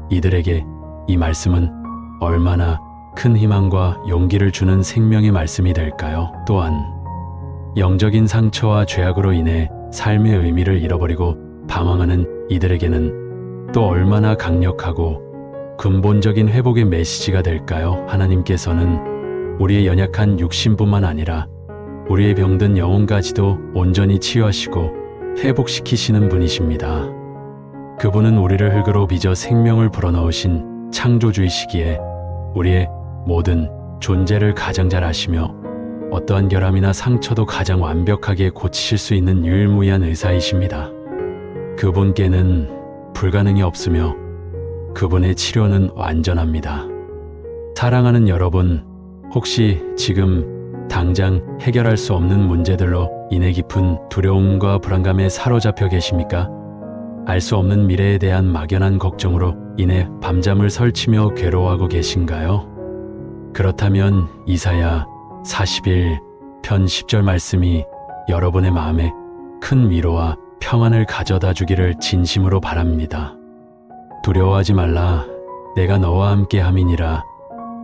이들에게 이 말씀은 얼마나 큰 희망과 용기를 주는 생명의 말씀이 될까요? 또한 영적인 상처와 죄악으로 인해 삶의 의미를 잃어버리고 방황하는 이들에게는 또 얼마나 강력하고 근본적인 회복의 메시지가 될까요? 하나님께서는 우리의 연약한 육신뿐만 아니라 우리의 병든 영혼까지도 온전히 치유하시고 회복시키시는 분이십니다. 그분은 우리를 흙으로 빚어 생명을 불어넣으신 창조주이시기에 우리의 모든 존재를 가장 잘 아시며 어떠한 결함이나 상처도 가장 완벽하게 고치실 수 있는 유일무이한 의사이십니다. 그분께는 불가능이 없으며 그분의 치료는 완전합니다. 사랑하는 여러분, 혹시 지금 당장 해결할 수 없는 문제들로 인해 깊은 두려움과 불안감에 사로잡혀 계십니까? 알 수 없는 미래에 대한 막연한 걱정으로 인해 밤잠을 설치며 괴로워하고 계신가요? 그렇다면 이사야 41편 10절 말씀이 여러분의 마음에 큰 위로와 평안을 가져다 주기를 진심으로 바랍니다. 두려워하지 말라. 내가 너와 함께 함이니라.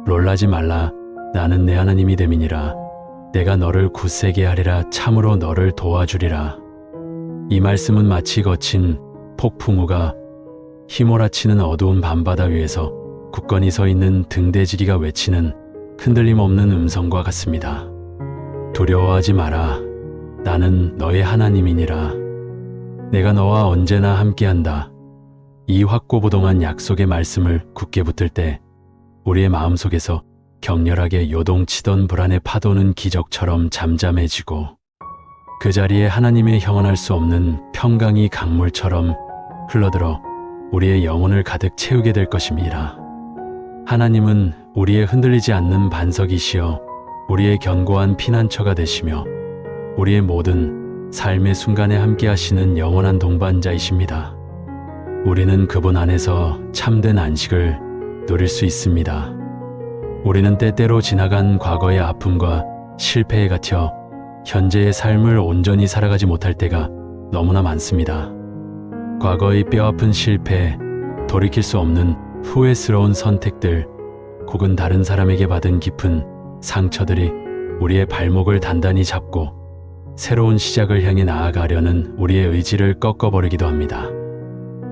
놀라지 말라. 나는 내 하나님이 됨이니라. 내가 너를 굳세게 하리라. 참으로 너를 도와주리라. 이 말씀은 마치 거친 폭풍우가 휘몰아치는 어두운 밤바다 위에서 굳건히 서 있는 등대지기가 외치는 흔들림 없는 음성과 같습니다. 두려워하지 마라. 나는 너의 하나님이니라. 내가 너와 언제나 함께한다. 이 확고부동한 약속의 말씀을 굳게 붙들 때 우리의 마음속에서 격렬하게 요동치던 불안의 파도는 기적처럼 잠잠해지고 그 자리에 하나님의 형언할 수 없는 평강이 강물처럼 흘러들어 우리의 영혼을 가득 채우게 될 것입니다. 하나님은 우리의 흔들리지 않는 반석이시여 우리의 견고한 피난처가 되시며 우리의 모든 삶의 순간에 함께 하시는 영원한 동반자이십니다. 우리는 그분 안에서 참된 안식을 누릴 수 있습니다. 우리는 때때로 지나간 과거의 아픔과 실패에 갇혀 현재의 삶을 온전히 살아가지 못할 때가 너무나 많습니다. 과거의 뼈아픈 실패, 돌이킬 수 없는 후회스러운 선택들, 혹은 다른 사람에게 받은 깊은 상처들이 우리의 발목을 단단히 잡고 새로운 시작을 향해 나아가려는 우리의 의지를 꺾어버리기도 합니다.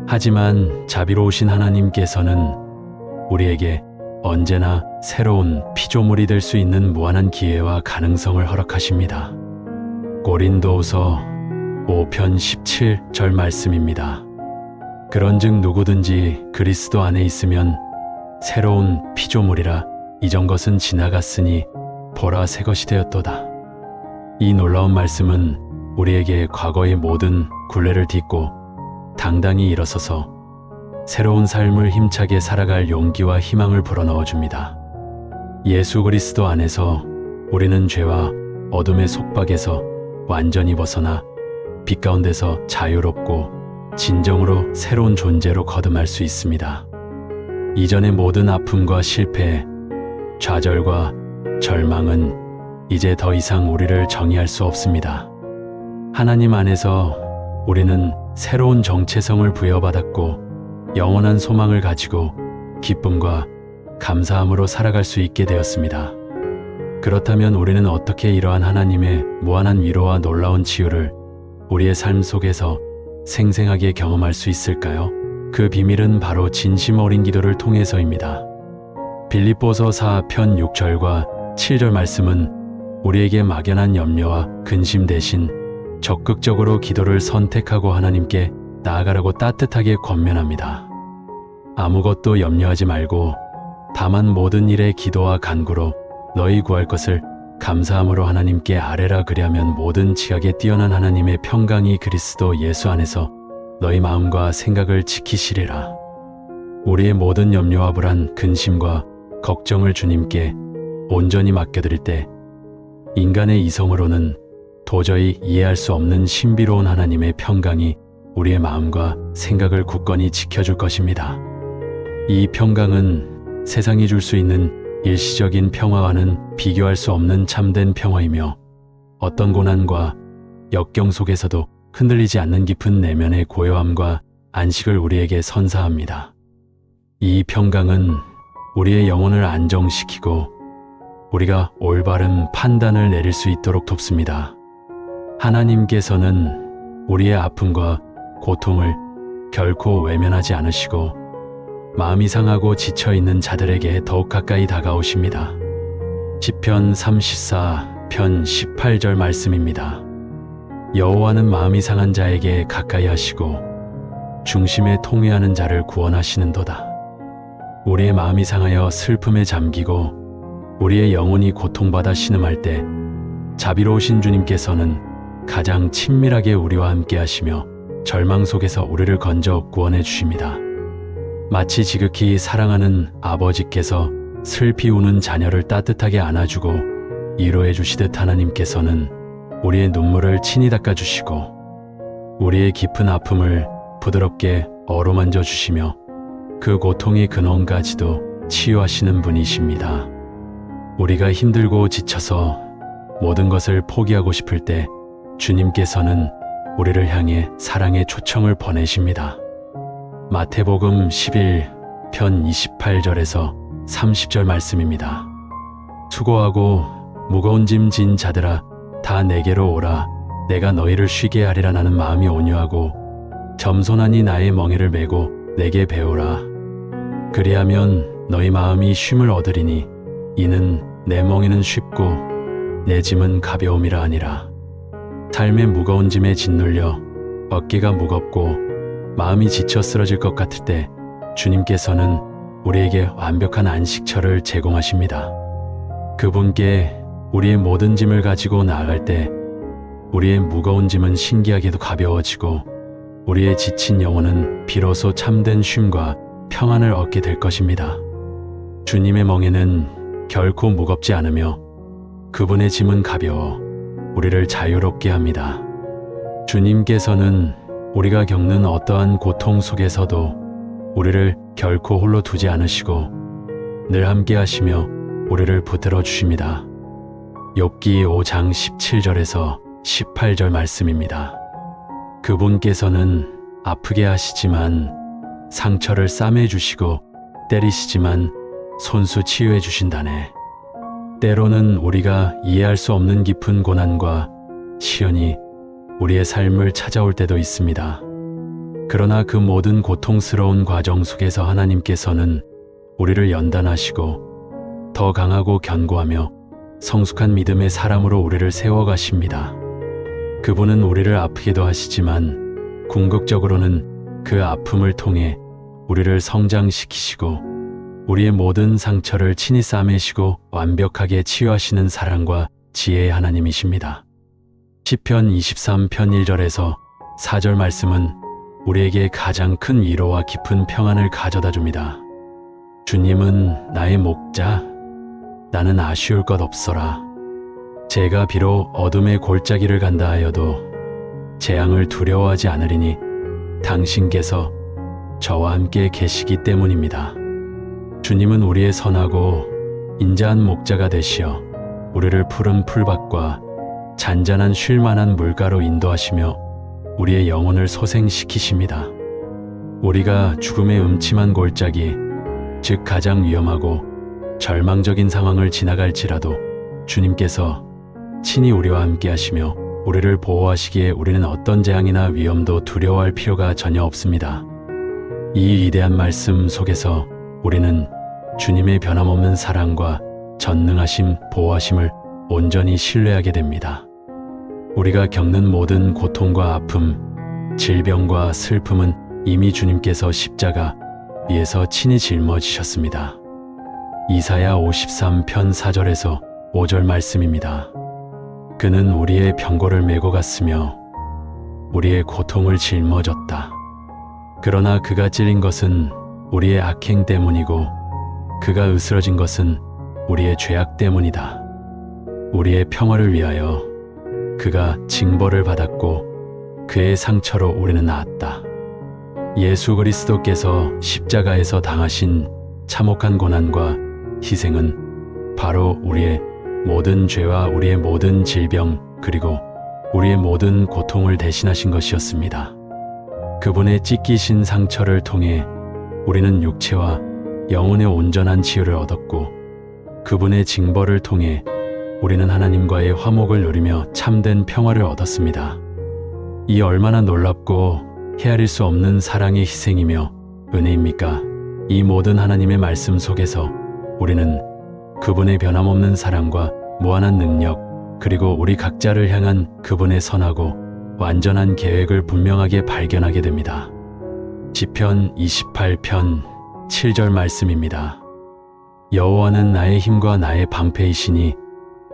하지만 자비로우신 하나님께서는 우리에게 언제나 새로운 피조물이 될 수 있는 무한한 기회와 가능성을 허락하십니다. 고린도후서 5편 17절 말씀입니다. 그런즉 누구든지 그리스도 안에 있으면 새로운 피조물이라 이전 것은 지나갔으니 보라 새 것이 되었도다. 이 놀라운 말씀은 우리에게 과거의 모든 굴레를 딛고 당당히 일어서서 새로운 삶을 힘차게 살아갈 용기와 희망을 불어넣어 줍니다. 예수 그리스도 안에서 우리는 죄와 어둠의 속박에서 완전히 벗어나 빛 가운데서 자유롭고 진정으로 새로운 존재로 거듭날 수 있습니다. 이전의 모든 아픔과 실패, 좌절과 절망은 이제 더 이상 우리를 정의할 수 없습니다. 하나님 안에서 우리는 새로운 정체성을 부여받았고 영원한 소망을 가지고 기쁨과 감사함으로 살아갈 수 있게 되었습니다. 그렇다면 우리는 어떻게 이러한 하나님의 무한한 위로와 놀라운 치유를 우리의 삶 속에서 생생하게 경험할 수 있을까요? 그 비밀은 바로 진심 어린 기도를 통해서입니다. 빌립보서 4편 6절과 7절 말씀은 우리에게 막연한 염려와 근심 대신 적극적으로 기도를 선택하고 하나님께 나아가라고 따뜻하게 권면합니다. 아무것도 염려하지 말고 다만 모든 일에 기도와 간구로 너희 구할 것을 감사함으로 하나님께 아뢰라. 그리하면 모든 지각에 뛰어난 하나님의 평강이 그리스도 예수 안에서 너희 마음과 생각을 지키시리라. 우리의 모든 염려와 불안, 근심과 걱정을 주님께 온전히 맡겨드릴 때 인간의 이성으로는 도저히 이해할 수 없는 신비로운 하나님의 평강이 우리의 마음과 생각을 굳건히 지켜줄 것입니다. 이 평강은 세상이 줄 수 있는 일시적인 평화와는 비교할 수 없는 참된 평화이며 어떤 고난과 역경 속에서도 흔들리지 않는 깊은 내면의 고요함과 안식을 우리에게 선사합니다. 이 평강은 우리의 영혼을 안정시키고 우리가 올바른 판단을 내릴 수 있도록 돕습니다. 하나님께서는 우리의 아픔과 고통을 결코 외면하지 않으시고 마음이 상하고 지쳐있는 자들에게 더욱 가까이 다가오십니다. 시편 34편 18절 말씀입니다. 여호와는 마음이 상한 자에게 가까이 하시고 중심에 통회하는 자를 구원하시는도다. 우리의 마음이 상하여 슬픔에 잠기고 우리의 영혼이 고통받아 신음할 때 자비로우신 주님께서는 가장 친밀하게 우리와 함께 하시며 절망 속에서 우리를 건져 구원해 주십니다. 마치 지극히 사랑하는 아버지께서 슬피 우는 자녀를 따뜻하게 안아주고 위로해 주시듯 하나님께서는 우리의 눈물을 친히 닦아주시고 우리의 깊은 아픔을 부드럽게 어루만져 주시며 그 고통의 근원까지도 치유하시는 분이십니다. 우리가 힘들고 지쳐서 모든 것을 포기하고 싶을 때 주님께서는 우리를 향해 사랑의 초청을 보내십니다. 마태복음 11편 28절에서 30절 말씀입니다. 수고하고 무거운 짐 진 자들아 다 내게로 오라. 내가 너희를 쉬게 하리라. 나는 마음이 온유하고 겸손하니 나의 멍에를 메고 내게 배우라. 그리하면 너희 마음이 쉼을 얻으리니 이는 내 멍에는 쉽고 내 짐은 가벼움이라 하니라. 삶의 무거운 짐에 짓눌려 어깨가 무겁고 마음이 지쳐 쓰러질 것 같을 때 주님께서는 우리에게 완벽한 안식처를 제공하십니다. 그분께 우리의 모든 짐을 가지고 나아갈 때 우리의 무거운 짐은 신기하게도 가벼워지고 우리의 지친 영혼은 비로소 참된 쉼과 평안을 얻게 될 것입니다. 주님의 멍에는 결코 무겁지 않으며 그분의 짐은 가벼워 우리를 자유롭게 합니다. 주님께서는 우리가 겪는 어떠한 고통 속에서도 우리를 결코 홀로 두지 않으시고 늘 함께 하시며 우리를 붙들어 주십니다. 욥기 5장 17절에서 18절 말씀입니다. 그분께서는 아프게 하시지만 상처를 싸매 주시고 때리시지만 손수 치유해 주신다네. 때로는 우리가 이해할 수 없는 깊은 고난과 시련이 우리의 삶을 찾아올 때도 있습니다. 그러나 그 모든 고통스러운 과정 속에서 하나님께서는 우리를 연단하시고 더 강하고 견고하며 성숙한 믿음의 사람으로 우리를 세워가십니다. 그분은 우리를 아프게도 하시지만 궁극적으로는 그 아픔을 통해 우리를 성장시키시고 우리의 모든 상처를 친히 싸매시고 완벽하게 치유하시는 사랑과 지혜의 하나님이십니다. 시편 23편 1절에서 4절 말씀은 우리에게 가장 큰 위로와 깊은 평안을 가져다 줍니다. 주님은 나의 목자, 나는 아쉬울 것 없어라. 제가 비록 어둠의 골짜기를 간다 하여도 재앙을 두려워하지 않으리니 당신께서 저와 함께 계시기 때문입니다. 주님은 우리의 선하고 인자한 목자가 되시어 우리를 푸른 풀밭과 잔잔한 쉴만한 물가로 인도하시며 우리의 영혼을 소생시키십니다. 우리가 죽음의 음침한 골짜기, 즉 가장 위험하고 절망적인 상황을 지나갈지라도 주님께서 친히 우리와 함께 하시며 우리를 보호하시기에 우리는 어떤 재앙이나 위험도 두려워할 필요가 전혀 없습니다. 이 위대한 말씀 속에서 우리는 주님의 변함없는 사랑과 전능하심, 보호하심을 온전히 신뢰하게 됩니다. 우리가 겪는 모든 고통과 아픔, 질병과 슬픔은 이미 주님께서 십자가 위에서 친히 짊어지셨습니다. 이사야 53편 4절에서 5절 말씀입니다. 그는 우리의 병고를 메고 갔으며 우리의 고통을 짊어졌다. 그러나 그가 찔린 것은 우리의 악행 때문이고 그가 으스러진 것은 우리의 죄악 때문이다. 우리의 평화를 위하여 그가 징벌을 받았고 그의 상처로 우리는 나았다. 예수 그리스도께서 십자가에서 당하신 참혹한 고난과 희생은 바로 우리의 모든 죄와 우리의 모든 질병 그리고 우리의 모든 고통을 대신하신 것이었습니다. 그분의 찢기신 상처를 통해 우리는 육체와 영혼의 온전한 치유를 얻었고 그분의 징벌을 통해 우리는 하나님과의 화목을 누리며 참된 평화를 얻었습니다. 이 얼마나 놀랍고 헤아릴 수 없는 사랑의 희생이며 은혜입니까? 이 모든 하나님의 말씀 속에서 우리는 그분의 변함없는 사랑과 무한한 능력 그리고 우리 각자를 향한 그분의 선하고 완전한 계획을 분명하게 발견하게 됩니다. 시편 28편 7절 말씀입니다. 여호와는 나의 힘과 나의 방패이시니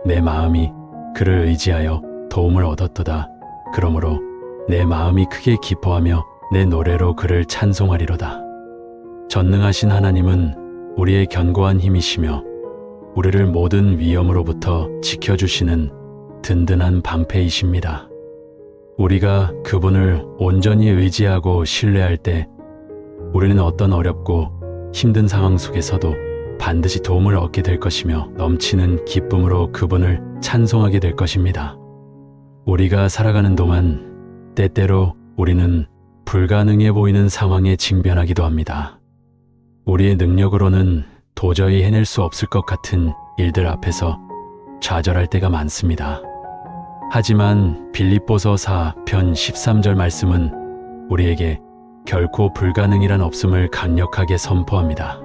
내 마음이 그를 의지하여 도움을 얻었도다. 그러므로 내 마음이 크게 기뻐하며 내 노래로 그를 찬송하리로다. 전능하신 하나님은 우리의 견고한 힘이시며 우리를 모든 위험으로부터 지켜주시는 든든한 방패이십니다. 우리가 그분을 온전히 의지하고 신뢰할 때 우리는 어떤 어렵고 힘든 상황 속에서도 반드시 도움을 얻게 될 것이며 넘치는 기쁨으로 그분을 찬송하게 될 것입니다. 우리가 살아가는 동안 때때로 우리는 불가능해 보이는 상황에 직면하기도 합니다. 우리의 능력으로는 도저히 해낼 수 없을 것 같은 일들 앞에서 좌절할 때가 많습니다. 하지만 빌립보서 4편 13절 말씀은 우리에게 결코 불가능이란 없음을 강력하게 선포합니다.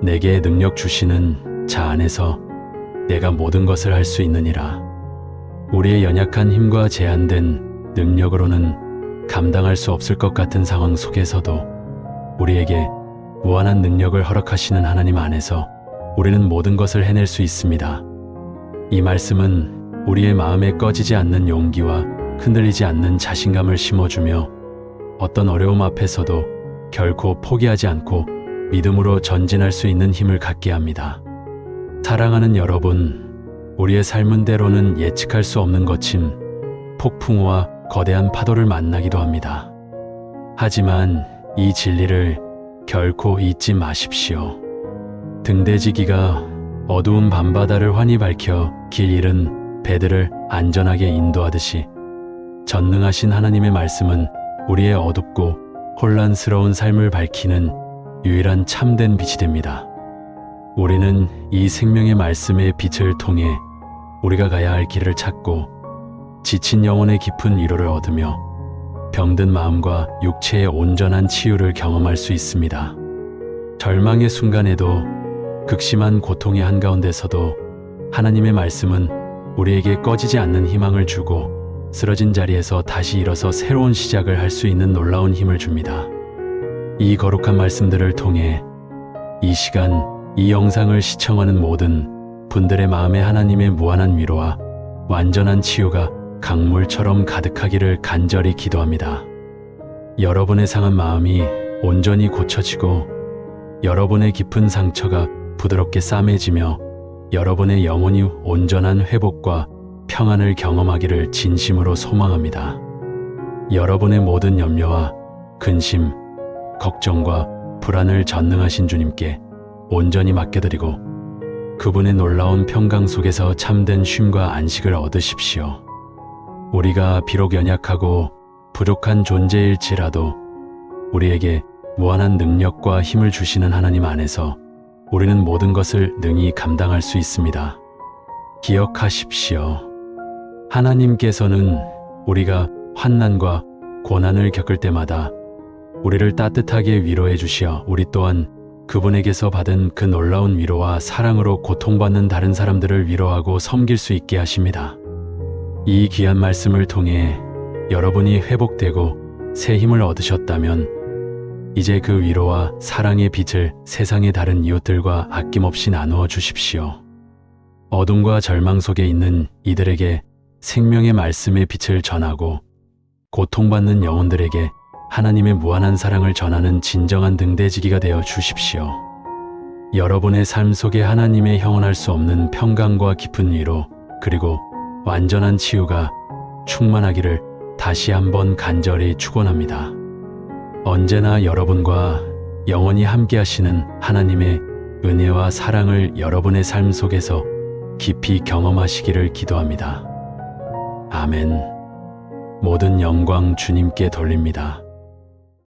내게 능력 주시는 자 안에서 내가 모든 것을 할 수 있느니라. 우리의 연약한 힘과 제한된 능력으로는 감당할 수 없을 것 같은 상황 속에서도 우리에게 무한한 능력을 허락하시는 하나님 안에서 우리는 모든 것을 해낼 수 있습니다. 이 말씀은 우리의 마음에 꺼지지 않는 용기와 흔들리지 않는 자신감을 심어주며 어떤 어려움 앞에서도 결코 포기하지 않고 믿음으로 전진할 수 있는 힘을 갖게 합니다. 사랑하는 여러분, 우리의 삶은 때로는 예측할 수 없는 거친 폭풍우와 거대한 파도를 만나기도 합니다. 하지만 이 진리를 결코 잊지 마십시오. 등대지기가 어두운 밤바다를 환히 밝혀 길 잃은 배들을 안전하게 인도하듯이 전능하신 하나님의 말씀은 우리의 어둡고 혼란스러운 삶을 밝히는 유일한 참된 빛이 됩니다. 우리는 이 생명의 말씀의 빛을 통해 우리가 가야 할 길을 찾고 지친 영혼의 깊은 위로를 얻으며 병든 마음과 육체의 온전한 치유를 경험할 수 있습니다. 절망의 순간에도 극심한 고통의 한가운데서도 하나님의 말씀은 우리에게 꺼지지 않는 희망을 주고 쓰러진 자리에서 다시 일어서 새로운 시작을 할 수 있는 놀라운 힘을 줍니다. 이 거룩한 말씀들을 통해 이 시간 이 영상을 시청하는 모든 분들의 마음에 하나님의 무한한 위로와 완전한 치유가 강물처럼 가득하기를 간절히 기도합니다. 여러분의 상한 마음이 온전히 고쳐지고 여러분의 깊은 상처가 부드럽게 싸매지며 여러분의 영혼이 온전한 회복과 평안을 경험하기를 진심으로 소망합니다. 여러분의 모든 염려와 근심, 걱정과 불안을 전능하신 주님께 온전히 맡겨드리고 그분의 놀라운 평강 속에서 참된 쉼과 안식을 얻으십시오. 우리가 비록 연약하고 부족한 존재일지라도 우리에게 무한한 능력과 힘을 주시는 하나님 안에서 우리는 모든 것을 능히 감당할 수 있습니다. 기억하십시오. 하나님께서는 우리가 환난과 고난을 겪을 때마다 우리를 따뜻하게 위로해 주시어 우리 또한 그분에게서 받은 그 놀라운 위로와 사랑으로 고통받는 다른 사람들을 위로하고 섬길 수 있게 하십니다. 이 귀한 말씀을 통해 여러분이 회복되고 새 힘을 얻으셨다면 이제 그 위로와 사랑의 빛을 세상의 다른 이웃들과 아낌없이 나누어 주십시오. 어둠과 절망 속에 있는 이들에게 생명의 말씀의 빛을 전하고 고통받는 영혼들에게 하나님의 무한한 사랑을 전하는 진정한 등대지기가 되어 주십시오. 여러분의 삶 속에 하나님의 형언할 수 없는 평강과 깊은 위로 그리고 완전한 치유가 충만하기를 다시 한번 간절히 축원합니다. 언제나 여러분과 영원히 함께 하시는 하나님의 은혜와 사랑을 여러분의 삶 속에서 깊이 경험하시기를 기도합니다. 아멘. 모든 영광 주님께 돌립니다.